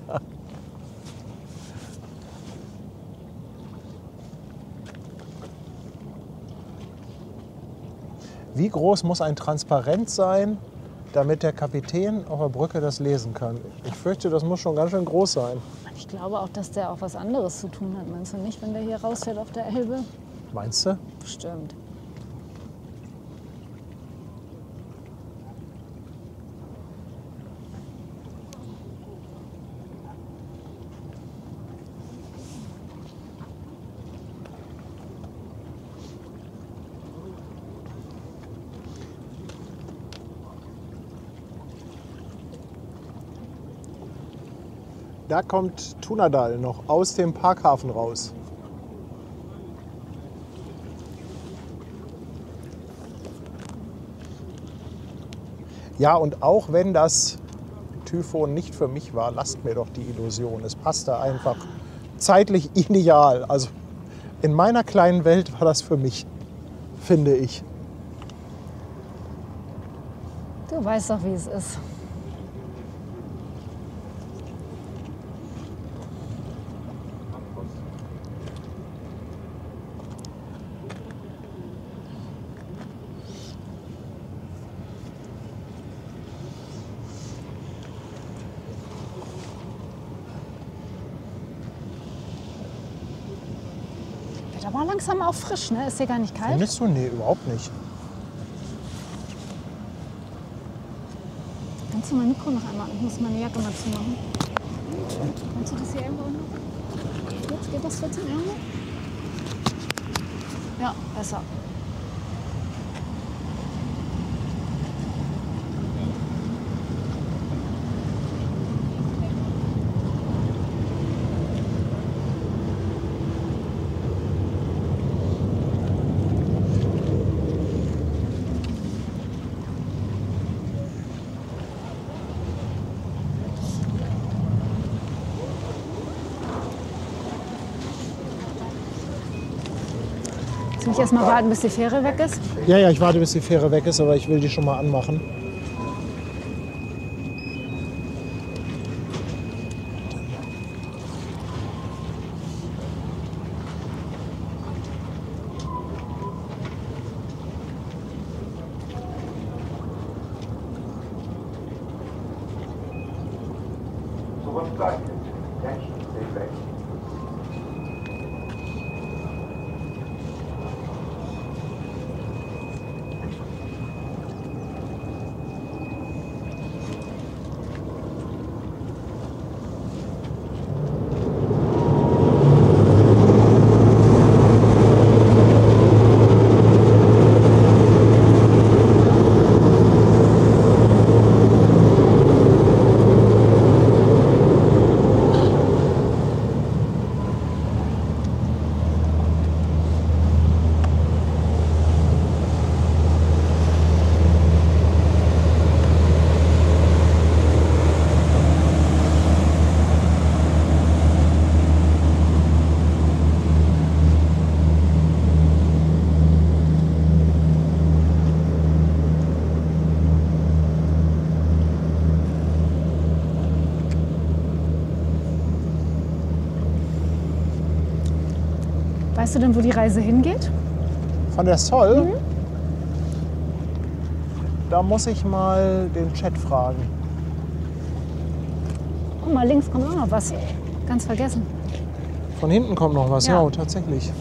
Wie groß muss ein Transparent sein, damit der Kapitän auf der Brücke das lesen kann? Ich fürchte, das muss schon ganz schön groß sein. Ich glaube auch, dass der auch was anderes zu tun hat. Meinst du nicht, wenn der hier rausfährt auf der Elbe? Meinst du? Bestimmt. Da kommt Tunadal noch aus dem Parkhafen raus. Ja, und auch wenn das Typhon nicht für mich war, lasst mir doch die Illusion. Es passte einfach zeitlich ideal. Also in meiner kleinen Welt war das für mich, finde ich. Du weißt doch, wie es ist. Wird aber langsam auch frisch, ne? Ist hier gar nicht kalt? Findest du? Nee, überhaupt nicht. Kannst du mein Mikro noch einmal? Ich muss meine Jacke mal zumachen. Kannst du das hier irgendwo noch? Jetzt geht das 14 irgendwo? Ja, besser. Soll ich erstmal warten, bis die Fähre weg ist? Ja, ja, ich warte, bis die Fähre weg ist, aber ich will die schon mal anmachen. Zurückbleiben. Attention, stay back. Weißt du denn, wo die Reise hingeht? Von der Sol? Da muss ich mal den Chat fragen. Guck mal, links kommt auch noch was. Ganz vergessen. Von hinten kommt noch was, Ja. ja tatsächlich.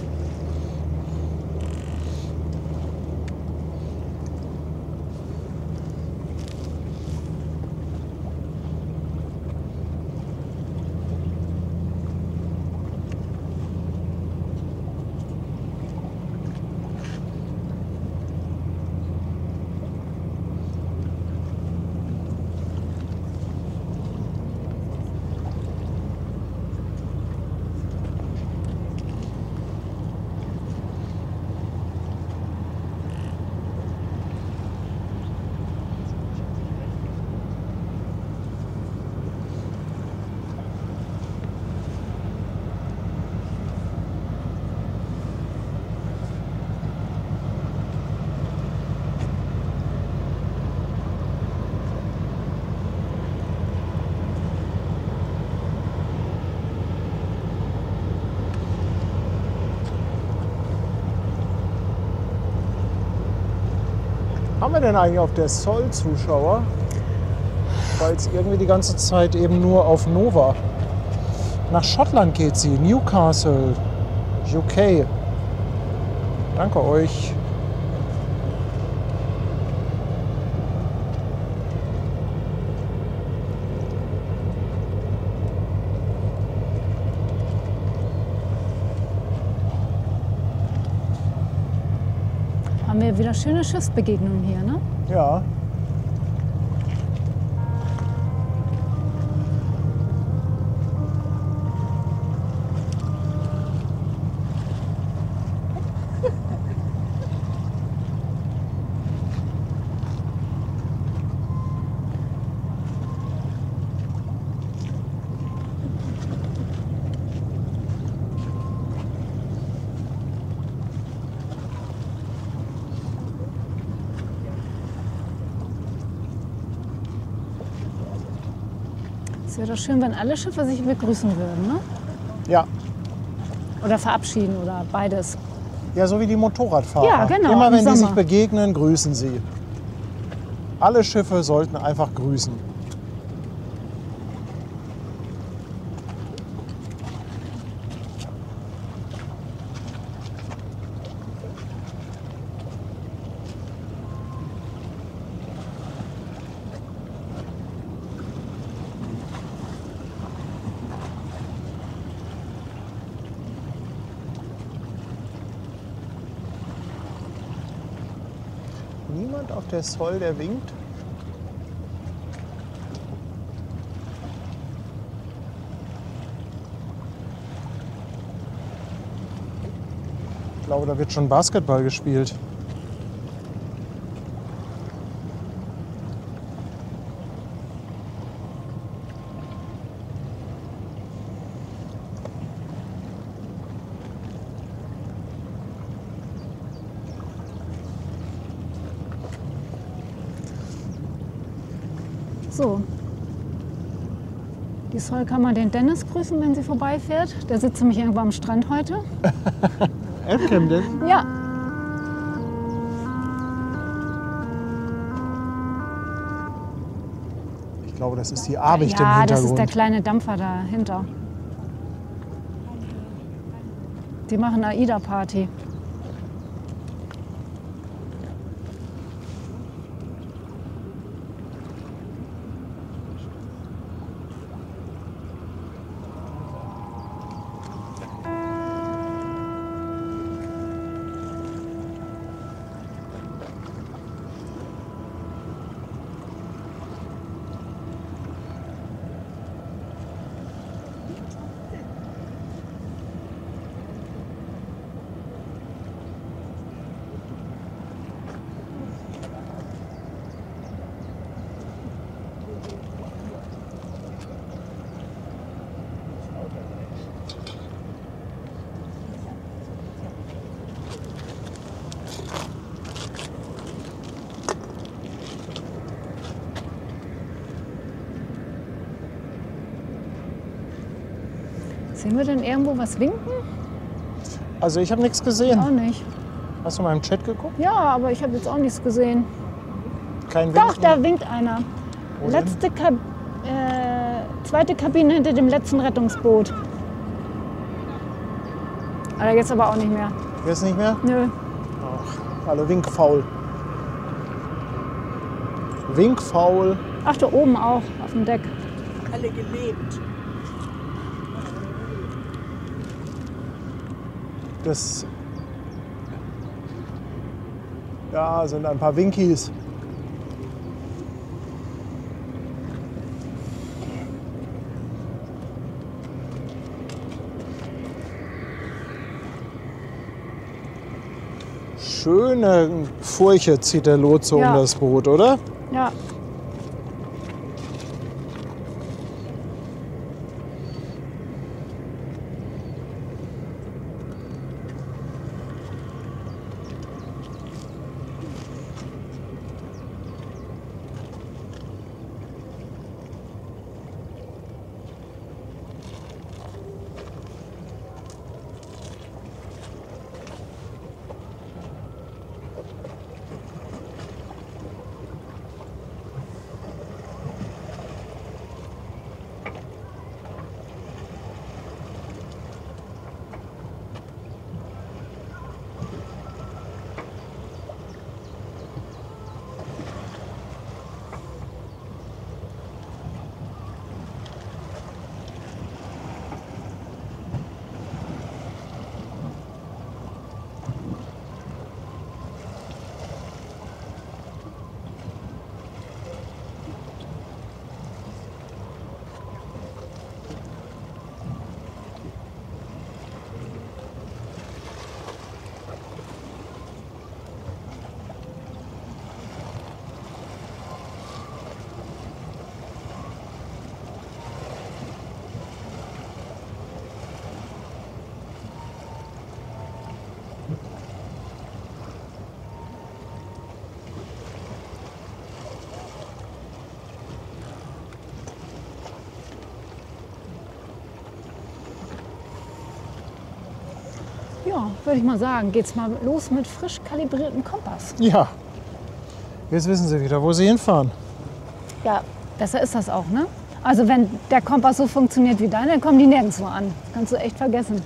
Haben wir denn eigentlich auf der Sol Zuschauer? Weil es irgendwie die ganze Zeit eben nur auf Nova. Nach Schottland geht sie, Newcastle, UK. Danke euch. Haben wir wieder schöne Schiffsbegegnungen hier, ne? Ja. Es wäre doch schön, wenn alle Schiffe sich begrüßen würden, ne? Ja. Oder verabschieden oder beides. Ja, so wie die Motorradfahrer. Ja, genau, Immer im wenn die sich Sommer. begegnen, grüßen sie. Alle Schiffe sollten einfach grüßen. Niemand auf der Sol, der winkt? Ich glaube, da wird schon Basketball gespielt. So. Die Sol kann mal den Dennis grüßen, wenn sie vorbeifährt. Der sitzt nämlich irgendwo am Strand heute. Erkennt das? Ja. Ich glaube, das ist die Abicht im Ja, Hintergrund. das ist der kleine Dampfer dahinter. Die machen AIDA-Party. Sehen wir denn irgendwo was winken? Also ich habe nichts gesehen. Auch nicht. Hast du mal im Chat geguckt? Ja, aber ich habe jetzt auch nichts gesehen. Kein Doch, Winken? da winkt einer. Wo denn? Zweite Kabine hinter dem letzten Rettungsboot. Aber jetzt aber auch nicht mehr. Jetzt nicht mehr? Nö. Ach, alle winkfaul. Winkfaul. Ach, da oben auch, auf dem Deck. Alle gelebt. Das ja, sind ein paar Winkies. Schöne Furche zieht der Lotse Ja. um das Boot, oder? Ja. Ja, würde ich mal sagen, geht's mal los mit frisch kalibriertem Kompass. Ja. Jetzt wissen Sie wieder, wo Sie hinfahren. Ja, besser ist das auch, ne? Also wenn der Kompass so funktioniert wie deiner, dann kommen die nirgendwo an. Das kannst du echt vergessen.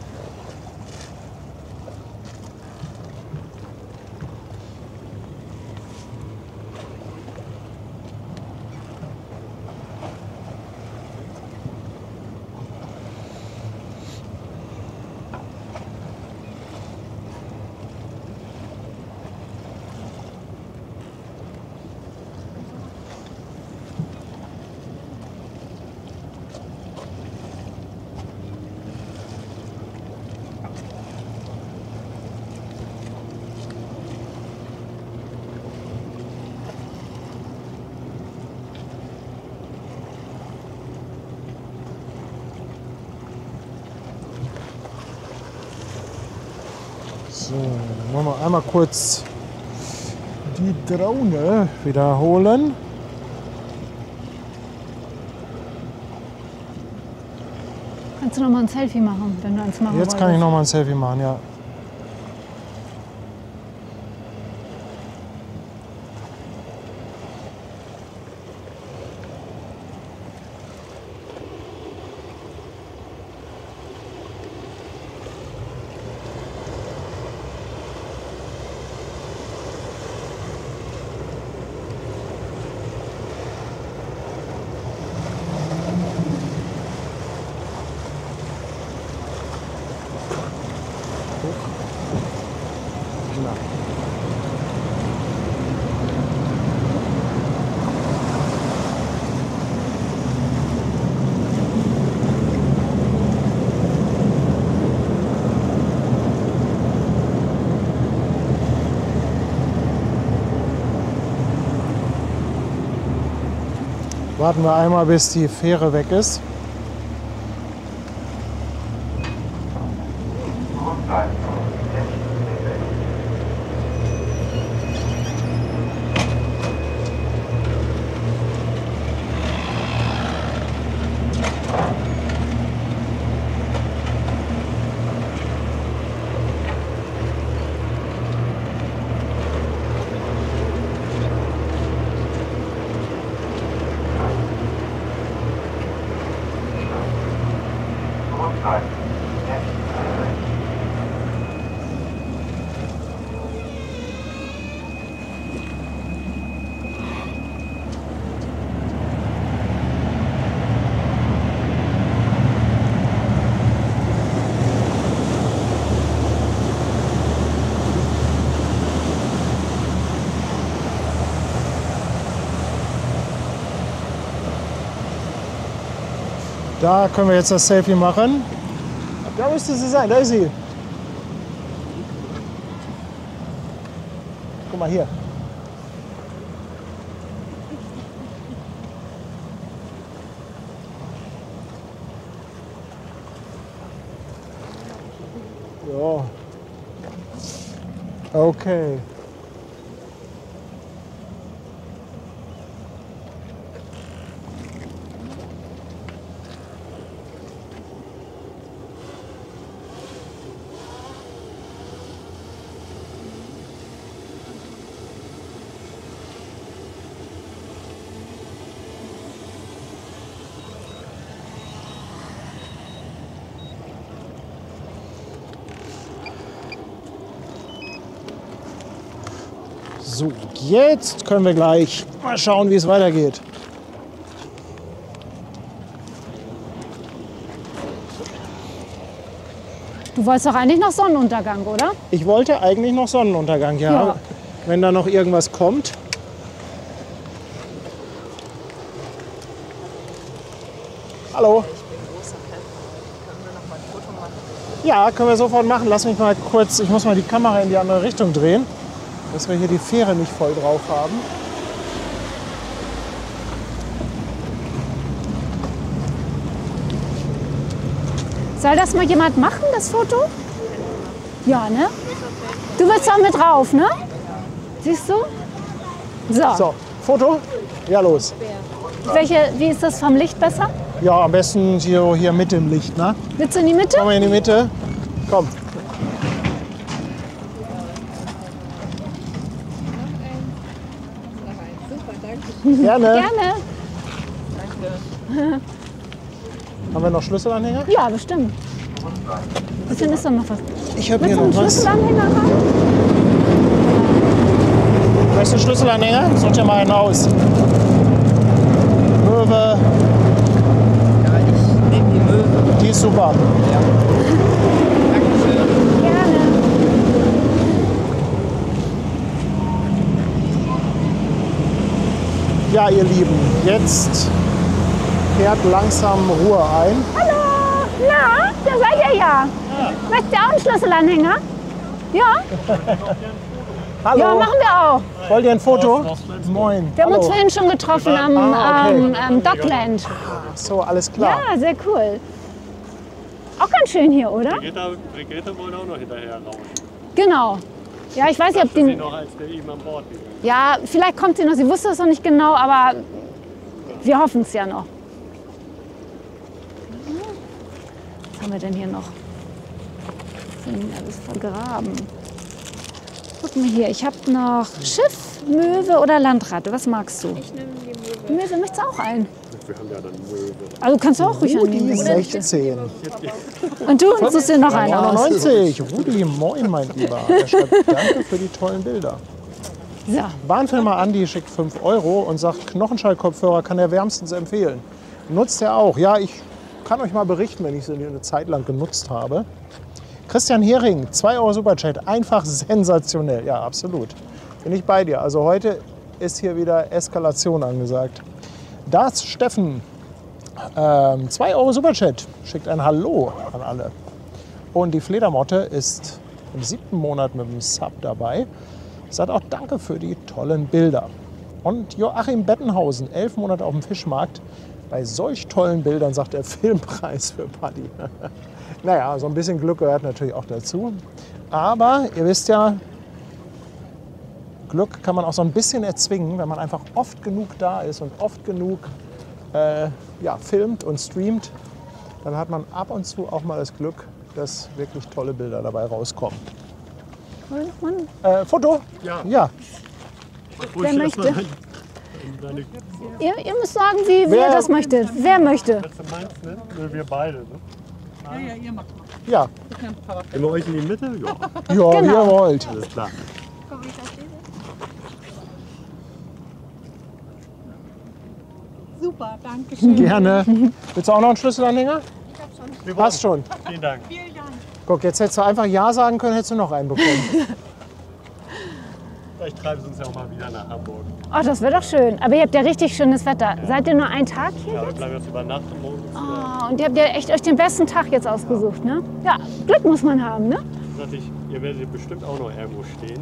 So, wollen wir einmal kurz die Drohne wiederholen. Kannst du noch mal ein Selfie machen, wenn du eins machen Jetzt kann ich noch mal ein Selfie machen, ja. Warten wir einmal, bis die Fähre weg ist. Da können wir jetzt das Selfie machen. Da müsste sie sein, da ist sie. Guck mal hier. Ja. Okay. So, jetzt können wir gleich mal schauen, wie es weitergeht. Du wolltest doch eigentlich noch Sonnenuntergang, oder? Ich wollte eigentlich noch Sonnenuntergang, ja. Ja. Wenn da noch irgendwas kommt. Hallo. Ja, können wir sofort machen. Lass mich mal kurz, ich muss mal die Kamera in die andere Richtung drehen, dass wir hier die Fähre nicht voll drauf haben. Soll das mal jemand machen, das Foto? Ja, ne? Du willst auch mit drauf, ne? Siehst du? So. So, Foto? Ja, los. Wie ist das vom Licht besser? Ja, am besten hier mit dem Licht, ne? Willst du in die Mitte? Komm mal in die Mitte. Komm. Gerne. Gerne. Haben wir noch Schlüsselanhänger? Ja, bestimmt. Bisschen ist doch noch was. Ich habe Willst hier du einen noch was. Schlüsselanhänger haben? Weißt du einen Schlüsselanhänger? Such dir mal einen aus. Möwe. Ja, ich nehme die Möwe. Die ist super. Ja. Dankeschön. Gerne. Ja, ihr Lieben, jetzt kehrt langsam Ruhe ein. Hallo. Na, da seid ihr ja. Möchtest du auch einen Schlüsselanhänger? Ja? Hallo. Ja, machen wir auch. Wollt ihr ein Foto? Moin. Wir haben uns Hallo. vorhin schon getroffen am okay. Dockland. So, alles klar. Ja, sehr cool. Auch ganz schön hier, oder? Brigitte wollte auch noch hinterher raus. Genau. Ja, ich weiß nicht, ob Sie die. noch, als der ihm an Bord ging. Ja, vielleicht kommt sie noch. Sie wusste es noch nicht genau, aber wir hoffen es ja noch. Was haben wir denn hier noch? Das ist alles vergraben. Guck mal hier, ich habe noch Schiff, Möwe oder Landratte. Was magst du? Ich nehme die Möwe. Möwe, möchtest du auch ein? Wir haben ja dann Möwe. Also kannst du auch ruhig Rudi annehmen. wenn du möchtest. 16. Und du suchst dir noch einen aus. 99. Rudi, moin mein Lieber. Er schreibt, danke für die tollen Bilder. So, Bahnfilmer Andi schickt 5 € und sagt, Knochenschallkopfhörer kann er wärmstens empfehlen. Nutzt er auch? Ja, ich kann euch mal berichten, wenn ich sie eine Zeit lang genutzt habe. Christian Hering, 2 € Superchat, einfach sensationell. Ja, absolut. Bin ich bei dir. Also heute ist hier wieder Eskalation angesagt. Das Steffen, 2 € Superchat, schickt ein Hallo an alle. Und die Fledermotte ist im 7. Monat mit dem Sub dabei. Sagt auch danke für die tollen Bilder. Und Joachim Bettenhausen, 11 Monate auf dem Fischmarkt. Bei solch tollen Bildern sagt er Filmpreis für Paddy. Naja, so ein bisschen Glück gehört natürlich auch dazu. Aber ihr wisst ja, Glück kann man auch so ein bisschen erzwingen, wenn man einfach oft genug da ist und oft genug filmt und streamt. Dann hat man ab und zu auch mal das Glück, dass wirklich tolle Bilder dabei rauskommen. Foto? Ja. wer möchte? Ihr müsst sagen, wer das möchte. Wer möchte? Du meinst, ne? Wir beide, ne? Ja, ihr macht mal. Ja. Immer euch in die Mitte? Ja. Ja, Genau. wie ihr wollt. Alles klar. Komm, wie ich das sehe. Super, danke schön. Gerne. Willst du auch noch einen Schlüsselanhänger? Wir Passt schon. Vielen Dank. Vielen Dank. Guck, jetzt hättest du einfach Ja sagen können, hättest du noch einen bekommen. Vielleicht treiben sie uns ja auch mal wieder nach Hamburg. Oh, das wäre doch schön. Aber ihr habt ja richtig schönes Wetter. Seid ihr nur einen Tag hier? Ja, wir bleiben jetzt über Nacht und morgens. Oh, und ihr habt ja echt euch den besten Tag jetzt ausgesucht, ne? Ja, Glück muss man haben, ne? Sagte ich, ihr werdet bestimmt auch noch irgendwo stehen.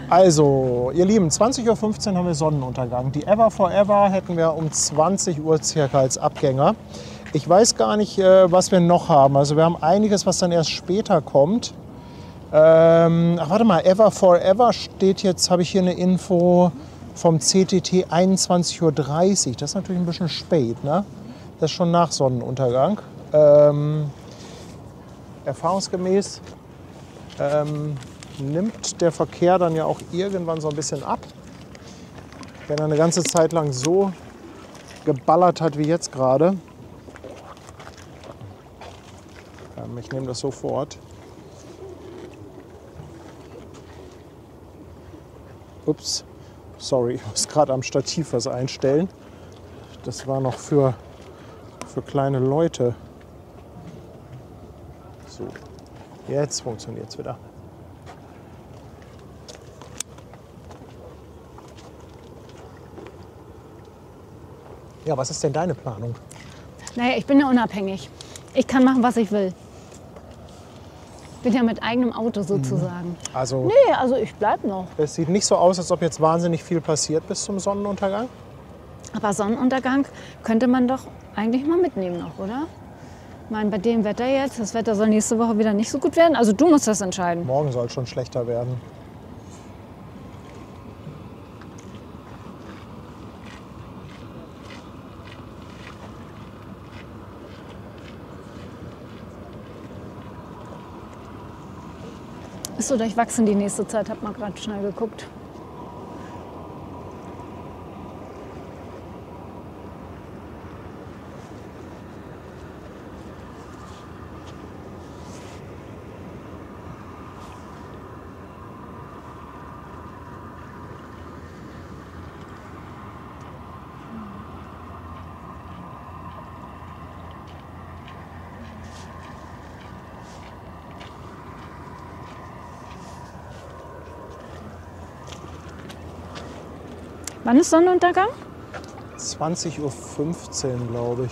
Also, ihr Lieben, 20:15 Uhr haben wir Sonnenuntergang. Die Ever Forever hätten wir um 20 Uhr circa als Abgänger. Ich weiß gar nicht, was wir noch haben. Also wir haben einiges, was dann erst später kommt. Ach, warte mal, Ever Forever steht jetzt, habe ich hier eine Info vom CTT 21:30 Uhr. Das ist natürlich ein bisschen spät, ne? Das ist schon nach Sonnenuntergang. Erfahrungsgemäß nimmt der Verkehr dann ja auch irgendwann so ein bisschen ab. Wenn er eine ganze Zeit lang so geballert hat wie jetzt gerade. Ich nehme das sofort. Ups, sorry, ich muss gerade am Stativ was einstellen. Das war noch für kleine Leute. So, jetzt funktioniert es wieder. Ja, was ist denn deine Planung? Naja, ich bin ja unabhängig. Ich kann machen, was ich will. Bin ja mit eigenem Auto sozusagen. Also, Nee, also ich bleib noch. es sieht nicht so aus, als ob jetzt wahnsinnig viel passiert bis zum Sonnenuntergang. Aber Sonnenuntergang könnte man doch eigentlich mal mitnehmen noch, oder? Ich meine, bei dem Wetter jetzt, das Wetter soll nächste Woche wieder nicht so gut werden. Also du musst das entscheiden. Morgen soll es schon schlechter werden. Ist so durchwachsen die nächste Zeit, hab mal gerade schnell geguckt. Wann ist Sonnenuntergang? 20:15 Uhr, glaube ich.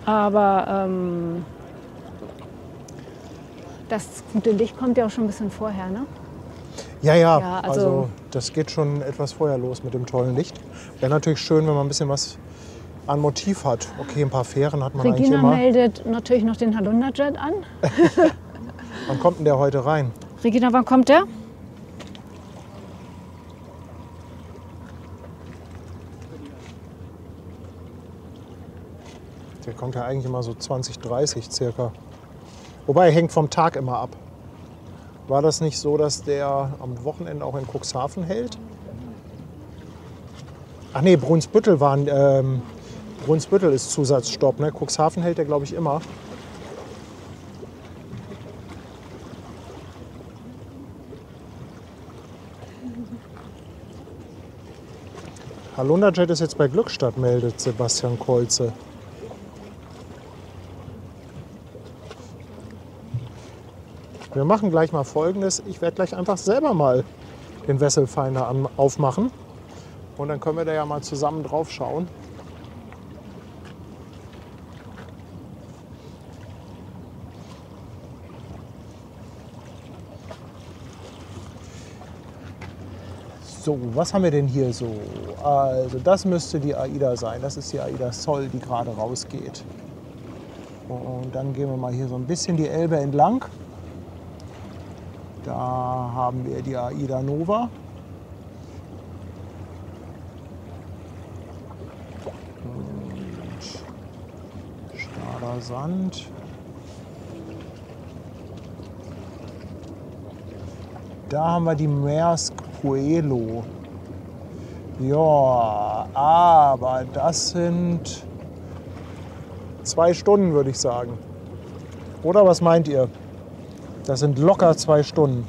Aber das gute Licht kommt ja auch schon ein bisschen vorher, ne? Ja, ja, Ja, also, also- das geht schon etwas vorher los mit dem tollen Licht. Wäre natürlich schön, wenn man ein bisschen was an Motiv hat. Okay, ein paar Fähren hat man eigentlich Regina immer. meldet natürlich noch den Halunderjet an. Wann kommt denn der heute rein? Regina, wann kommt der? Der kommt ja eigentlich immer so 20, 30 circa. Wobei, hängt vom Tag immer ab. War das nicht so, dass der am Wochenende auch in Cuxhaven hält? Ach nee, Brunsbüttel Brunsbüttel ist Zusatzstopp. Ne? Cuxhaven hält der, glaube ich, immer. Halunderjet ist jetzt bei Glückstadt, meldet Sebastian Kolze. Wir machen gleich mal Folgendes. Ich werde gleich einfach selber mal den Wesselfinder aufmachen. Und dann können wir da ja mal zusammen drauf schauen. So, was haben wir denn hier so? Also das müsste die AIDA sein. Das ist die AIDA Sol, die gerade rausgeht. Und dann gehen wir mal hier so ein bisschen die Elbe entlang. Da haben wir die AIDA Nova. Und Stader Sand. Da haben wir die Maersk Coelho. Ja, aber das sind 2 Stunden, würde ich sagen. Oder was meint ihr? Das sind locker 2 Stunden.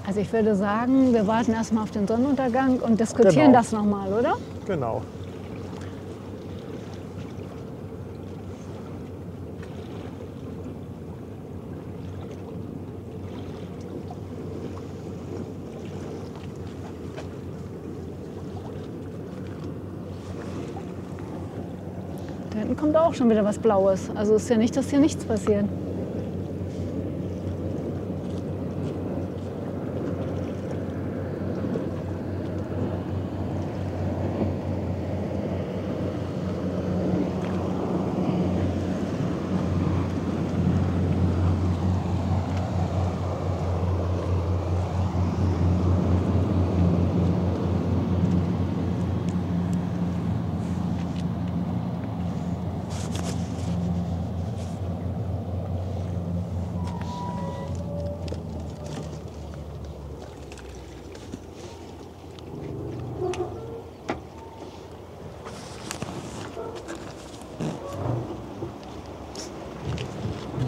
Also ich würde sagen, wir warten erstmal auf den Sonnenuntergang und diskutieren Genau. das nochmal, oder? Genau. Da hinten kommt auch schon wieder was Blaues. Also ist ja nicht, dass hier nichts passiert.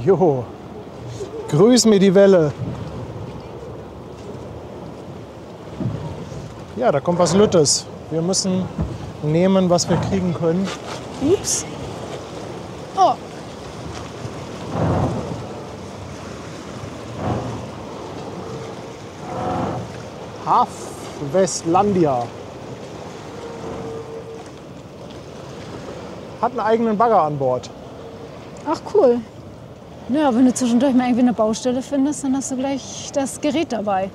Jo, grüß mir die Welle. Ja, da kommt was Lüttes. Wir müssen nehmen, was wir kriegen können. Ups. Oh, Haf Westlandia. Hat einen eigenen Bagger an Bord. ach cool. Naja, wenn du zwischendurch mal irgendwie eine Baustelle findest, dann hast du gleich das Gerät dabei.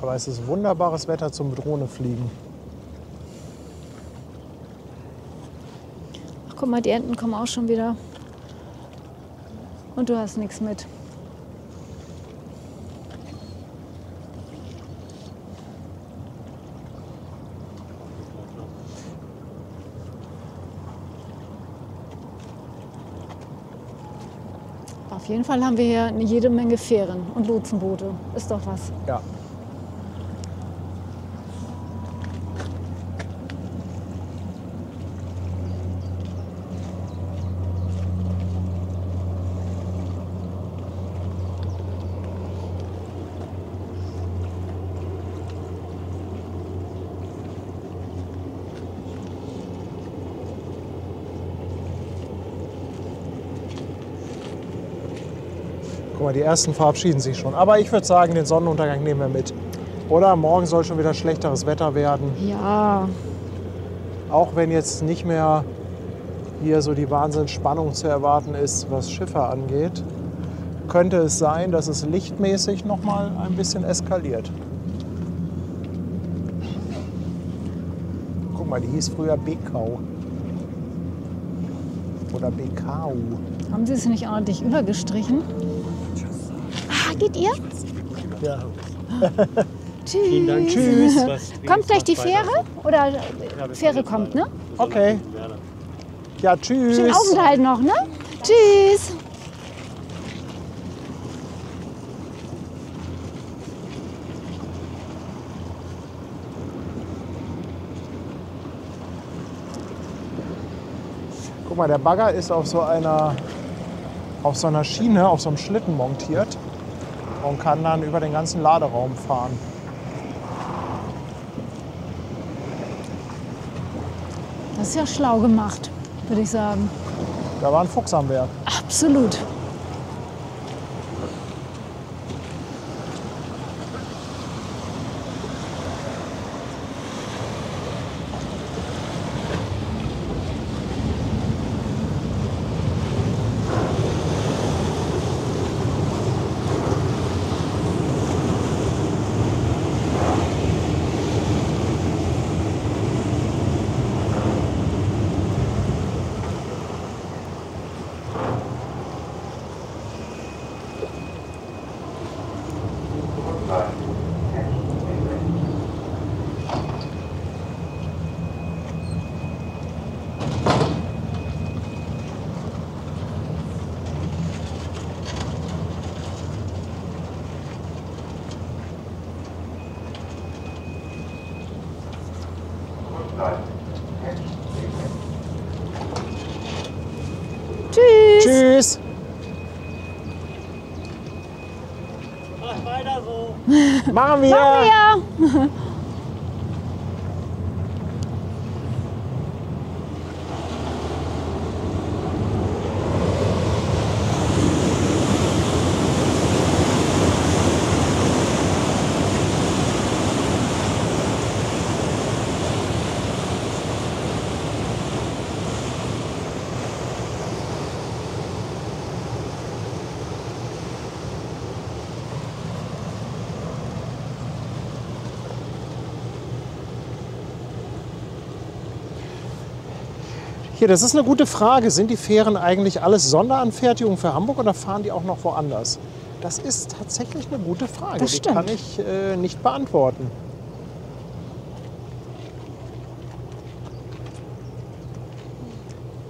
Aber es ist wunderbares Wetter zum Drohne fliegen. Ach, guck mal, die Enten kommen auch schon wieder. Und du hast nichts mit. Auf jeden Fall haben wir hier jede Menge Fähren und Lotsenboote. Ist doch was. Ja. Guck mal, die ersten verabschieden sich schon. Aber ich würde sagen, den Sonnenuntergang nehmen wir mit. Oder morgen soll schon wieder schlechteres Wetter werden. Ja, Auch wenn jetzt nicht mehr hier so die Wahnsinnsspannung zu erwarten ist, was Schiffe angeht, könnte es sein, dass es lichtmäßig noch mal ein bisschen eskaliert. Guck mal, die hieß früher Bekau. Oder Bekau. Haben Sie es nicht ordentlich übergestrichen? Ah, geht ihr? Ja. Tschüss. Vielen Dank. Tschüss. Kommt gleich die Fähre? Oder Fähre kommt, ne? Okay. Ja, tschüss. Schönen Aufenthalt noch, ne? Tschüss. Guck mal, der Bagger ist auf so einer Schiene, auf so einem Schlitten montiert und kann dann über den ganzen Laderaum fahren. Das ist ja schlau gemacht, würde ich sagen. Da war ein Fuchs am Werk. Absolut. Tschüss. Tschüss. Mach weiter so. Machen wir. Ja. Hier, das ist eine gute Frage. Sind die Fähren eigentlich alles Sonderanfertigung für Hamburg oder fahren die auch noch woanders? Das ist tatsächlich eine gute Frage. Das Die stimmt. kann ich nicht beantworten.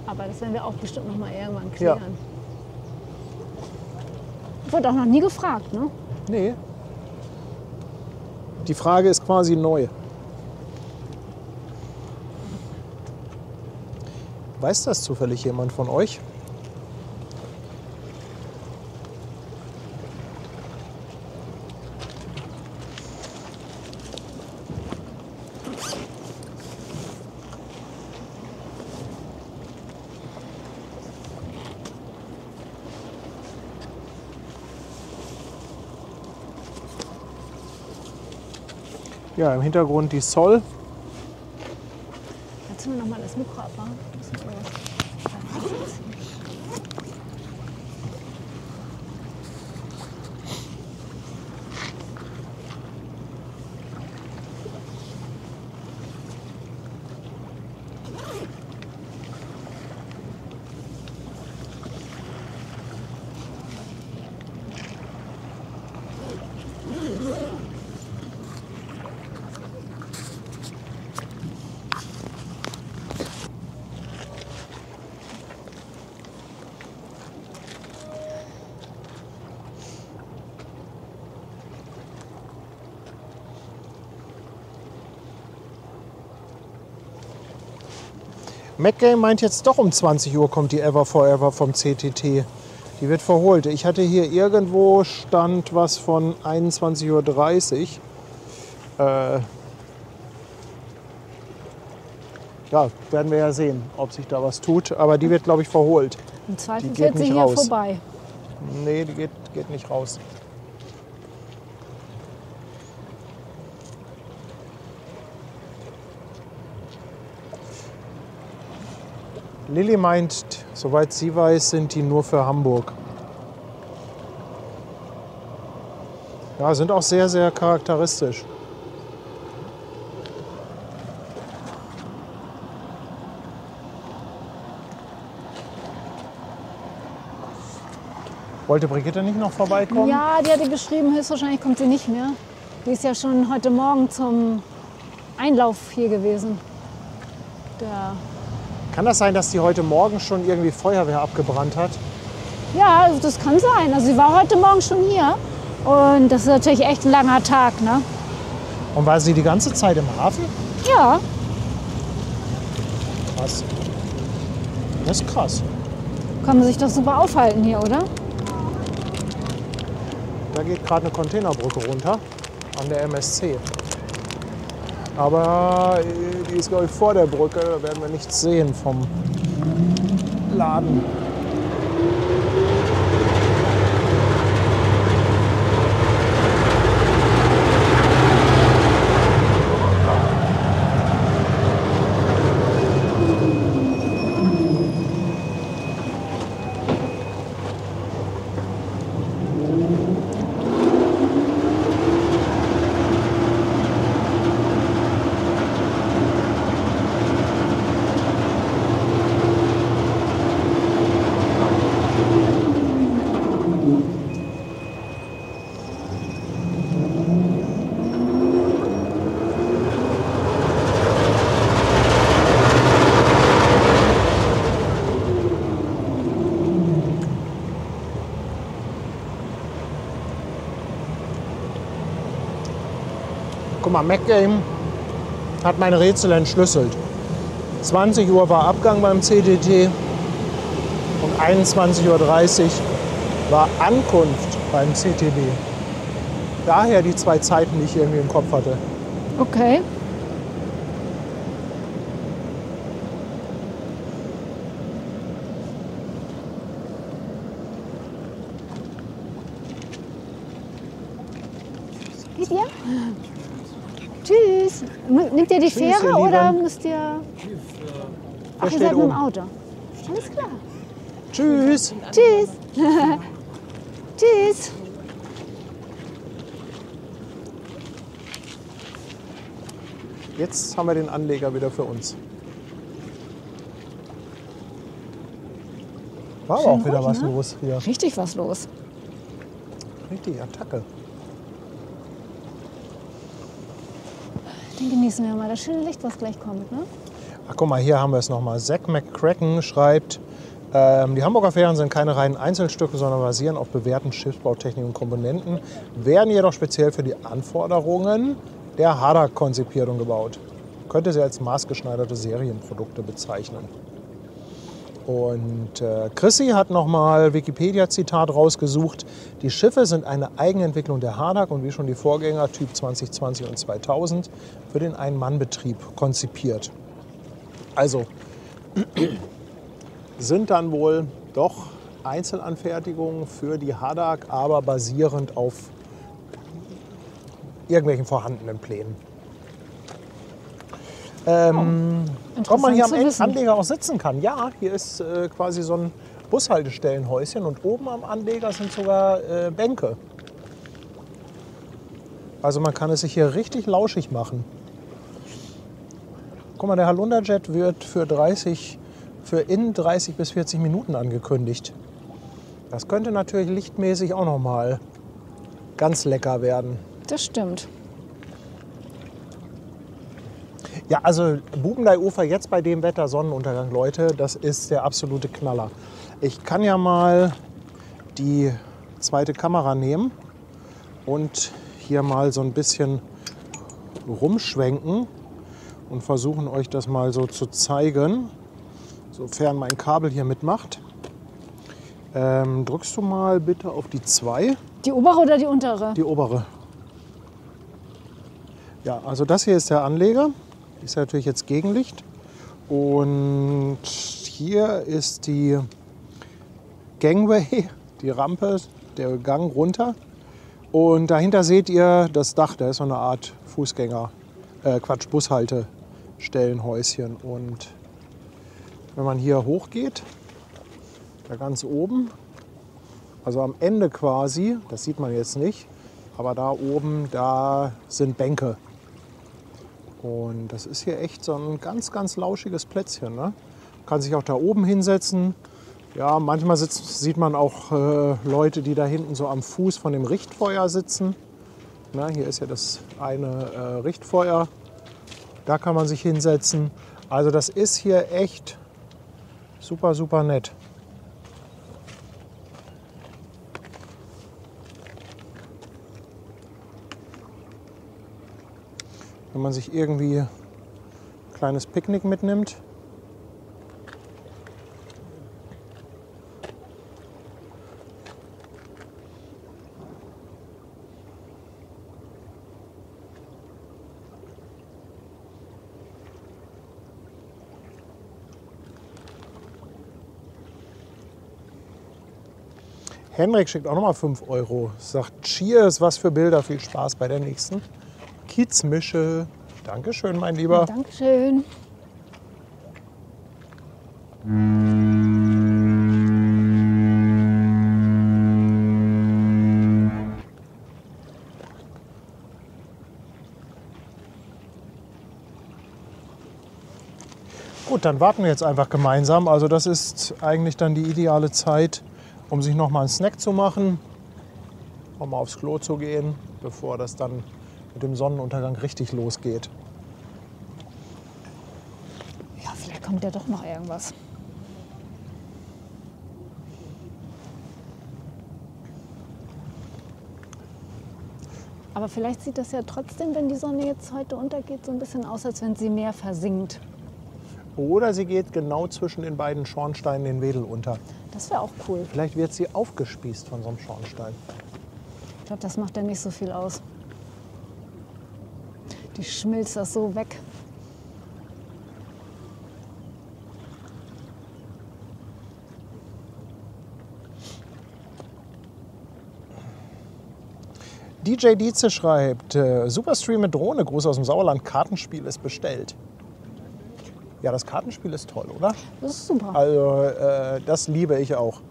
Aber das werden wir auch bestimmt noch mal irgendwann Ja. klären. Wurde auch noch nie gefragt, ne? Nee. Die Frage ist quasi neu. Weiß das zufällig jemand von euch? Ja, im Hintergrund die Sol. Kannst du mir noch mal das Mikro abmachen? Das ist irgendwas. MacGame meint jetzt doch um 20 Uhr kommt die Ever Forever vom CTT. Die wird verholt. Ich hatte hier irgendwo stand was von 21:30 Uhr. Ja, werden wir ja sehen, ob sich da was tut. Aber die wird, glaube ich, verholt. Im Zweifel Die geht fährt sie nicht hier raus. vorbei. Nee, die geht nicht raus. Lilly meint, soweit sie weiß, sind die nur für Hamburg. Ja, sind auch sehr, sehr charakteristisch. Wollte Brigitte nicht noch vorbeikommen? Ja, die hatte geschrieben, höchstwahrscheinlich kommt sie nicht mehr. Die ist ja schon heute Morgen zum Einlauf hier gewesen. Der Kann das sein, dass die heute Morgen schon irgendwie Feuerwehr abgebrannt hat? Ja, also das kann sein. Also sie war heute Morgen schon hier. Und das ist natürlich echt ein langer Tag, ne? Und war sie die ganze Zeit im Hafen? Ja, Krass. Das ist krass. kann man sich doch super aufhalten hier, oder? Da geht gerade eine Containerbrücke runter an der MSC. Aber die ist, glaube ich, vor der Brücke. Da werden wir nichts sehen vom Laden. Guck mal, MacGame hat mein Rätsel entschlüsselt. 20 Uhr war Abgang beim CTT und 21:30 Uhr war Ankunft beim CTB. Daher die zwei Zeiten, die ich irgendwie im Kopf hatte. Okay. Geht ihr? Tschüss. Nimmt ihr die Tschüss, ihr Fähre oder Lieben. müsst ihr... Ach, ihr steht seid mit dem oben. Auto. Alles klar. Tschüss. Tschüss. Tschüss. Jetzt haben wir den Anleger wieder für uns. War aber Schön auch wieder ruhig, was ne? los hier. Richtig was los. Richtig Attacke. Den genießen wir mal. Das schöne Licht, was gleich kommt, ne? Ach, guck mal, hier haben wir es nochmal. Zack McCracken schreibt, die Hamburger Fähren sind keine reinen Einzelstücke, sondern basieren auf bewährten Schiffsbautechniken und Komponenten, werden jedoch speziell für die Anforderungen der Hadak konzipiert und gebaut. Könnte sie als maßgeschneiderte Serienprodukte bezeichnen. Und Chrissy hat nochmal Wikipedia-Zitat rausgesucht. Die Schiffe sind eine Eigenentwicklung der Hadak und wie schon die Vorgänger Typ 2020 und 2000 für den Ein-Mann-Betrieb konzipiert. Also sind dann wohl doch Einzelanfertigungen für die Hadak, aber basierend auf irgendwelchen vorhandenen Plänen. Ob man hier am Anleger auch sitzen kann. Ja, hier ist quasi so ein Bushaltestellenhäuschen und oben am Anleger sind sogar Bänke. Also man kann es sich hier richtig lauschig machen. Guck mal, der Halunderjet wird für innen 30 bis 40 Minuten angekündigt. Das könnte natürlich lichtmäßig auch noch mal ganz lecker werden. Das stimmt. Ja, also Bubendei-Ufer jetzt bei dem Wetter, Sonnenuntergang, Leute, das ist der absolute Knaller. Ich kann ja mal die zweite Kamera nehmen und hier mal so ein bisschen rumschwenken und versuchen euch das mal so zu zeigen, sofern mein Kabel hier mitmacht. Drückst du mal bitte auf die 2. Die obere oder die untere? Die obere. Ja, also das hier ist der Anleger. Ist natürlich jetzt Gegenlicht. Und hier ist die Gangway, die Rampe, der Gang runter. Und dahinter seht ihr das Dach. Da ist so eine Art Bushaltestellenhäuschen. Und Wenn man hier hochgeht, da ganz oben, also am Ende quasi, das sieht man jetzt nicht, aber da oben, da sind Bänke. Und das ist hier echt so ein ganz, ganz lauschiges Plätzchen. Ne? Kann sich auch da oben hinsetzen. Ja, manchmal sieht man auch Leute, die da hinten so am Fuß von dem Richtfeuer sitzen. Na, hier ist ja das eine Richtfeuer. Da kann man sich hinsetzen. Also das ist hier echt super, super nett. Wenn man sich irgendwie ein kleines Picknick mitnimmt. Henrik schickt auch nochmal 5 €. Sagt Cheers, was für Bilder, viel Spaß bei der nächsten Kiezmische. Dankeschön, mein Lieber. Dankeschön. Gut, dann warten wir jetzt einfach gemeinsam. Also das ist eigentlich dann die ideale Zeit, um sich noch mal einen Snack zu machen, um mal aufs Klo zu gehen, bevor das dann mit dem Sonnenuntergang richtig losgeht. Ja, vielleicht kommt ja doch noch irgendwas. Aber vielleicht sieht das ja trotzdem, wenn die Sonne jetzt heute untergeht, so ein bisschen aus, als wenn sie mehr versinkt. Oder sie geht genau zwischen den beiden Schornsteinen den Wedel unter. Das wäre auch cool. Vielleicht wird sie aufgespießt von so einem Schornstein. Ich glaube, das macht ja nicht so viel aus. Die schmilzt das so weg. DJ Dietze schreibt, Superstream mit Drohne, Gruß aus dem Sauerland, Kartenspiel ist bestellt. Ja, das Kartenspiel ist toll, oder? Das ist super. Also das liebe ich auch.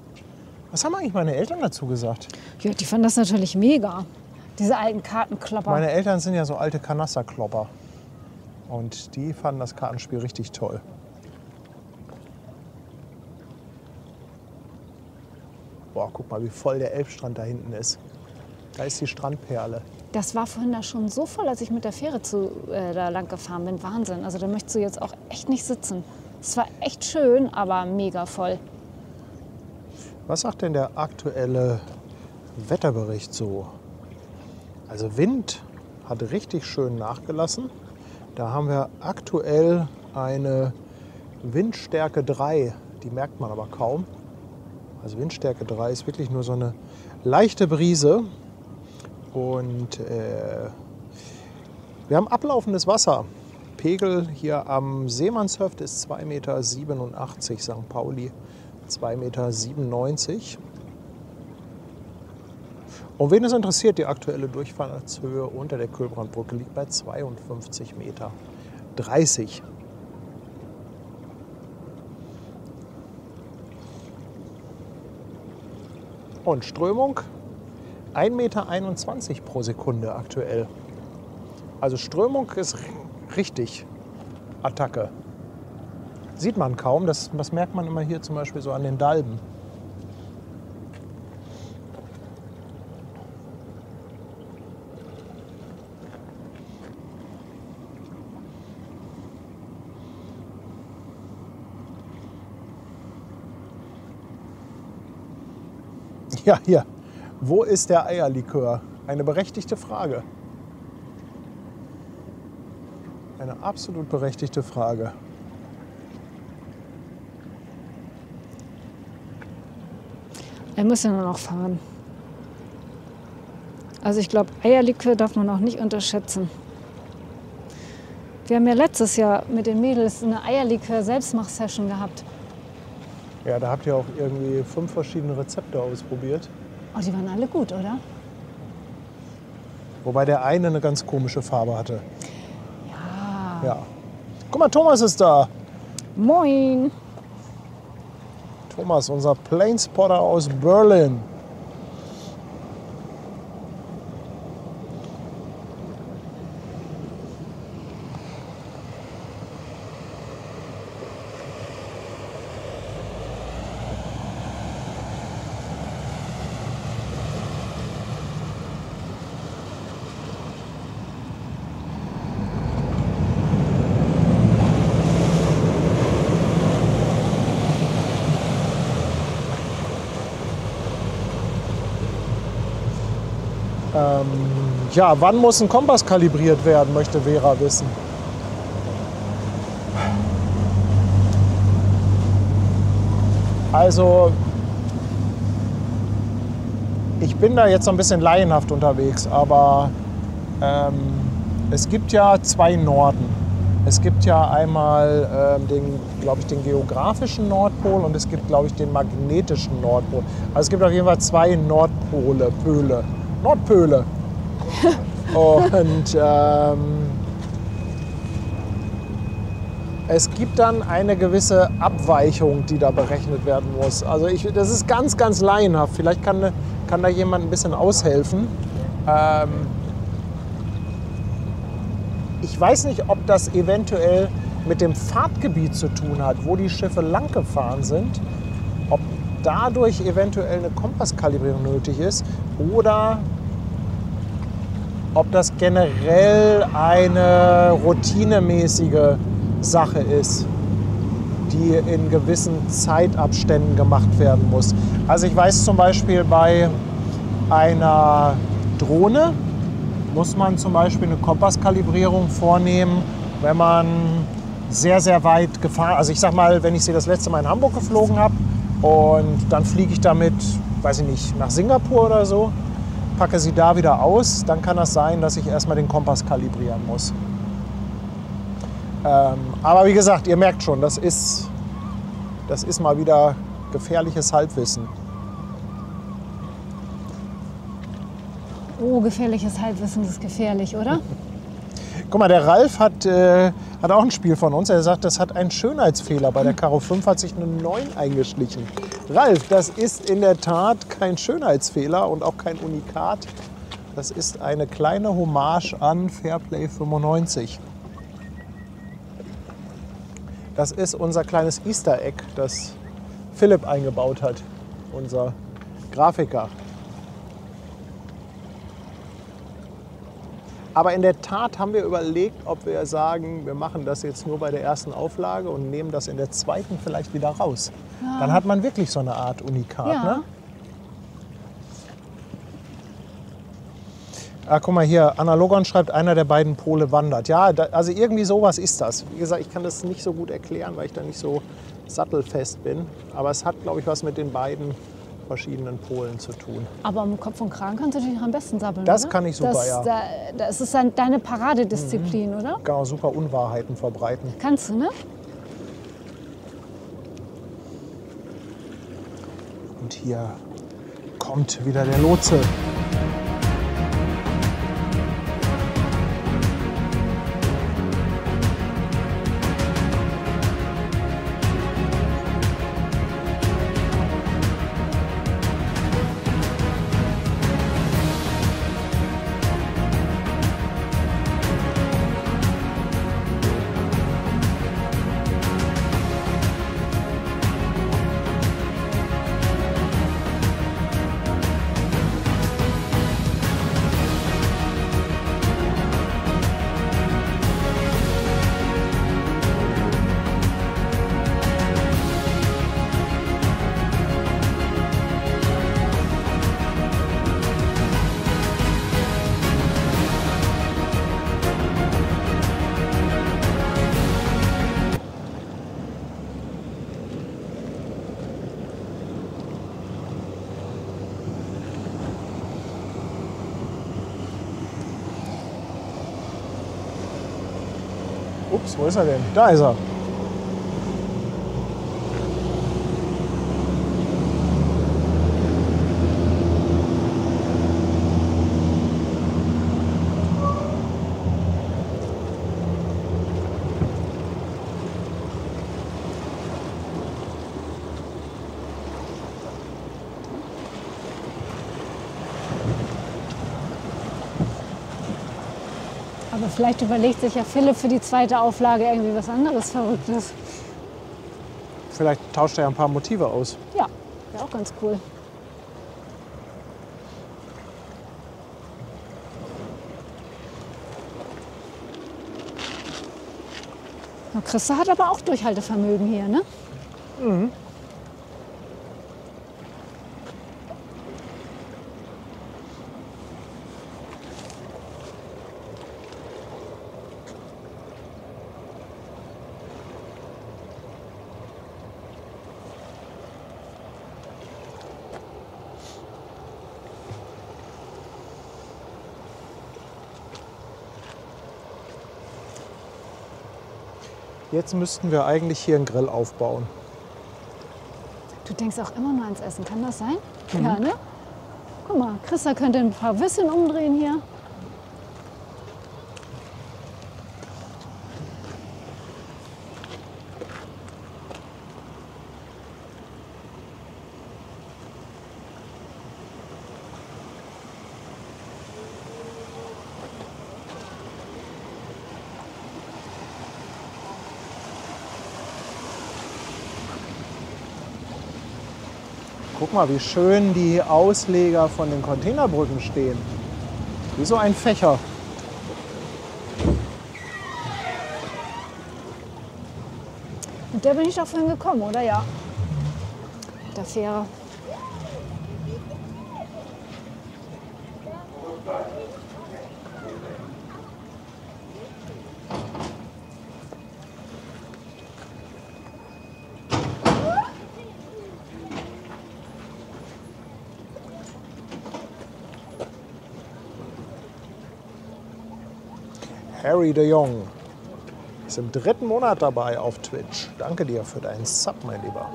Was haben eigentlich meine Eltern dazu gesagt? Ja, die fanden das natürlich mega. Diese alten Kartenklopper. Meine Eltern sind ja so alte Kanasterklopper. Und die fanden das Kartenspiel richtig toll. Boah, guck mal, wie voll der Elbstrand da hinten ist. Da ist die Strandperle. Das war vorhin da schon so voll, als ich mit der Fähre da lang gefahren bin. Wahnsinn. Also da möchtest du jetzt auch echt nicht sitzen. Es war echt schön, aber mega voll. Was sagt denn der aktuelle Wetterbericht so? Also Wind hat richtig schön nachgelassen. Da haben wir aktuell eine Windstärke 3. Die merkt man aber kaum. Also Windstärke 3 ist wirklich nur so eine leichte Brise. Und wir haben ablaufendes Wasser. Pegel hier am Seemannshöft ist 2,87 Meter, St. Pauli 2,97 Meter. Und wen es interessiert, die aktuelle Durchfahrtshöhe unter der Kühlbrandbrücke liegt bei 52,30 Meter. Und Strömung 1,21 Meter pro Sekunde aktuell. Also Strömung ist richtig Attacke. Sieht man kaum, das merkt man immer hier zum Beispiel so an den Dalben. Ja, hier. Wo ist der Eierlikör? Eine berechtigte Frage. Eine absolut berechtigte Frage. Er muss ja nur noch fahren. Also ich glaube, Eierlikör darf man auch nicht unterschätzen. Wir haben ja letztes Jahr mit den Mädels eine Eierlikör-Selbstmach-Session gehabt. Ja, da habt ihr auch irgendwie 5 verschiedene Rezepte ausprobiert. Oh, die waren alle gut, oder? Wobei der eine ganz komische Farbe hatte. Ja. Ja. Guck mal, Thomas ist da. Moin. Thomas, unser Planespotter aus Berlin. Ja, wann muss ein Kompass kalibriert werden, möchte Vera wissen. Also, ich bin da jetzt so ein bisschen laienhaft unterwegs, aber es gibt ja zwei Norden. Es gibt ja einmal den geografischen Nordpol und es gibt, glaube ich, den magnetischen Nordpol. Also es gibt auf jeden Fall zwei Nordpole, Nordpöle. Und es gibt dann eine gewisse Abweichung, die da berechnet werden muss. Also das ist ganz, ganz laienhaft. Vielleicht kann da jemand ein bisschen aushelfen. Ich weiß nicht, ob das eventuell mit dem Fahrtgebiet zu tun hat, wo die Schiffe lang gefahren sind. Ob dadurch eventuell eine Kompasskalibrierung nötig ist oder ob das generell eine routinemäßige Sache ist, die in gewissen Zeitabständen gemacht werden muss. Also ich weiß zum Beispiel, bei einer Drohne muss man zum Beispiel eine Kompasskalibrierung vornehmen, wenn man sehr, sehr weit gefahren, also ich sag mal, wenn ich sie das letzte Mal in Hamburg geflogen habe und dann fliege ich damit, weiß ich nicht, nach Singapur oder so, packe sie da wieder aus, dann kann das sein, dass ich erstmal den Kompass kalibrieren muss. Aber wie gesagt, ihr merkt schon, das ist mal wieder gefährliches Halbwissen. Oh, gefährliches Halbwissen ist gefährlich, oder? Guck mal, der Ralf hat auch ein Spiel von uns. Er sagt, das hat einen Schönheitsfehler. Bei der Karo 5 hat sich eine 9 eingeschlichen. Ralf, das ist in der Tat kein Schönheitsfehler und auch kein Unikat. Das ist eine kleine Hommage an Fairplay 95. Das ist unser kleines Easter Egg, das Philipp eingebaut hat, unser Grafiker. Aber in der Tat haben wir überlegt, ob wir sagen, wir machen das jetzt nur bei der ersten Auflage und nehmen das in der zweiten vielleicht wieder raus. Ja. Dann hat man wirklich so eine Art Unikat. Ja. Ne? Ah, guck mal hier, Analogon schreibt, einer der beiden Pole wandert. Ja, also irgendwie sowas ist das. Wie gesagt, ich kann das nicht so gut erklären, weil ich da nicht so sattelfest bin. Aber es hat, glaube ich, was mit den beiden verschiedenen Polen zu tun. Aber um Kopf und Kragen kannst du dich am besten sabbeln, das oder? Kann ich super, ja. Das ist dann deine Paradedisziplin, oder? Genau, super Unwahrheiten verbreiten. Kannst du, ne? Und hier kommt wieder der Lotse. Ups, wo ist er denn? Da ist er. Aber vielleicht überlegt sich ja Philipp für die zweite Auflage irgendwie was anderes Verrücktes. Vielleicht tauscht er ja ein paar Motive aus. Ja, wäre auch ganz cool. Na, Christa hat aber auch Durchhaltevermögen hier, ne? Jetzt müssten wir eigentlich hier einen Grill aufbauen. Du denkst auch immer nur ans Essen, kann das sein? Ja, ne? Guck mal, Christa könnte ein paar Würstchen umdrehen hier. Guck mal, wie schön die Ausleger von den Containerbrücken stehen. Wie so ein Fächer. Mit der bin ich doch vorhin gekommen, oder? Ja. Mit der Fähre. Harry de Jong ist im 3. Monat dabei auf Twitch. Danke dir für deinen Sub, mein Lieber.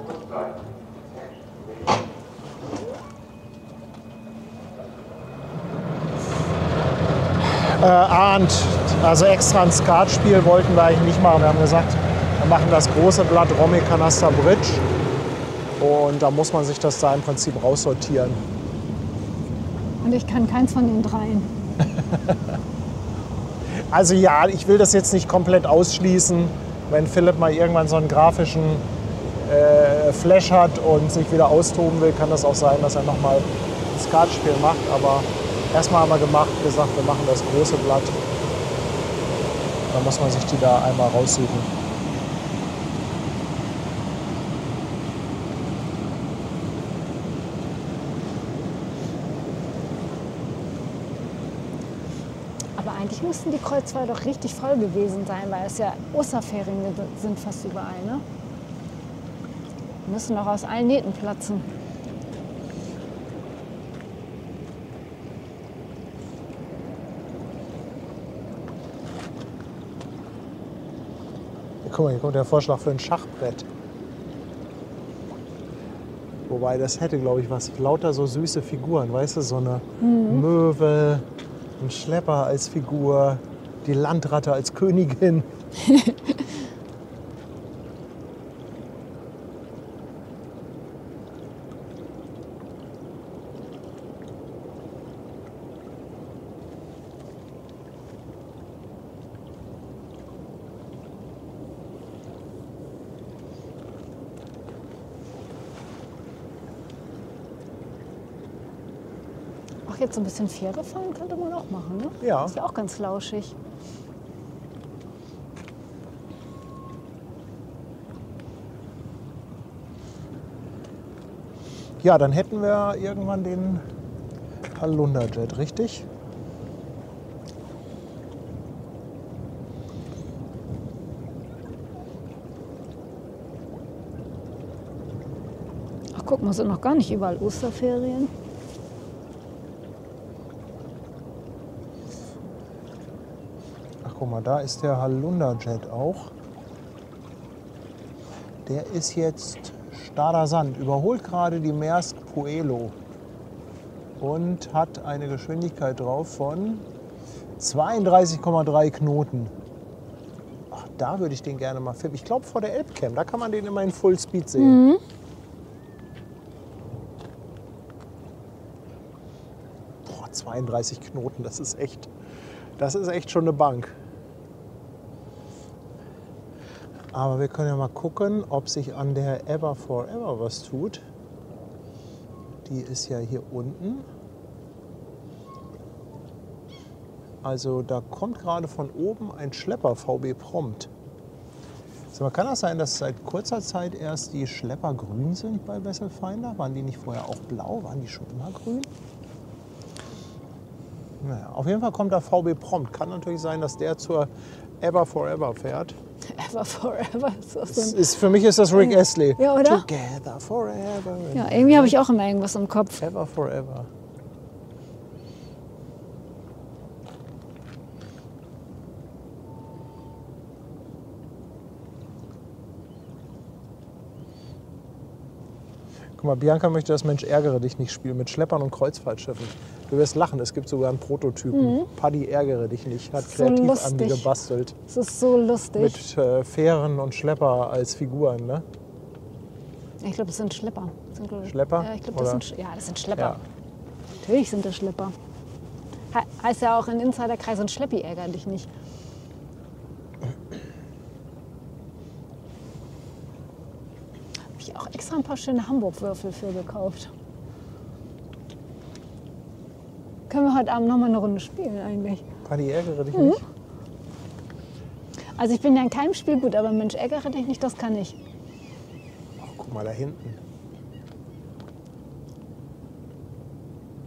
Arndt, also extra ein Skatspiel wollten wir eigentlich nicht machen. Wir haben gesagt, wir machen das große Blatt Romy Canaster Bridge. Und da muss man sich das da im Prinzip raussortieren. Und ich kann keins von den dreien. Also ja, ich will das jetzt nicht komplett ausschließen. Wenn Philipp mal irgendwann so einen grafischen Flash hat und sich wieder austoben will, kann das auch sein, dass er nochmal ein Skatspiel macht. Aber erstmal haben wir gesagt, wir machen das große Blatt. Da muss man sich die da einmal raussuchen. Eigentlich müssten die Kreuzfahrer doch richtig voll gewesen sein, weil es ja Osterferien sind fast überall, ne? Die müssen doch aus allen Nähten platzen. Guck mal, hier kommt der Vorschlag für ein Schachbrett. Wobei, das hätte, glaube ich, was. Lauter so süße Figuren, weißt du? So eine Möwe, ein Schlepper als Figur, die Landratte als Königin. Ach, jetzt so ein bisschen Fähre fahren könnte man auch machen, ne? Ja. Ist ja auch ganz lauschig. Ja, dann hätten wir irgendwann den Halunderjet, richtig? Ach, guck mal, sind noch gar nicht überall Osterferien. Ach, guck mal, da ist der Halunderjet auch. Der ist jetzt Stader Sand, überholt gerade die Maersk Puelo und hat eine Geschwindigkeit drauf von 32,3 Knoten. Ach, da würde ich den gerne mal filmen. Ich glaube vor der Elbcam, da kann man den immer in Full Speed sehen. Boah, 32 Knoten, das ist echt Das ist echt schon eine Bank. Aber wir können ja mal gucken, ob sich an der Ever Forever was tut. Die ist ja hier unten. Also da kommt gerade von oben ein Schlepper VB Prompt. Sag mal, kann das sein, dass seit kurzer Zeit erst die Schlepper grün sind bei Wesselfinder? Waren die nicht vorher auch blau? Waren die schon immer grün? Naja, auf jeden Fall kommt da VB Prompt. Kann natürlich sein, dass der zur Ever Forever fährt. Ever Forever. Für mich ist das Rick Astley. Ja, oder? Together Forever. Ja, irgendwie habe ich auch immer irgendwas im Kopf. Ever Forever. Guck mal, Bianca möchte das Mensch ärgere dich nicht spielen mit Schleppern und Kreuzfahrtschiffen. Du wirst lachen, es gibt sogar einen Prototypen. Paddy ärgere dich nicht, hat So kreativ lustig. an mir gebastelt. Es ist so lustig. Mit Fähren und Schlepper als Figuren, ne? Ich glaube, das sind Schlepper. Schlepper? Ja, ich glaube, das Oder? das sind Schlepper. Ja. Natürlich sind das Schlepper. Heißt ja auch in Insiderkreisen, Schleppi ärgere dich nicht. Habe ich auch extra ein paar schöne Hamburg-Würfel für gekauft. Können wir heute Abend noch mal eine Runde spielen eigentlich? Paddy ärgere dich nicht? Also ich bin ja in keinem Spiel gut, aber Mensch, ärgere dich nicht, das kann ich. Ach, guck mal da hinten.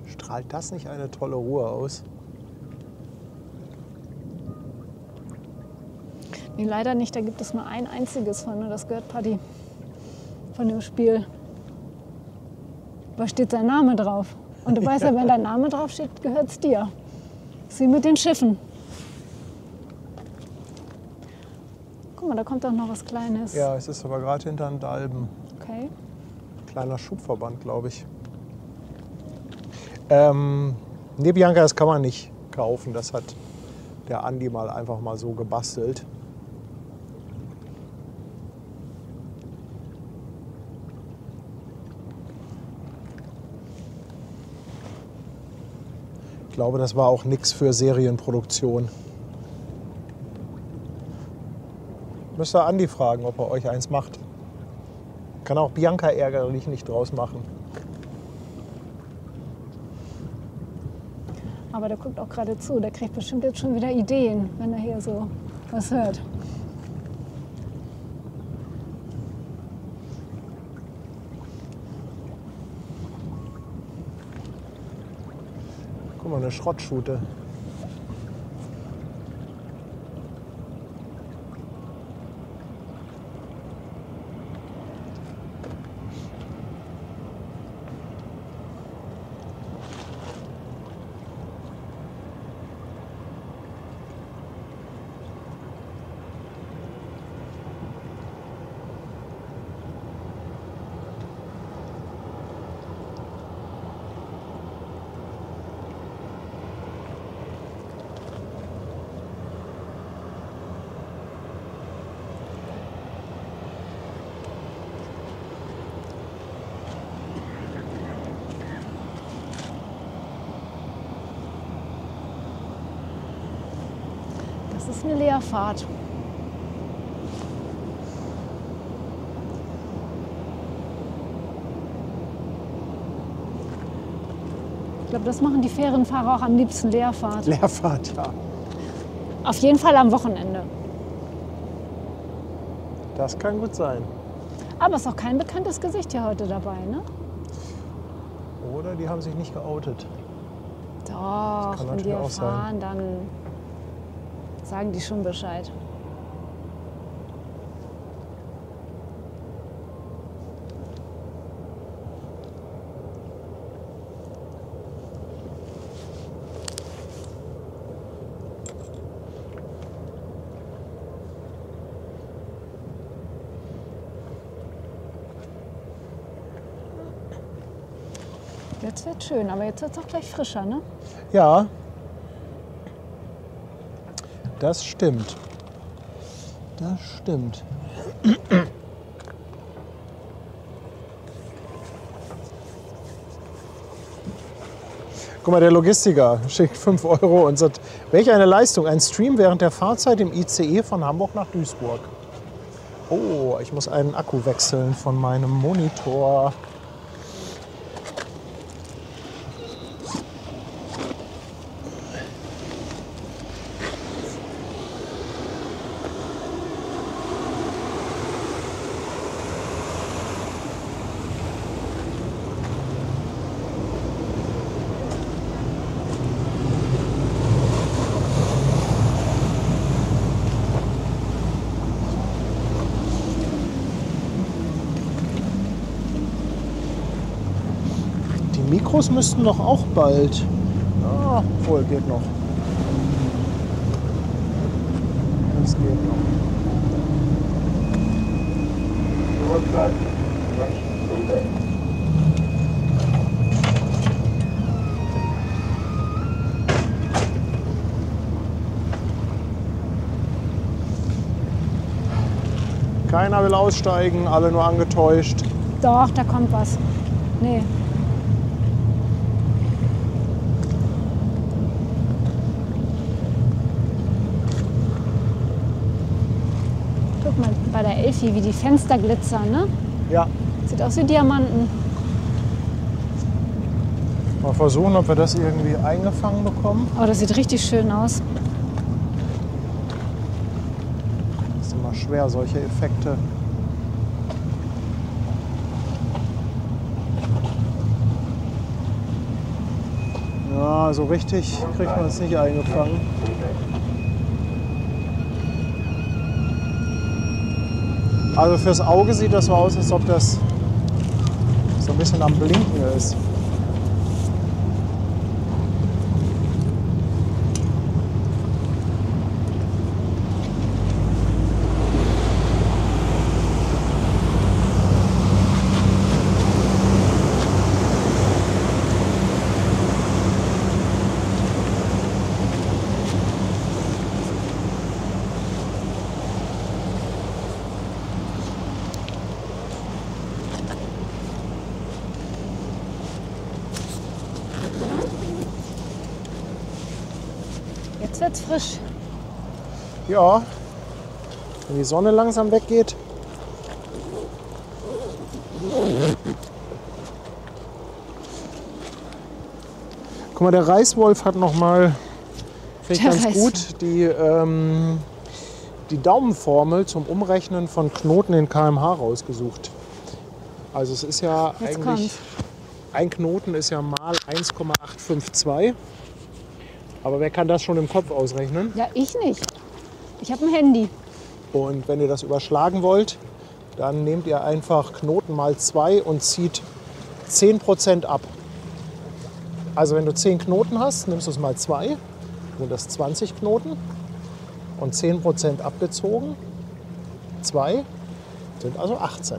Strahlt das nicht eine tolle Ruhe aus? Nee, leider nicht, da gibt es nur ein einziges von, das gehört Paddy. Von dem Spiel. Da steht sein Name drauf. Und du weißt ja, wenn dein Name drauf steht, gehört es dir. Das ist wie mit den Schiffen. Guck mal, da kommt auch noch was Kleines. Ja, es ist aber gerade hinter den Dalben. Okay. Kleiner Schubverband, glaube ich. Nee, Bianca, das kann man nicht kaufen. Das hat der Andi mal einfach mal so gebastelt. Ich glaube, das war auch nichts für Serienproduktion. Müsst ihr Andi fragen, ob er euch eins macht. Kann auch Bianca ärgerlich nicht draus machen. Aber der guckt auch gerade zu. Der kriegt bestimmt jetzt schon wieder Ideen, wenn er hier so was hört. Guck mal, eine Schrottschute. Das ist eine Leerfahrt. Ich glaube, das machen die Fährenfahrer auch am liebsten, Leerfahrt. Leerfahrt, ja. Auf jeden Fall am Wochenende. Das kann gut sein. Aber es ist auch kein bekanntes Gesicht hier heute dabei, ne? Oder die haben sich nicht geoutet. Doch, kann wenn die natürlich auch sein. erfahren, dann sagen die schon Bescheid. Jetzt wird schön, aber jetzt wird es auch gleich frischer, ne? Ja, das stimmt. Das stimmt. Guck Guck mal, der Logistiker schickt 5 € und sagt, welch eine Leistung, ein Stream während der Fahrzeit im ICE von Hamburg nach Duisburg. Oh, ich muss einen Akku wechseln von meinem Monitor. Die Mikros müssten doch auch bald. Ah, wohl, geht noch. Das geht noch. Notfall. Menschen Seebeck. Keiner will aussteigen, alle nur angetäuscht. Doch, da kommt was. Nee. Guck mal, bei der Elfi, wie die Fenster glitzern, ne? Ja, Sieht aus wie Diamanten. mal versuchen, ob wir das irgendwie eingefangen bekommen. Oh, das sieht richtig schön aus. Das ist immer schwer, solche Effekte. Ja, so richtig kriegt man es nicht eingefangen. Also fürs Auge sieht das so aus, als ob das so ein bisschen am Blinken ist. Jetzt wird's frisch. Ja, wenn die Sonne langsam weggeht. Guck mal, der Reißwolf hat noch mal, finde ich Der ganz Reißwolf. gut, die Daumenformel zum Umrechnen von Knoten in km/h rausgesucht. Also es ist ja Jetzt eigentlich, kommt's. ein Knoten ist ja mal 1,852. Aber wer kann das schon im Kopf ausrechnen? Ja, ich nicht. Ich habe ein Handy. Und wenn ihr das überschlagen wollt, dann nehmt ihr einfach Knoten mal 2 und zieht 10% ab. Also wenn du 10 Knoten hast, nimmst du es mal 2, sind das 20 Knoten und 10% abgezogen. 2 sind also 18.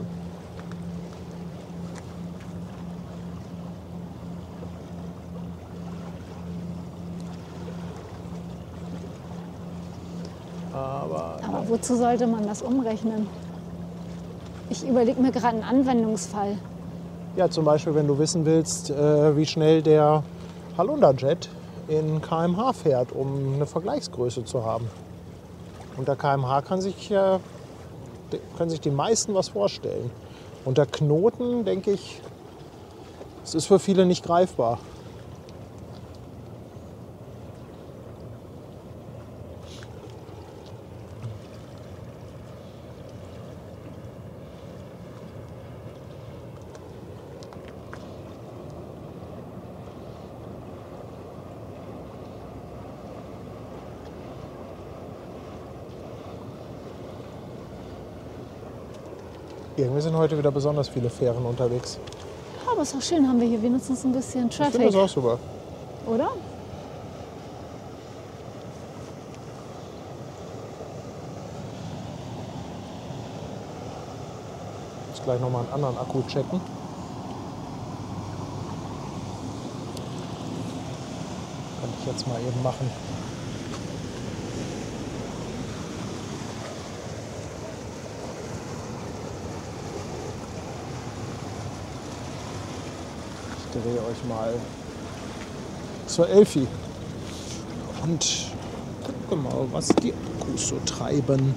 Aber wozu sollte man das umrechnen? Ich überlege mir gerade einen Anwendungsfall. Ja, zum Beispiel, wenn du wissen willst, wie schnell der Halunderjet in km/h fährt, um eine Vergleichsgröße zu haben. Unter km/h können sich die meisten was vorstellen. Unter Knoten, denke ich, es ist für viele nicht greifbar. Irgendwie sind heute wieder besonders viele Fähren unterwegs. Ja, aber ist auch schön, haben wir hier wenigstens ein bisschen Ich finde Traffic, das auch super. oder? Ich muss gleich nochmal einen anderen Akku checken. Kann ich jetzt mal eben machen. Ich drehe euch mal zur Elfi. Und gucken mal, was die Akkus so treiben.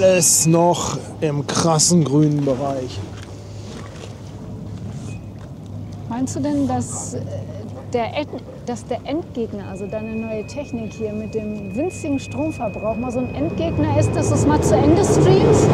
Alles noch im krassen grünen Bereich. Meinst du denn, dass der Endgegner, also deine neue Technik hier mit dem winzigen Stromverbrauch, mal so ein Endgegner ist, dass du es mal zu Ende streamst?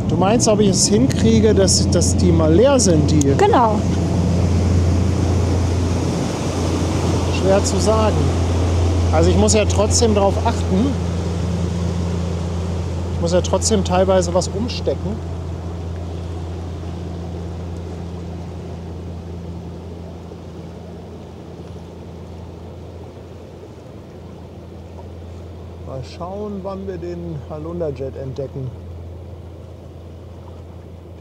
Du meinst, ob ich es hinkriege, dass die mal leer sind, die? Genau. Schwer zu sagen. Also ich muss ja trotzdem darauf achten. Ich muss ja trotzdem teilweise was umstecken. Mal schauen, wann wir den Halunderjet entdecken.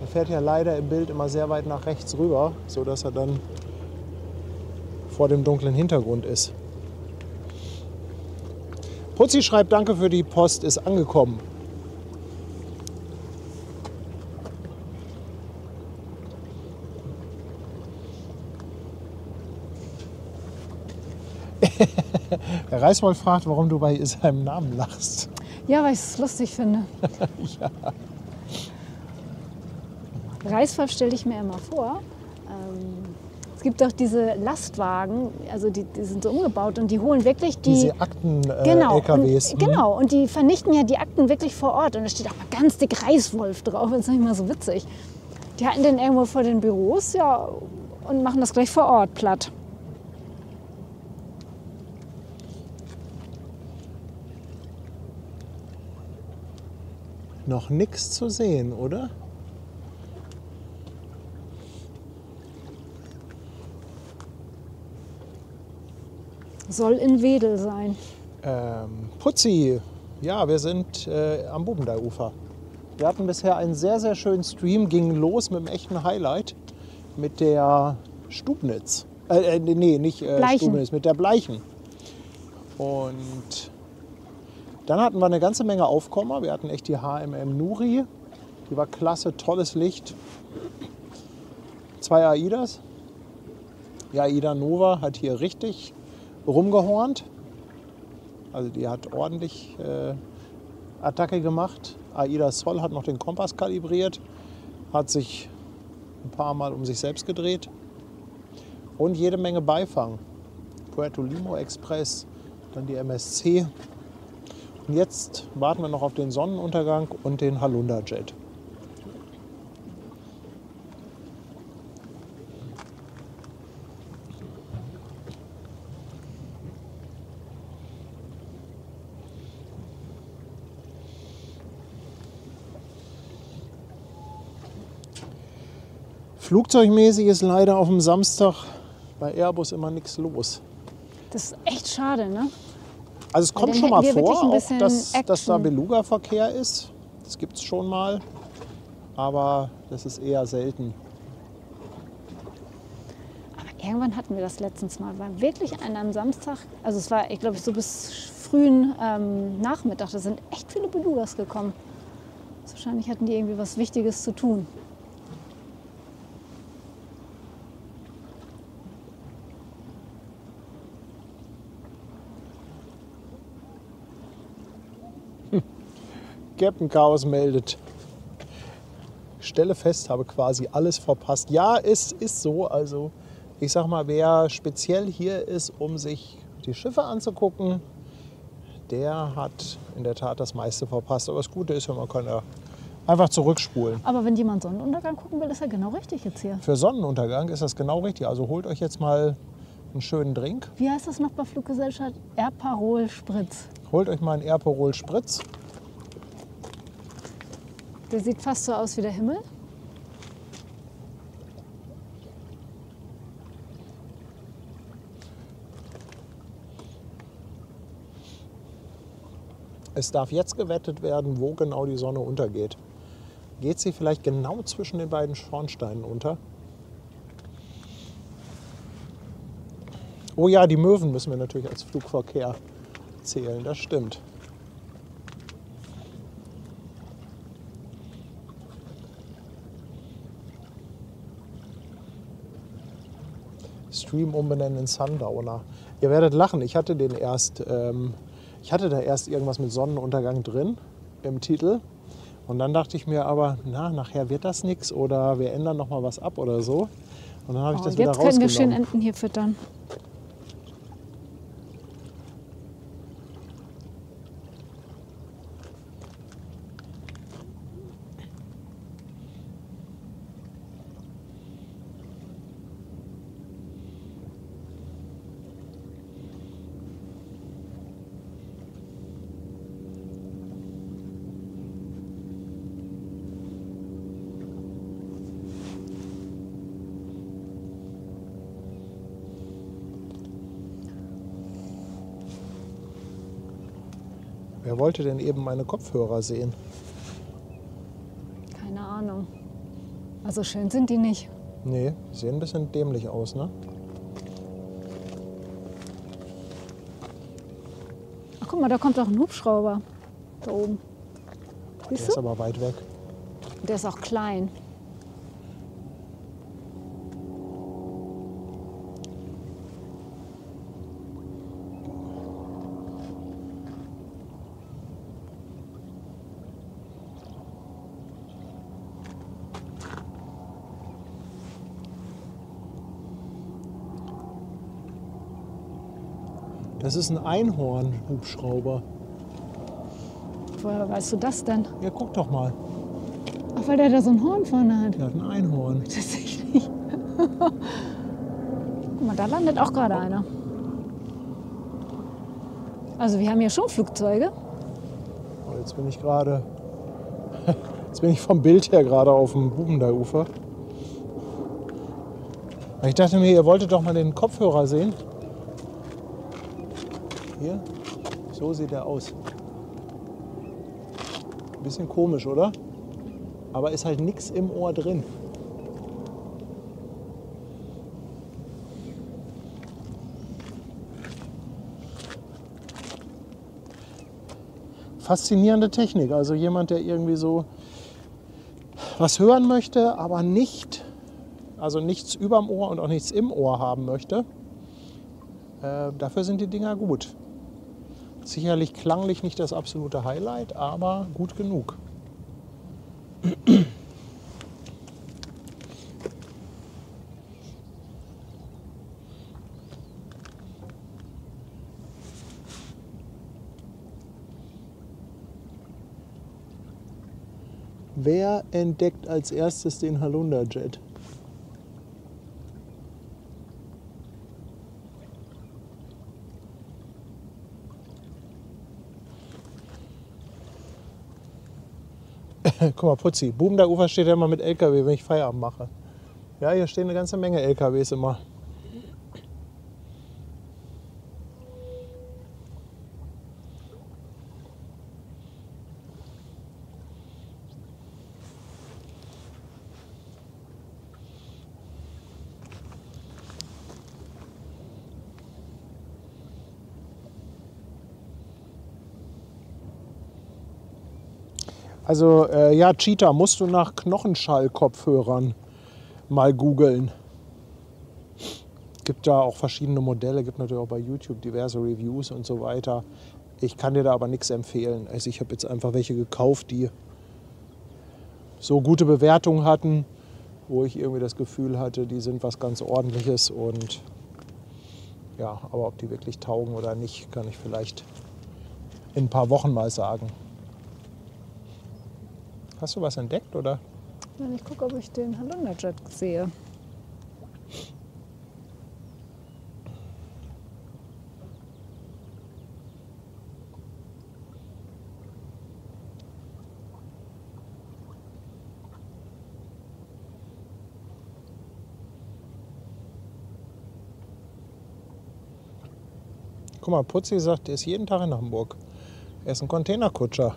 Der fährt ja leider im Bild immer sehr weit nach rechts rüber, sodass er dann vor dem dunklen Hintergrund ist. Putzi schreibt, danke für die Post, ist angekommen. Herr Reiswolf fragt, warum du bei seinem Namen lachst. Ja, weil ich es lustig finde. Ja. Reiswolf stelle ich mir immer vor. Es gibt doch diese Lastwagen, also die sind so umgebaut und die holen wirklich die... Diese Akten-LKWs. Genau, genau, und die vernichten ja die Akten wirklich vor Ort. Und da steht auch mal ganz dick Reiswolf drauf, das ist nicht mal so witzig. Die halten den irgendwo vor den Büros, ja, und machen das gleich vor Ort platt. Noch nichts zu sehen, oder? Soll in Wedel sein. Putzi, ja, wir sind am Bubendeiufer. Wir hatten bisher einen sehr, sehr schönen Stream, ging los mit einem echten Highlight, mit der Stubnitz. Nee, nicht Stubnitz, mit der Bleichen. Und dann hatten wir eine ganze Menge Aufkommer. Wir hatten echt die HMM Nuri, die war klasse, tolles Licht. 2 AIDAs. Die AIDA Nova hat hier richtig rumgehornt. Also die hat ordentlich Attacke gemacht. AIDA Sol hat noch den Kompass kalibriert, hat sich ein paar Mal um sich selbst gedreht und jede Menge Beifang. Puerto Limo Express, dann die MSC. Und jetzt warten wir noch auf den Sonnenuntergang und den Halunderjet. Flugzeugmäßig ist leider auf dem Samstag bei Airbus immer nichts los. Das ist echt schade, ne? Also es kommt schon mal vor, auch, bisschen dass da Beluga-Verkehr ist. Das gibt es schon mal, aber das ist eher selten. Aber irgendwann hatten wir das letztens mal. War wirklich einer am Samstag, also es war, ich glaube, so bis frühen Nachmittag, da sind echt viele Belugas gekommen. Wahrscheinlich hatten die irgendwie was Wichtiges zu tun. Captain Chaos meldet. Stelle fest, habe quasi alles verpasst. Ja, es ist so. Also ich sag mal, wer speziell hier ist, um sich die Schiffe anzugucken, der hat in der Tat das meiste verpasst. Aber das Gute ist ja, man kann ja Einfach zurückspulen. Aber wenn jemand Sonnenuntergang gucken will, ist er genau richtig jetzt hier. Für Sonnenuntergang ist das genau richtig. Also holt euch jetzt mal einen schönen Drink. Wie heißt das noch bei Fluggesellschaft? Airparol Spritz. Holt euch mal einen Airparol Spritz. Der sieht fast so aus wie der Himmel. Es darf jetzt gewettet werden, wo genau die Sonne untergeht. Geht sie vielleicht genau zwischen den beiden Schornsteinen unter? Oh ja, die Möwen müssen wir natürlich als Flugverkehr zählen, das stimmt. Stream umbenennen in Sundowner. Ihr werdet lachen, ich hatte da erst irgendwas mit Sonnenuntergang drin im Titel. Und dann dachte ich mir aber, na, nachher wird das nichts oder wir ändern noch mal was ab oder so. Und dann habe ich das wieder Jetzt können wir schön rausgenommen. Enten hier füttern. Wer wollte denn eben meine Kopfhörer sehen? Keine Ahnung. Also schön sind die nicht. Nee, die sehen ein bisschen dämlich aus, ne? Ach guck mal, da kommt doch ein Hubschrauber. Da oben. Der Siehst ist du? aber weit weg. Der ist auch klein. Das ist ein Einhorn-Hubschrauber. Woher weißt du das denn? Ja, guck doch mal. Ach, weil der da so ein Horn vorne hat. Der hat ein Einhorn. Tatsächlich. Guck mal, da landet auch gerade einer. Also wir haben hier schon Flugzeuge. Oh, jetzt bin ich gerade. Jetzt bin ich vom Bild her gerade auf dem Bubendeiufer. Ich dachte mir, ihr wolltet doch mal den Kopfhörer sehen. Hier, so sieht er aus. Bisschen komisch, oder? Aber ist halt nichts im Ohr drin. Faszinierende Technik. Also jemand, der irgendwie so was hören möchte, aber nicht, also nichts überm Ohr und auch nichts im Ohr haben möchte. Dafür sind die Dinger gut. Sicherlich klanglich nicht das absolute Highlight, aber gut genug. Wer entdeckt als erstes den Halunderjet? Guck mal, Putzi, Bubendeiufer steht ja immer mit LKW, wenn ich Feierabend mache. Ja, hier stehen eine ganze Menge LKWs immer. Also ja, Cheetah, musst du nach Knochenschall-Kopfhörern mal googeln. Gibt da auch verschiedene Modelle, gibt natürlich auch bei YouTube diverse Reviews und so weiter. Ich kann dir da aber nichts empfehlen. Also ich habe jetzt einfach welche gekauft, die so gute Bewertungen hatten, wo ich irgendwie das Gefühl hatte, die sind was ganz Ordentliches. Und ja, aber ob die wirklich taugen oder nicht, kann ich vielleicht in ein paar Wochen mal sagen. Hast du was entdeckt, oder? Ich gucke, ob ich den Halunderjet sehe. Guck mal, Putzi sagt, er ist jeden Tag in Hamburg. Er ist ein Containerkutscher.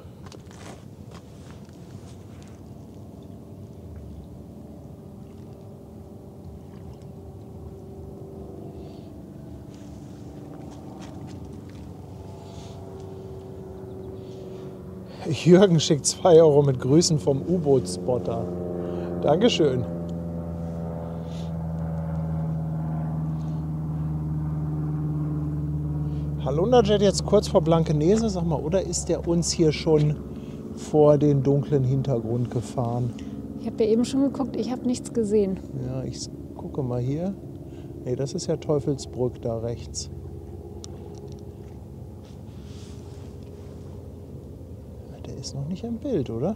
Jürgen schickt 2 Euro mit Grüßen vom U-Boot-Spotter. Dankeschön. Halunderjet jetzt kurz vor Blankenese, sag mal, oder ist der uns hier schon vor den dunklen Hintergrund gefahren? Ich habe ja eben schon geguckt, ich habe nichts gesehen. Ja, ich gucke mal hier. Nee, das ist ja Teufelsbrück da rechts. Der ist noch nicht im Bild, oder?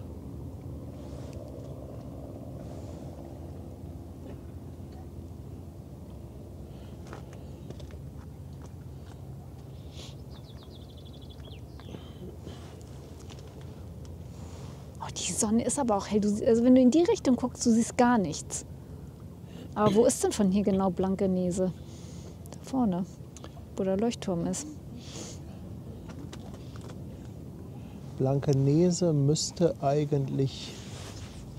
Die Sonne ist aber auch hell. Also wenn du in die Richtung guckst, du siehst gar nichts. Aber wo ist denn von hier genau Blankenese? Da vorne, wo der Leuchtturm ist. Blankenese müsste eigentlich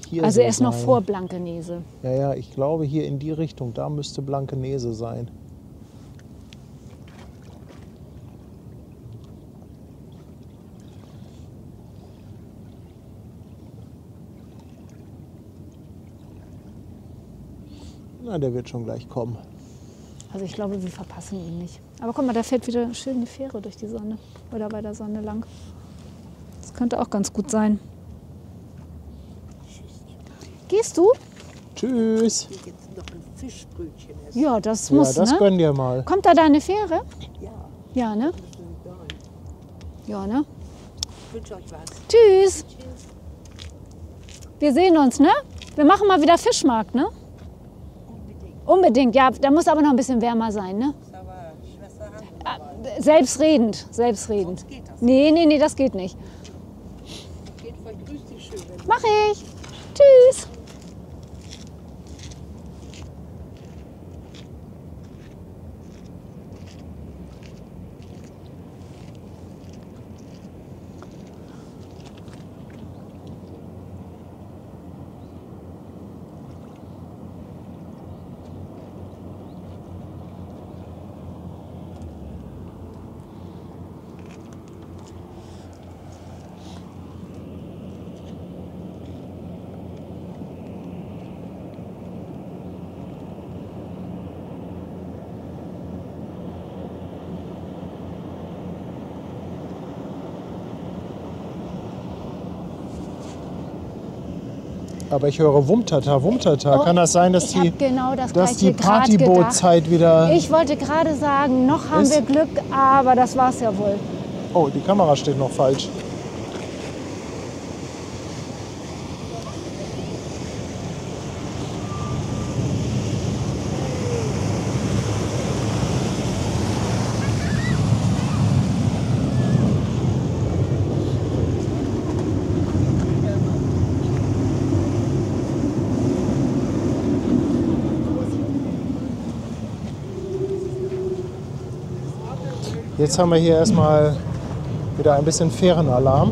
hier Also so er ist noch sein. vor Blankenese. Ja, ja, ich glaube hier in die Richtung, da müsste Blankenese sein. Na, der wird schon gleich kommen. Also ich glaube, wir verpassen ihn nicht. Aber guck mal, da fährt wieder schön die Fähre durch die Sonne. Oder bei der Sonne lang. Das könnte auch ganz gut sein. Gehst du? Tschüss. Ich jetzt noch ein Fischbrötchen essen. Ja, das muss, Ja, das ne? gönn dir mal. Kommt da deine Fähre? Ja, Ja, ne? das ist egal. Ja, ne? Ich wünsche euch was. Tschüss. Tschüss. Wir sehen uns, ne? Wir machen mal wieder Fischmarkt, ne? Unbedingt, ja. Da muss aber noch ein bisschen wärmer sein, ne? Aber Schwester Hand. Selbstredend, selbstredend. Sonst geht das. Nee, das geht nicht. Geht voll, grüß dich schön. Wenn Mach ich. Tschüss. Aber ich höre Wumtata, Wumtata. Oh, Kann das sein, dass ich hab die, genau das dass die Gleiche grad Partybootzeit wieder... Ich wollte gerade sagen, noch haben Ist- wir Glück, aber das war's ja wohl. Oh, die Kamera steht noch falsch. Jetzt haben wir hier erstmal wieder ein bisschen Fährenalarm.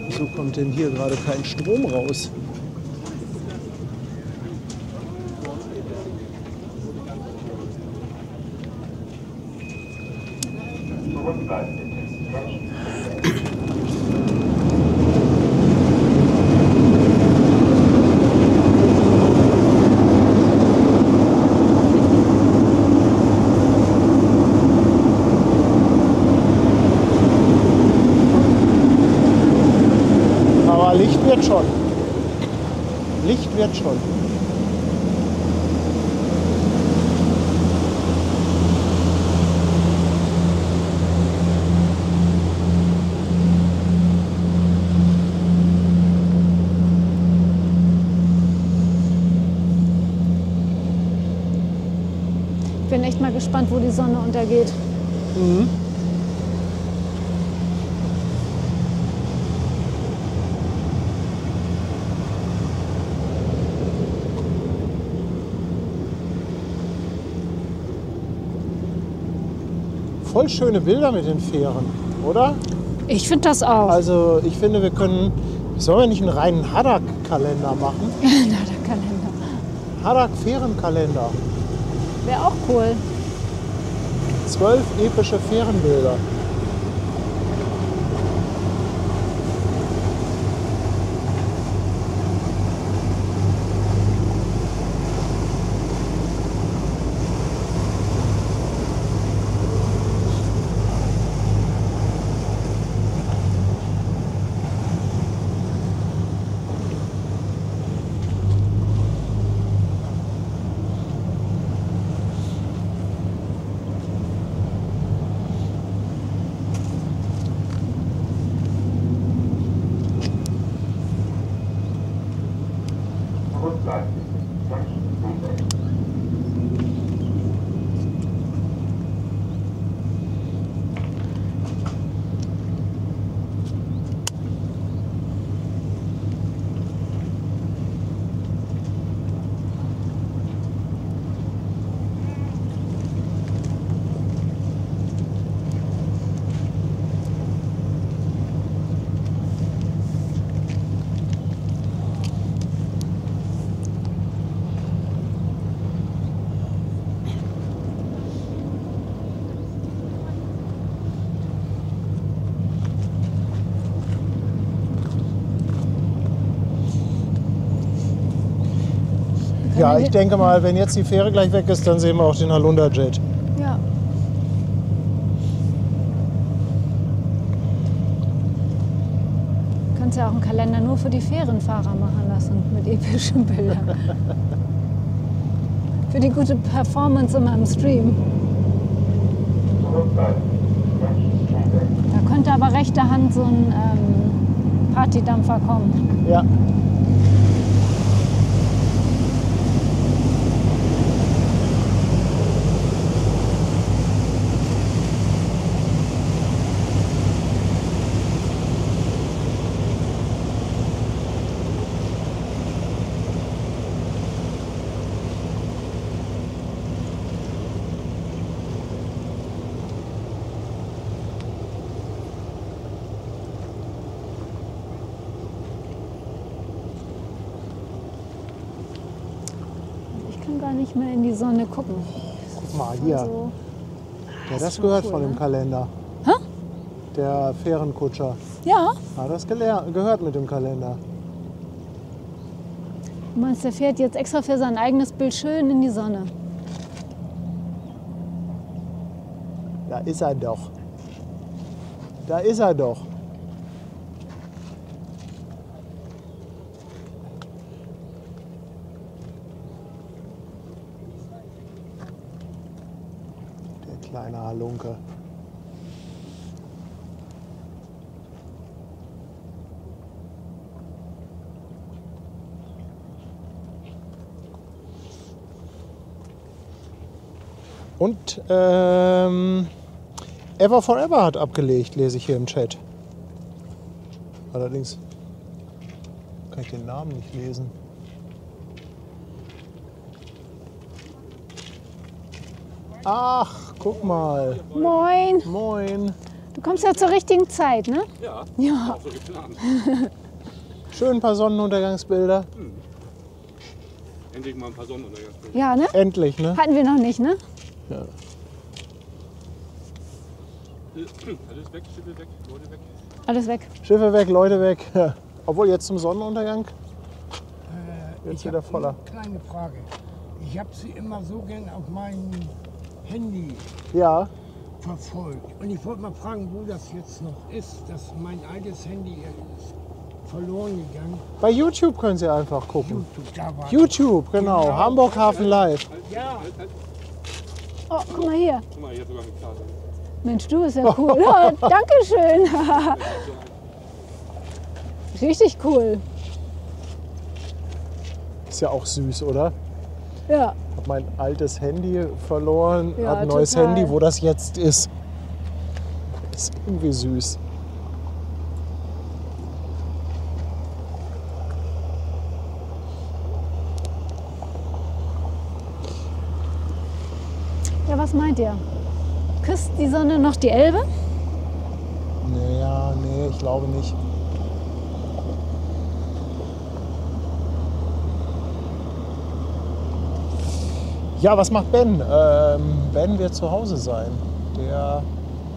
Wieso kommt denn hier gerade kein Strom raus? Aber Licht wird schon. Licht wird schon. echt mal gespannt, wo die Sonne untergeht. Mhm. Voll schöne Bilder mit den Fähren, oder? Ich finde das auch. Also ich finde, sollen wir nicht einen reinen Haddock-Kalender machen? Na, der Kalender. Haddock-Fährenkalender. Wäre auch cool. 12 epische Fährenbilder. Rückseite 6 Meter. Ja, ich denke mal, wenn jetzt die Fähre gleich weg ist, dann sehen wir auch den Halunda Jet. Ja. Du kannst ja auch einen Kalender nur für die Fährenfahrer machen lassen, mit epischen Bildern. Für die gute Performance immer im Stream. Rückseite 6 Meter. Da könnte aber rechter Hand so ein Partydampfer kommen. Ja. Ich kann gar nicht mehr in die Sonne gucken. Guck mal, hier. Also, Ja, das schon gehört cool, von dem ne? Kalender. Hä? Der Fährenkutscher. ja, Hat das gehört mit dem Kalender. du meinst, der fährt jetzt extra für sein eigenes Bild schön in die Sonne. Da ist er doch. Da ist er doch. Der kleine Halunke. Und Ever Forever hat abgelegt, lese ich hier im Chat. Allerdings kann ich den Namen nicht lesen. Ach, guck mal. Moin, Moin. du kommst ja zur richtigen Zeit, ne? Ja, Ja. so geplant. Schön ein paar Sonnenuntergangsbilder. Endlich mal ein paar Sonnenuntergangsbilder. Ja, ne? Endlich, ne? Hatten wir noch nicht, ne? Ja. Alles weg, Schiffe weg, Leute weg. Alles weg. Schiffe weg, Leute weg. Ja. Obwohl jetzt zum Sonnenuntergang jetzt Ich wieder habe voller. eine kleine Frage. Ich habe sie immer so gern auf meinem Handy Ja, verfolgt. Und ich wollte mal fragen, wo das jetzt noch ist. Dass mein altes Handy ist verloren gegangen. bei YouTube können Sie einfach gucken. YouTube, da war YouTube, genau. Hamburg Hafen Live. Ja, Oh, guck mal hier. Guck mal, hier sogar eine Karte. Mensch, du bist ja cool. Oh, Dankeschön. Richtig cool. Ist ja auch süß, oder? Ja. habe mein altes Handy verloren, Ja, habe ein neues total. Handy, wo das jetzt ist. Ist irgendwie süß. Ja, was meint ihr? Küsst die Sonne noch die Elbe? Naja, nee, ich glaube nicht. Ja, was macht Ben? Ben wird zu Hause sein.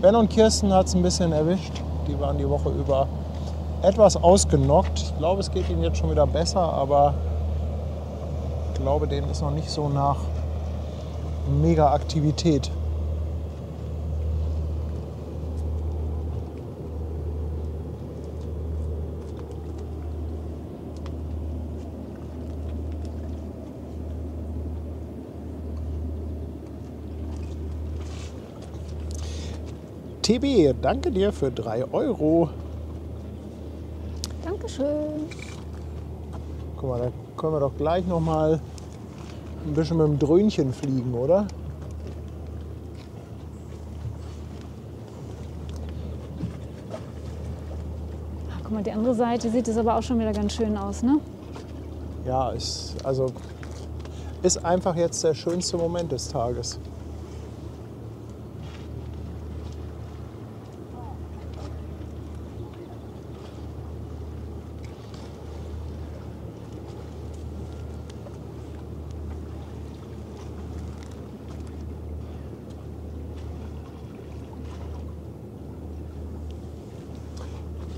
Ben und Kirsten hat es ein bisschen erwischt. Die waren die Woche über etwas ausgenockt. Ich glaube, es geht ihnen jetzt schon wieder besser, aber ich glaube, denen ist noch nicht so nach mega Aktivität. TB, danke dir für 3 €. Dankeschön. Guck mal, da können wir doch gleich noch mal ein bisschen mit dem Dröhnchen fliegen, oder? Ach, guck mal, die andere Seite sieht es aber auch schon wieder ganz schön aus, ne? Ja, ist einfach jetzt der schönste Moment des Tages.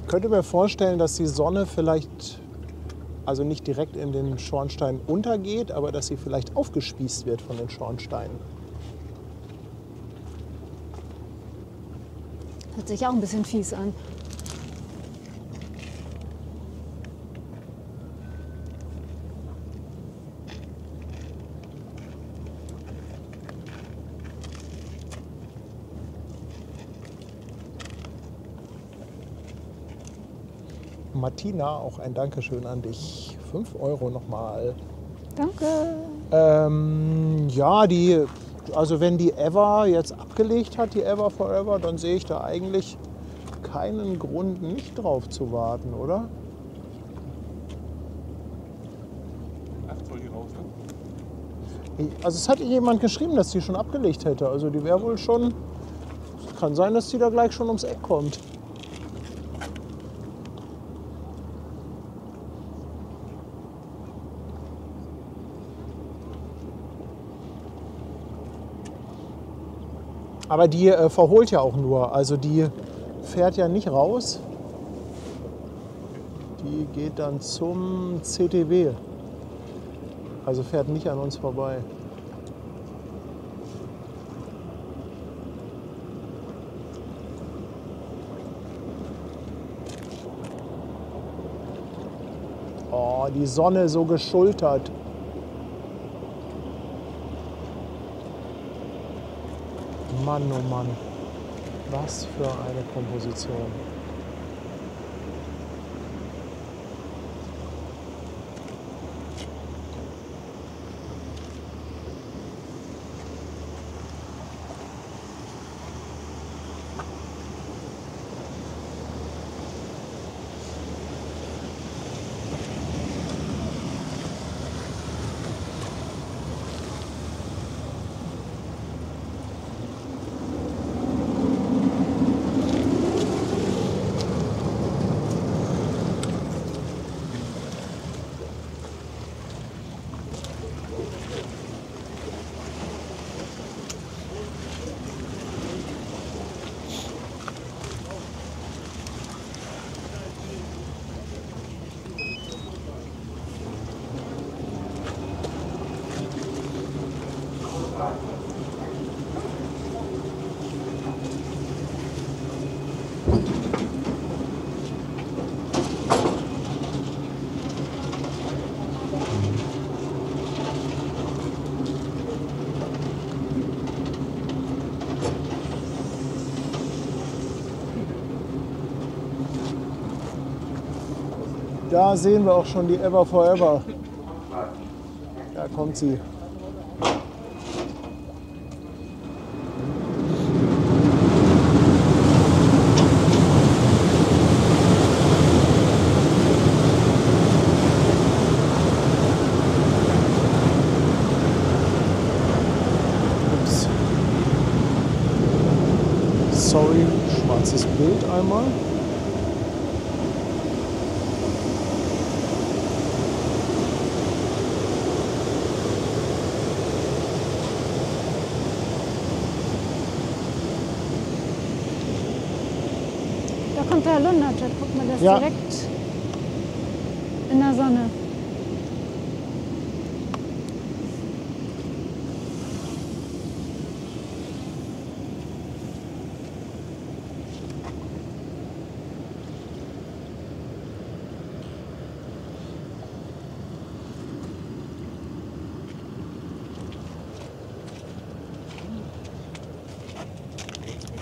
Ich könnte mir vorstellen, dass die Sonne vielleicht, also nicht direkt in den Schornstein untergeht, aber dass sie vielleicht aufgespießt wird von den Schornsteinen. Hört sich auch ein bisschen fies an. Martina, auch ein Dankeschön an dich. 5 € nochmal. Danke. Ja, also wenn die Ever jetzt abgelegt hat, die Ever Forever, dann sehe ich da eigentlich keinen Grund, nicht drauf zu warten, oder? 8 soll die raus, ne? Also es hatte jemand geschrieben, dass die schon abgelegt hätte. Also die wäre wohl schon, kann sein, dass die da gleich schon ums Eck kommt. Aber die verholt ja auch nur, also die fährt ja nicht raus. Die geht dann zum CTW, also fährt nicht an uns vorbei. Oh, die Sonne so geschultert. Mann, oh Mann, was für eine Komposition. Da sehen wir auch schon die Ever Forever. Da kommt sie. mal. Da kommt der Lunderjet. Guck mal, der ist Ja. direkt in der Sonne.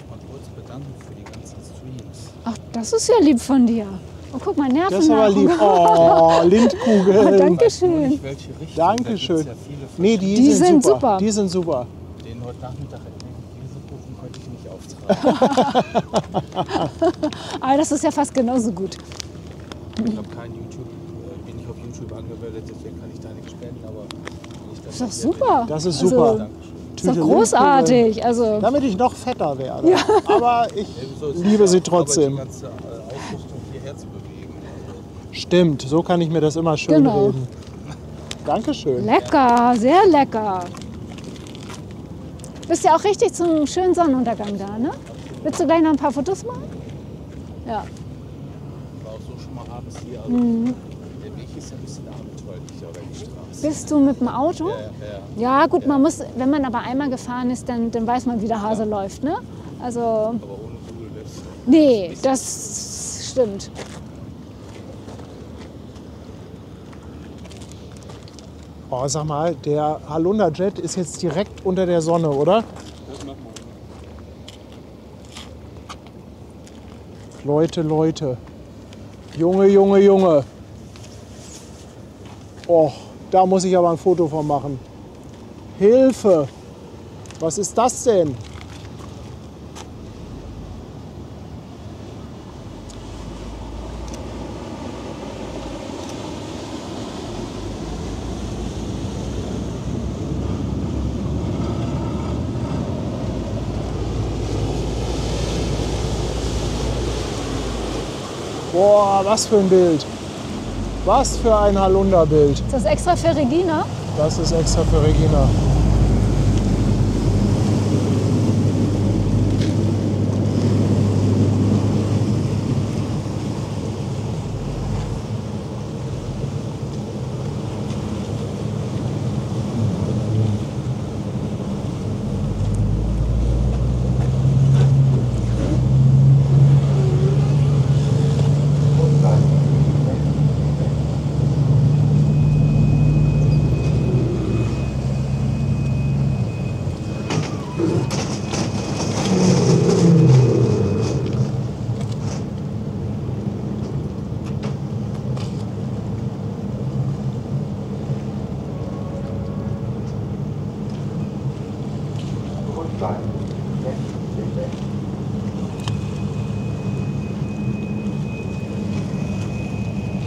Mal kurz bedanken für die ganzen Streams. Ach, das ist ja lieb von dir. Oh, guck mal, Nerven. Das ist aber lieb. Oh, Lindkugeln. Dankeschön. Nicht welche Richtung. Dankeschön. Da gibt's ja viele Nee, Die sind super. Die sind super. Den heute Nachmittag Käsekuchen konnte ich nicht auftragen. Aber das ist ja fast genauso gut. Ich habe kein YouTube, bin nicht auf YouTube angemeldet, deswegen kann ich da nichts spenden, aber wenn ich das Ist doch sehe, super. Das ist Also, super. Dankeschön. ist doch Tüte großartig. Also, Damit ich noch fetter werde. Aber ich Ebenso ist liebe es sie auch Arbeit, trotzdem. die ganze Ausrüstung hierher zu bewegen. Stimmt, so kann ich mir das immer schön Genau. reden. Dankeschön. lecker, sehr lecker. Bist ja auch richtig zum schönen Sonnenuntergang da, ne? Willst du gleich noch ein paar Fotos machen? Ja. War auch so schon mal abends hier. Also der Weg ist ja ein bisschen abenteuerlicher, oder die Straße. Bist du mit dem Auto? Ja. Ja, gut, man muss, wenn man aber einmal gefahren ist, dann weiß man, wie der Hase läuft, ne? Also, Aber ohne Google Maps. nee, das stimmt. Oh, sag mal, der Halunda-Jet ist jetzt direkt unter der Sonne, oder? Leute, Leute. Junge, Junge, Junge. Oh, da muss ich aber ein Foto von machen. Hilfe! Was ist das denn? Boah, was für ein Bild. Was für ein Halunda-Bild. Ist das extra für Regina? Das ist extra für Regina.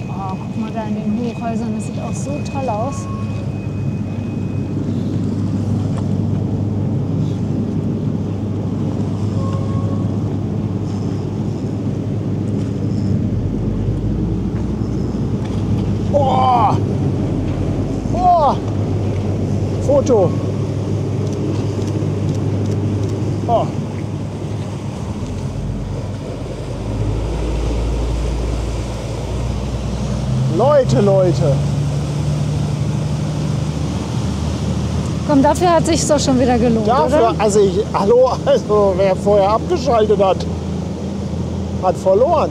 Oh, guck mal da in den Hochhäusern, das sieht auch so toll aus. Oh! Oh! Foto! Oh! Leute, Leute! Komm, dafür hat sich doch schon wieder gelohnt, Dafür, oder? also hallo, also wer vorher abgeschaltet hat, hat verloren.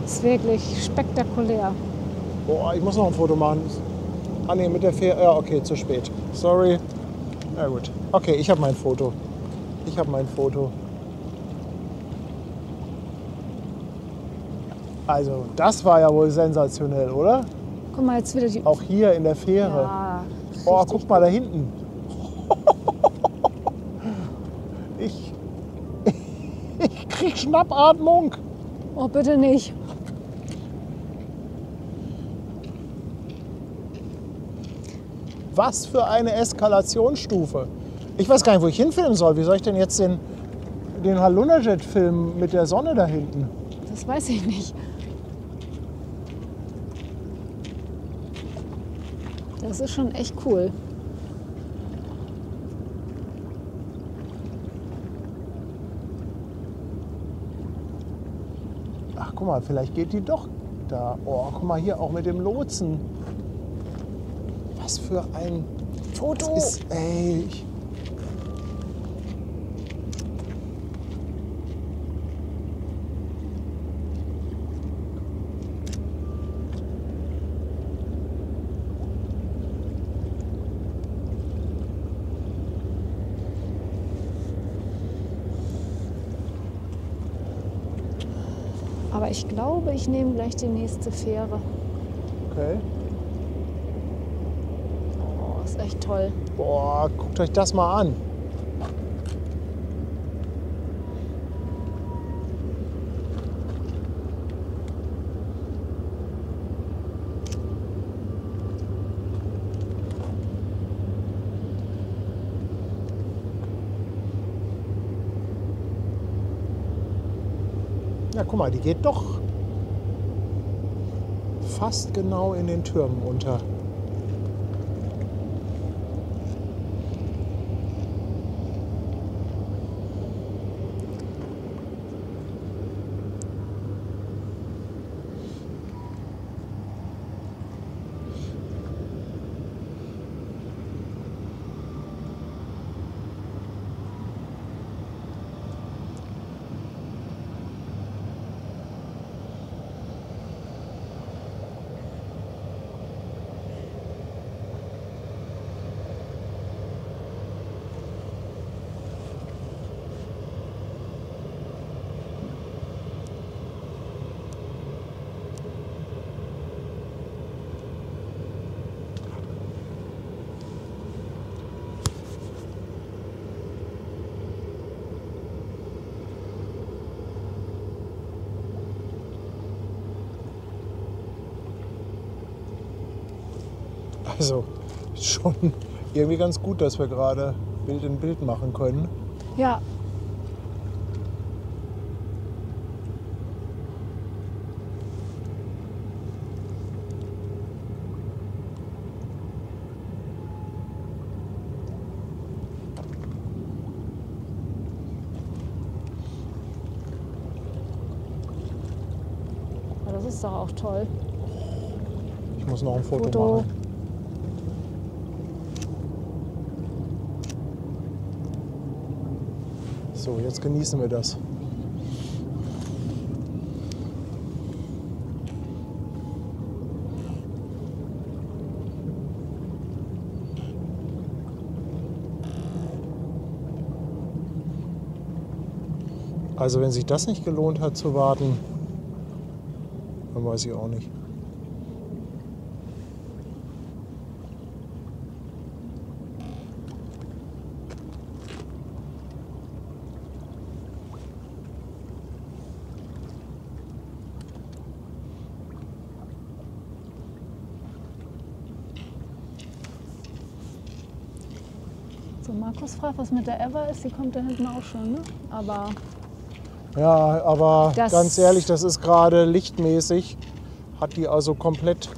Das ist wirklich spektakulär. Boah, ich muss noch ein Foto machen. Ah ne, mit der Fähre. Ja, okay, zu spät. Sorry. Na gut. Okay, ich habe mein Foto. Ich habe mein Foto. Also, das war ja wohl sensationell, oder? Guck mal, jetzt wieder die... Auch hier in der Fähre. Ja, Oh, richtig guck mal da hinten. Ich krieg Schnappatmung. Oh, bitte nicht. Was für eine Eskalationsstufe. Ich weiß gar nicht, wo ich hinfilmen soll. Wie soll ich denn jetzt den Halunderjet filmen mit der Sonne da hinten? Das weiß ich nicht. Das ist schon echt cool. Ach, guck mal, vielleicht geht die doch da. Oh, guck mal hier, auch mit dem Lotsen. Was für ein Foto. ist, ey. Aber ich glaube, ich nehme gleich die nächste Fähre. Okay. Oh, ist echt toll. Boah, guckt euch das mal an. Ja, guck mal, die geht doch fast genau in den Türmen unter. Also schon irgendwie ganz gut, dass wir gerade Bild in Bild machen können. Ja. Aber das ist doch auch toll. Ich muss noch ein Foto machen. So, jetzt genießen wir das. Also wenn sich das nicht gelohnt hat zu warten, dann weiß ich auch nicht. So, Markus fragt, was mit der Eva ist. Die kommt da hinten auch schon, ne? Aber ja, aber das ganz ehrlich, das ist gerade lichtmäßig. Hat die also komplett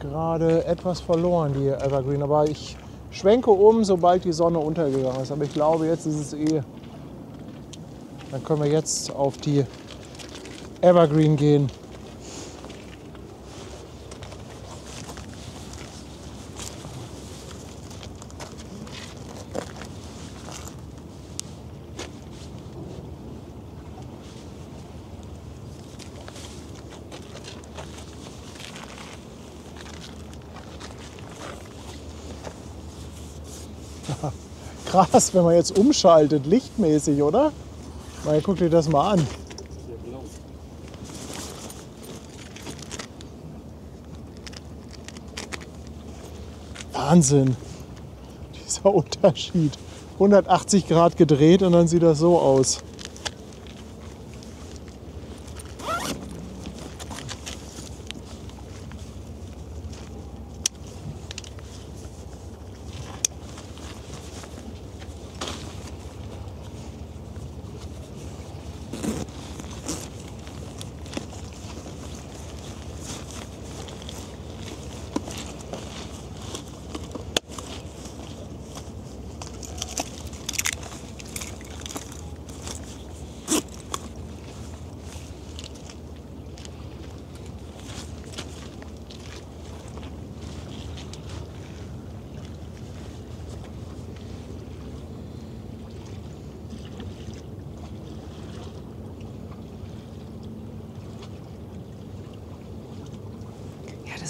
gerade etwas verloren, die Evergreen. Aber ich schwenke um, sobald die Sonne untergegangen ist. Aber ich glaube, jetzt ist es eh. Dann können wir jetzt auf die Evergreen gehen. Krass, wenn man jetzt umschaltet, lichtmäßig, oder? Mal guck dir das mal an. Wahnsinn, dieser Unterschied. 180 Grad gedreht und dann sieht das so aus.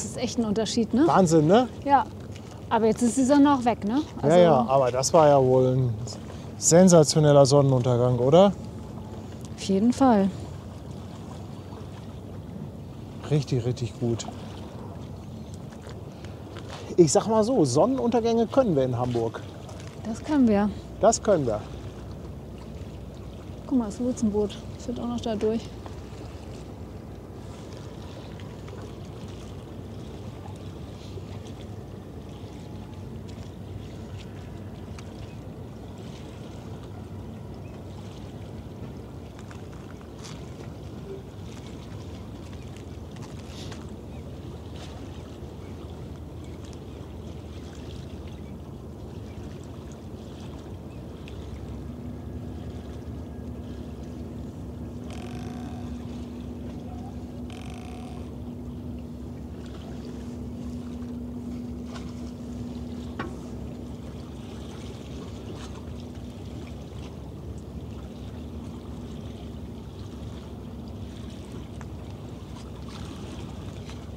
das ist echt ein Unterschied, ne? Wahnsinn, ne? Ja. Aber jetzt ist die Sonne auch weg, ne? Also, Ja, aber das war ja wohl ein sensationeller Sonnenuntergang, oder? Auf jeden Fall. Richtig, richtig gut. Ich sag mal so, Sonnenuntergänge können wir in Hamburg. Das können wir. Das können wir. Guck mal, das Lotsenboot führt auch noch da durch.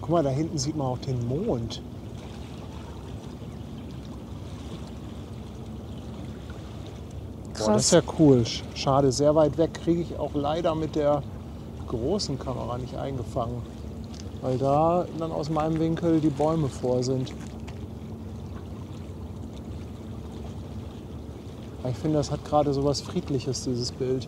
Guck mal, da hinten sieht man auch den Mond. Boah, das ist ja cool. Schade, sehr weit weg kriege ich auch leider mit der großen Kamera nicht eingefangen. Weil da dann aus meinem Winkel die Bäume vor sind. Aber ich finde, das hat gerade so was Friedliches, dieses Bild.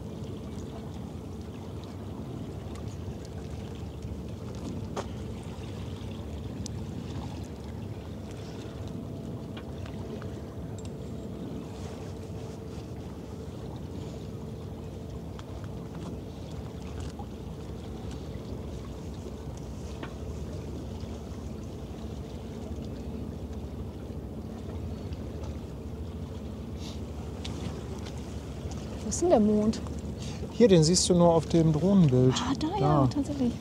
Wo ist denn der Mond? Hier, den siehst du nur auf dem Drohnenbild. Ah, da ja, tatsächlich.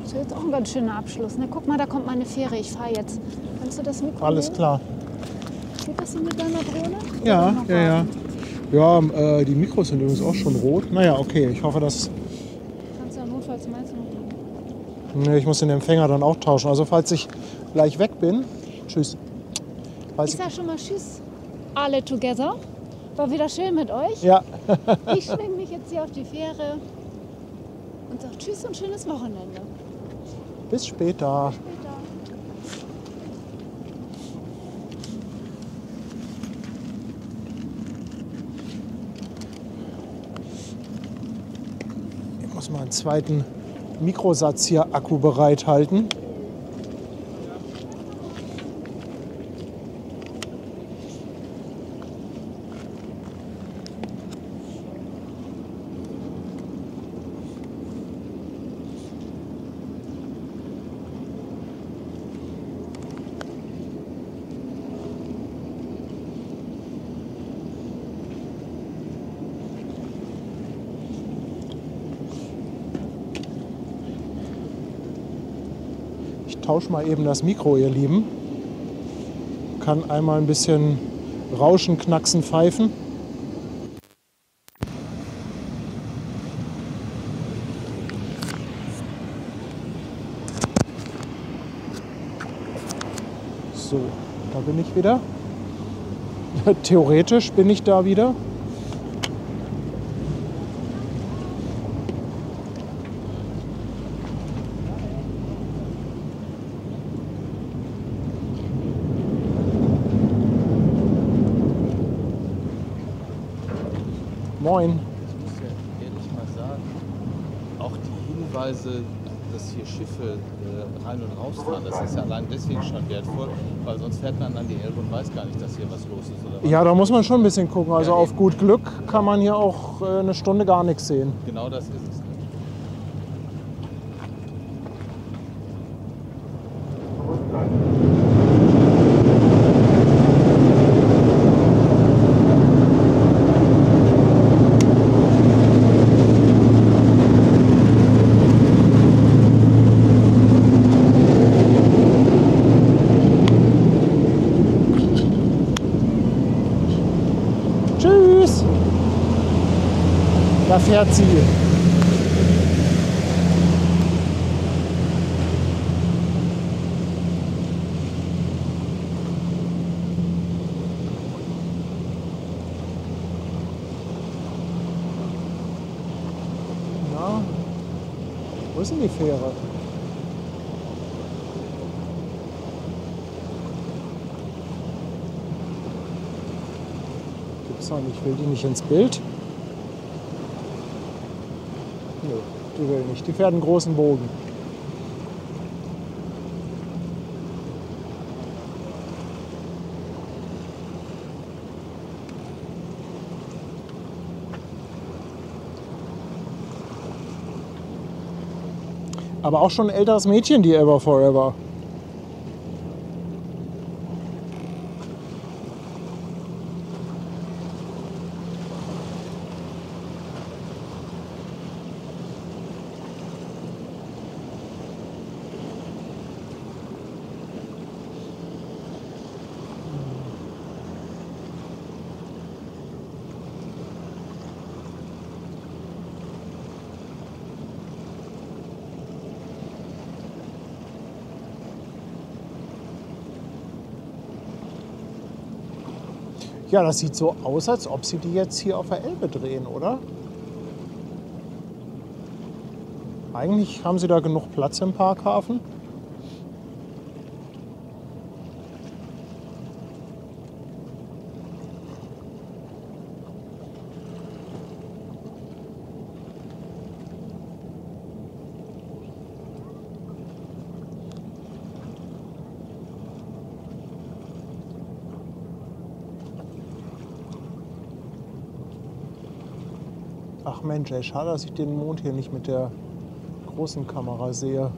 Das ist jetzt auch ein ganz schöner Abschluss. Ne? Guck mal, da kommt meine Fähre. Ich fahre jetzt. Kannst du das Mikro Alles nehmen? klar. Geht das so mit deiner Drohne? Ja, Oder noch ja. warten? Ja, die Mikros sind übrigens auch schon rot. Naja, okay, ich hoffe, dass... Kannst du ja notfalls meins noch. Nee, ich muss den Empfänger dann auch tauschen. Also falls ich gleich weg bin... Tschüss. Ich sag schon mal Tschüss, alle together. War wieder schön mit euch. Ja. Ich schwinge mich jetzt hier auf die Fähre und sag Tschüss und schönes Wochenende. Bis später. Ich muss mal einen zweiten Mikrosatz hier Akku bereithalten. Ich tausche mal eben das Mikro, ihr Lieben. Kann einmal ein bisschen rauschen, knacksen, pfeifen. So, da bin ich wieder. Theoretisch bin ich da wieder. Moin. Ich muss ja ehrlich mal sagen, auch die Hinweise, dass hier Schiffe rein und rausfahren, das ist ja allein deswegen schon wertvoll, weil sonst fährt man an die Elbe und weiß gar nicht, dass hier was los ist. Oder was. Ja, da muss man schon ein bisschen gucken. Also Ja, auf eben. gut Glück kann man hier auch eine Stunde gar nichts sehen. Genau das ist es. Ne? Tschüss. Da fährt sie. Na, wo ist denn die Fähre? Gibt's noch nicht. Will die nicht ins Bild? Nö, die will nicht. Die fährt einen großen Bogen. Aber auch schon ein älteres Mädchen, die Ever Forever. Ja, das sieht so aus, als ob sie die jetzt hier auf der Elbe drehen, oder? Eigentlich haben sie da genug Platz im Parkhafen. Ach Mensch, ey, schade, dass ich den Mond hier nicht mit der großen Kamera sehe.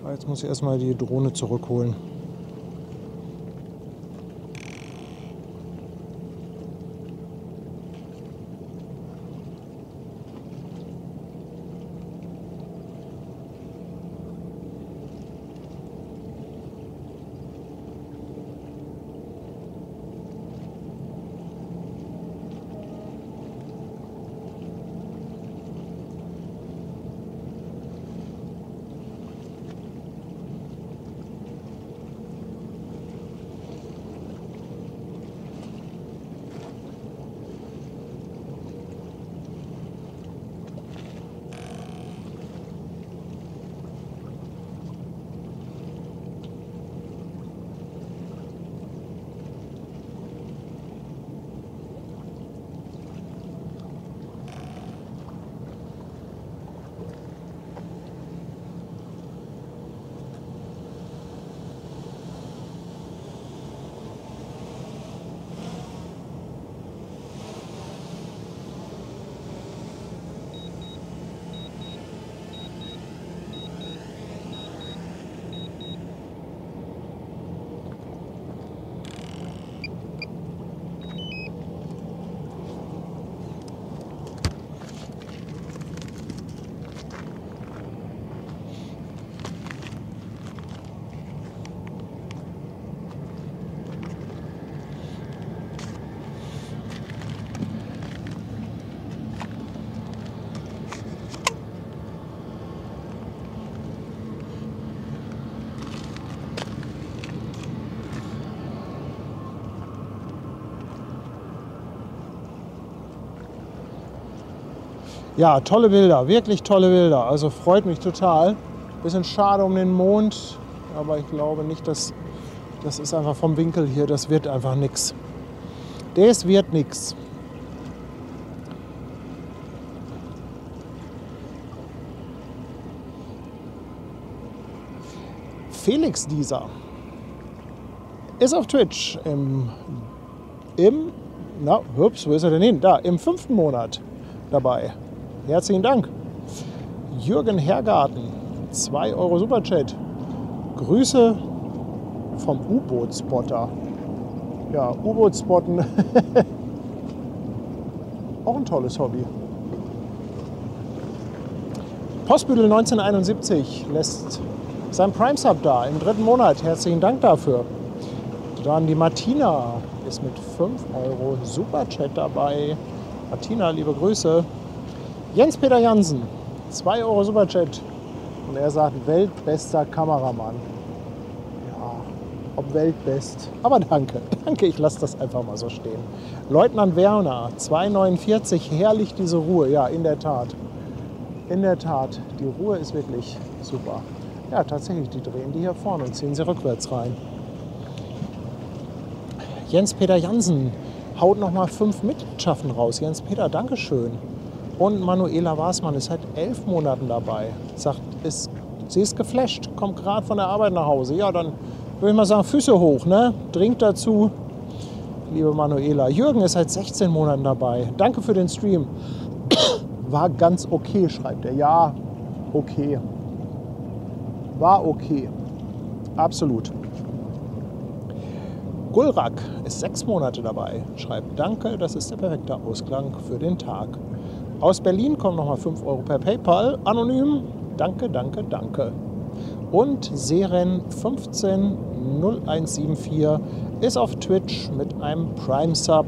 Aber jetzt muss ich erstmal die Drohne zurückholen. Ja, tolle Bilder, wirklich tolle Bilder. Also freut mich total. Bisschen schade um den Mond, aber ich glaube nicht, dass das ist einfach vom Winkel hier, das wird einfach nichts. Das wird nichts. Felix Dieser ist auf Twitch wo ist er denn hin? Da, im 5. Monat dabei. Herzlichen Dank. Jürgen Hergarten, 2 Euro Superchat. Grüße vom U-Boot-Spotter. Ja, U-Boot-Spotten. Auch ein tolles Hobby. Postbüdel 1971 lässt sein Prime-Sub da im 3. Monat. Herzlichen Dank dafür. Dann die Martina ist mit 5 Euro Superchat dabei. Martina, liebe Grüße. Jens-Peter Jansen, 2 Euro Superchat. Und er sagt, weltbester Kameramann. Ja, ob weltbest. Aber danke. Danke, ich lasse das einfach mal so stehen. Leutnant Werner, 2,49. Herrlich diese Ruhe. Ja, in der Tat. In der Tat. Die Ruhe ist wirklich super. Ja, tatsächlich, die drehen die hier vorne und ziehen sie rückwärts rein. Jens-Peter Jansen haut nochmal 5 Mitgliedschaften raus. Jens-Peter, Dankeschön. Und Manuela Wasmann ist seit 11 Monaten dabei. Sagt, sie ist geflasht, kommt gerade von der Arbeit nach Hause. Ja, dann würde ich mal sagen, Füße hoch, ne? Dringt dazu, liebe Manuela. Jürgen ist seit 16 Monaten dabei. Danke für den Stream. War ganz okay, schreibt er. Ja, okay. War okay. Absolut. Gulrak ist 6 Monate dabei. Schreibt, danke, das ist der perfekte Ausklang für den Tag. Aus Berlin kommen nochmal 5 Euro per PayPal. Anonym. Danke, danke, danke. Und Seren 150174 ist auf Twitch mit einem Prime-Sub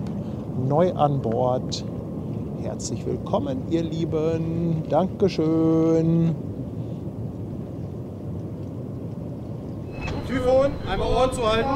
neu an Bord. Herzlich willkommen, ihr Lieben. Dankeschön. Typhon, einmal Ohren zu halten.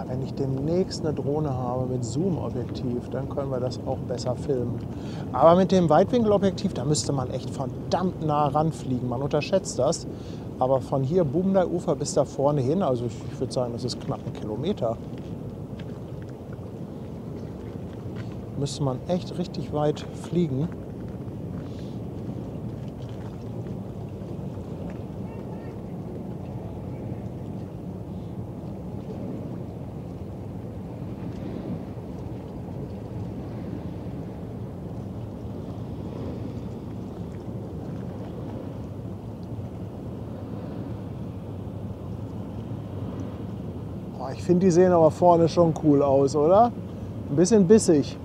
Wenn ich demnächst eine Drohne habe mit Zoom-Objektiv, dann können wir das auch besser filmen. Aber mit dem Weitwinkelobjektiv, da müsste man echt verdammt nah ranfliegen. Man unterschätzt das. Aber von hier Bubendei-Ufer bis da vorne hin, also ich würde sagen, das ist knapp 1 Kilometer. Müsste man echt richtig weit fliegen. Ich finde, die sehen aber vorne schon cool aus, oder? Ein bisschen bissig,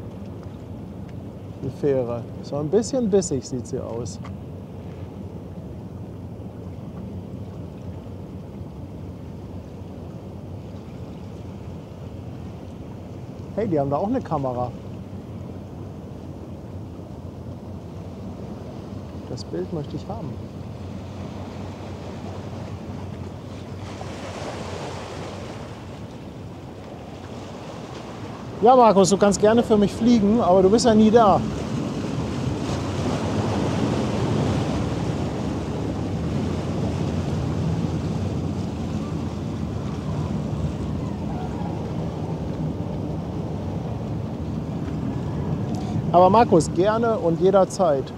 die Fähre. So ein bisschen bissig sieht sie aus. Hey, die haben da auch eine Kamera. Das Bild möchte ich haben. Ja, Markus, du kannst gerne für mich fliegen, aber du bist ja nie da. Aber Markus, gerne und jederzeit.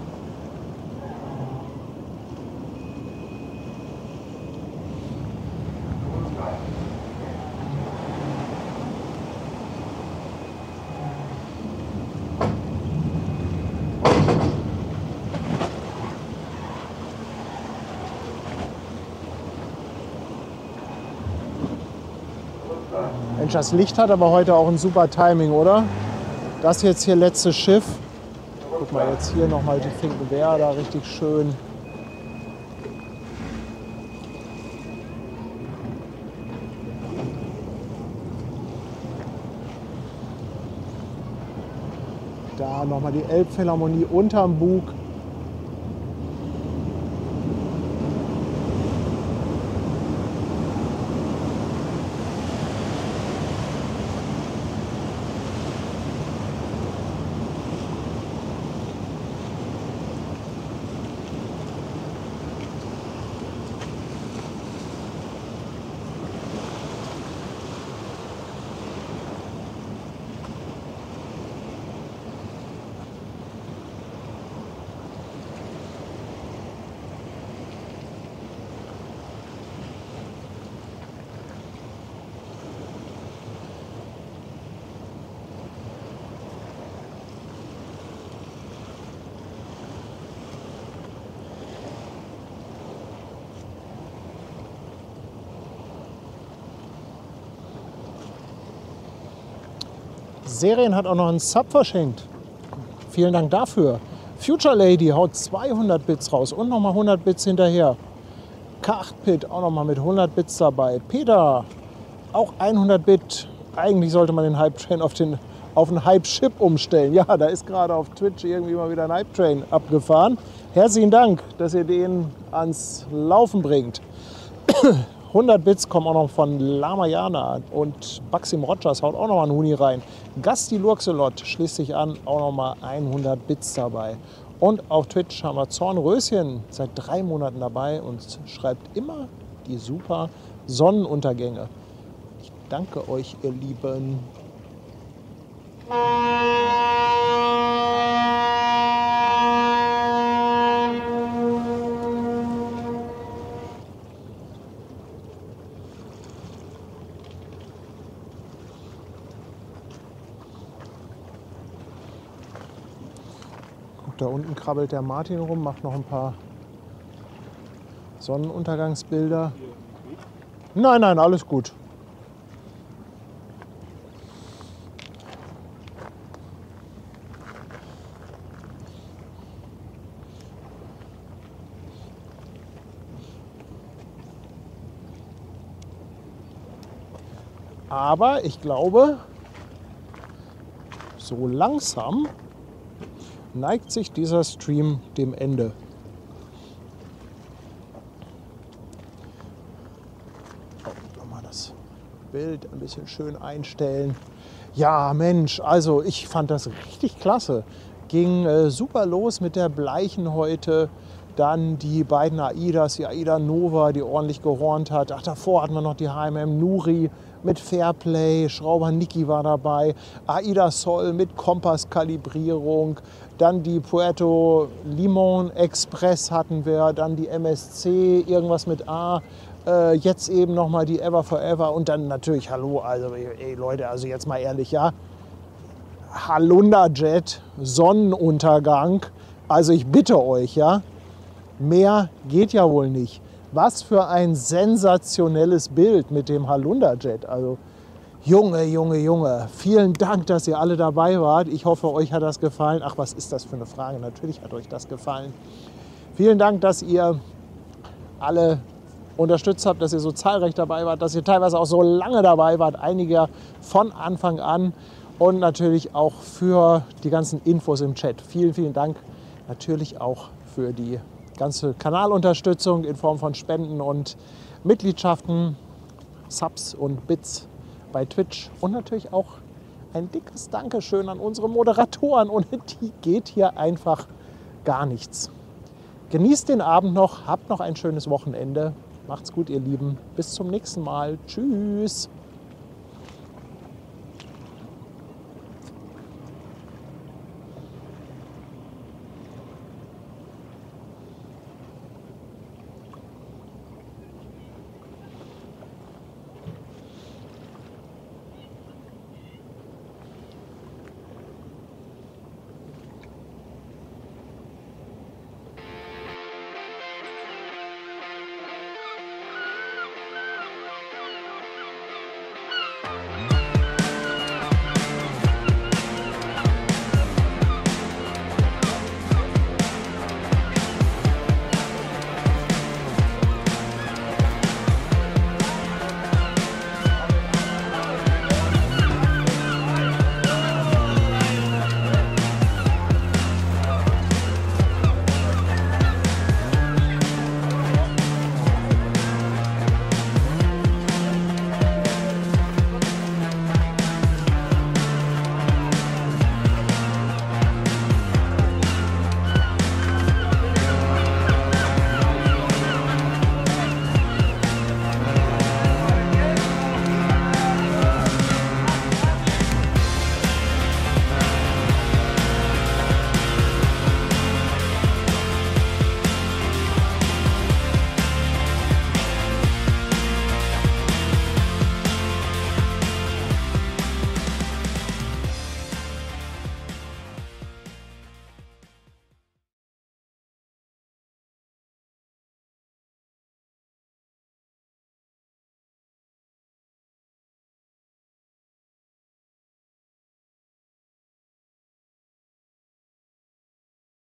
Mensch, das Licht hat aber heute auch ein super Timing, oder? Das jetzt hier letzte Schiff. Guck mal, jetzt hier nochmal die Finkenwerder, da richtig schön. Da nochmal die Elbphilharmonie unterm Bug. Serien hat auch noch einen Sub verschenkt. Vielen Dank dafür. Future Lady haut 200 Bits raus und nochmal 100 Bits hinterher. K8 Pit auch nochmal mit 100 Bits dabei. Peter auch 100 Bit. Eigentlich sollte man den Hype-Train auf den Hype-Ship umstellen. Ja, da ist gerade auf Twitch irgendwie mal wieder ein Hype-Train abgefahren. Herzlichen Dank, dass ihr den ans Laufen bringt. 100 Bits kommen auch noch von Lamayana und Baxim Rogers haut auch noch mal einen Huni rein. Gasti Lurxelot schließt sich an, auch noch mal 100 Bits dabei. Und auf Twitch haben wir Zornröschen seit 3 Monaten dabei und schreibt immer die super Sonnenuntergänge. Ich danke euch, ihr Lieben. Da unten krabbelt der Martin rum, macht noch ein paar Sonnenuntergangsbilder. Nein, nein, alles gut. Aber ich glaube, so langsam neigt sich dieser Stream dem Ende. Oh, nochmal das Bild ein bisschen schön einstellen. Ja, Mensch, also ich fand das richtig klasse. Ging super los mit der Bleichen heute. Dann die beiden Aidas, die Aida Nova, die ordentlich gehornt hat. Ach, davor hatten wir noch die HMM Nuri mit Fairplay, Schrauber Niki war dabei, Aida Sol mit Kompasskalibrierung, dann die Puerto Limon Express hatten wir, dann die MSC, irgendwas mit A, jetzt eben nochmal die Ever Forever und dann natürlich, hallo, also ey Leute, also jetzt mal ehrlich, ja, Halunderjet, Sonnenuntergang, also ich bitte euch, ja, mehr geht ja wohl nicht. Was für ein sensationelles Bild mit dem Halunderjet. Also Junge, Junge, Junge. Vielen Dank, dass ihr alle dabei wart. Ich hoffe, euch hat das gefallen. Ach, was ist das für eine Frage? Natürlich hat euch das gefallen. Vielen Dank, dass ihr alle unterstützt habt, dass ihr so zahlreich dabei wart, dass ihr teilweise auch so lange dabei wart. Einige von Anfang an. Und natürlich auch für die ganzen Infos im Chat. Vielen, vielen Dank. Natürlich auch für die ganze Kanalunterstützung in Form von Spenden und Mitgliedschaften, Subs und Bits bei Twitch und natürlich auch ein dickes Dankeschön an unsere Moderatoren. Ohne die geht hier einfach gar nichts. Genießt den Abend noch, habt noch ein schönes Wochenende. Macht's gut, ihr Lieben. Bis zum nächsten Mal. Tschüss.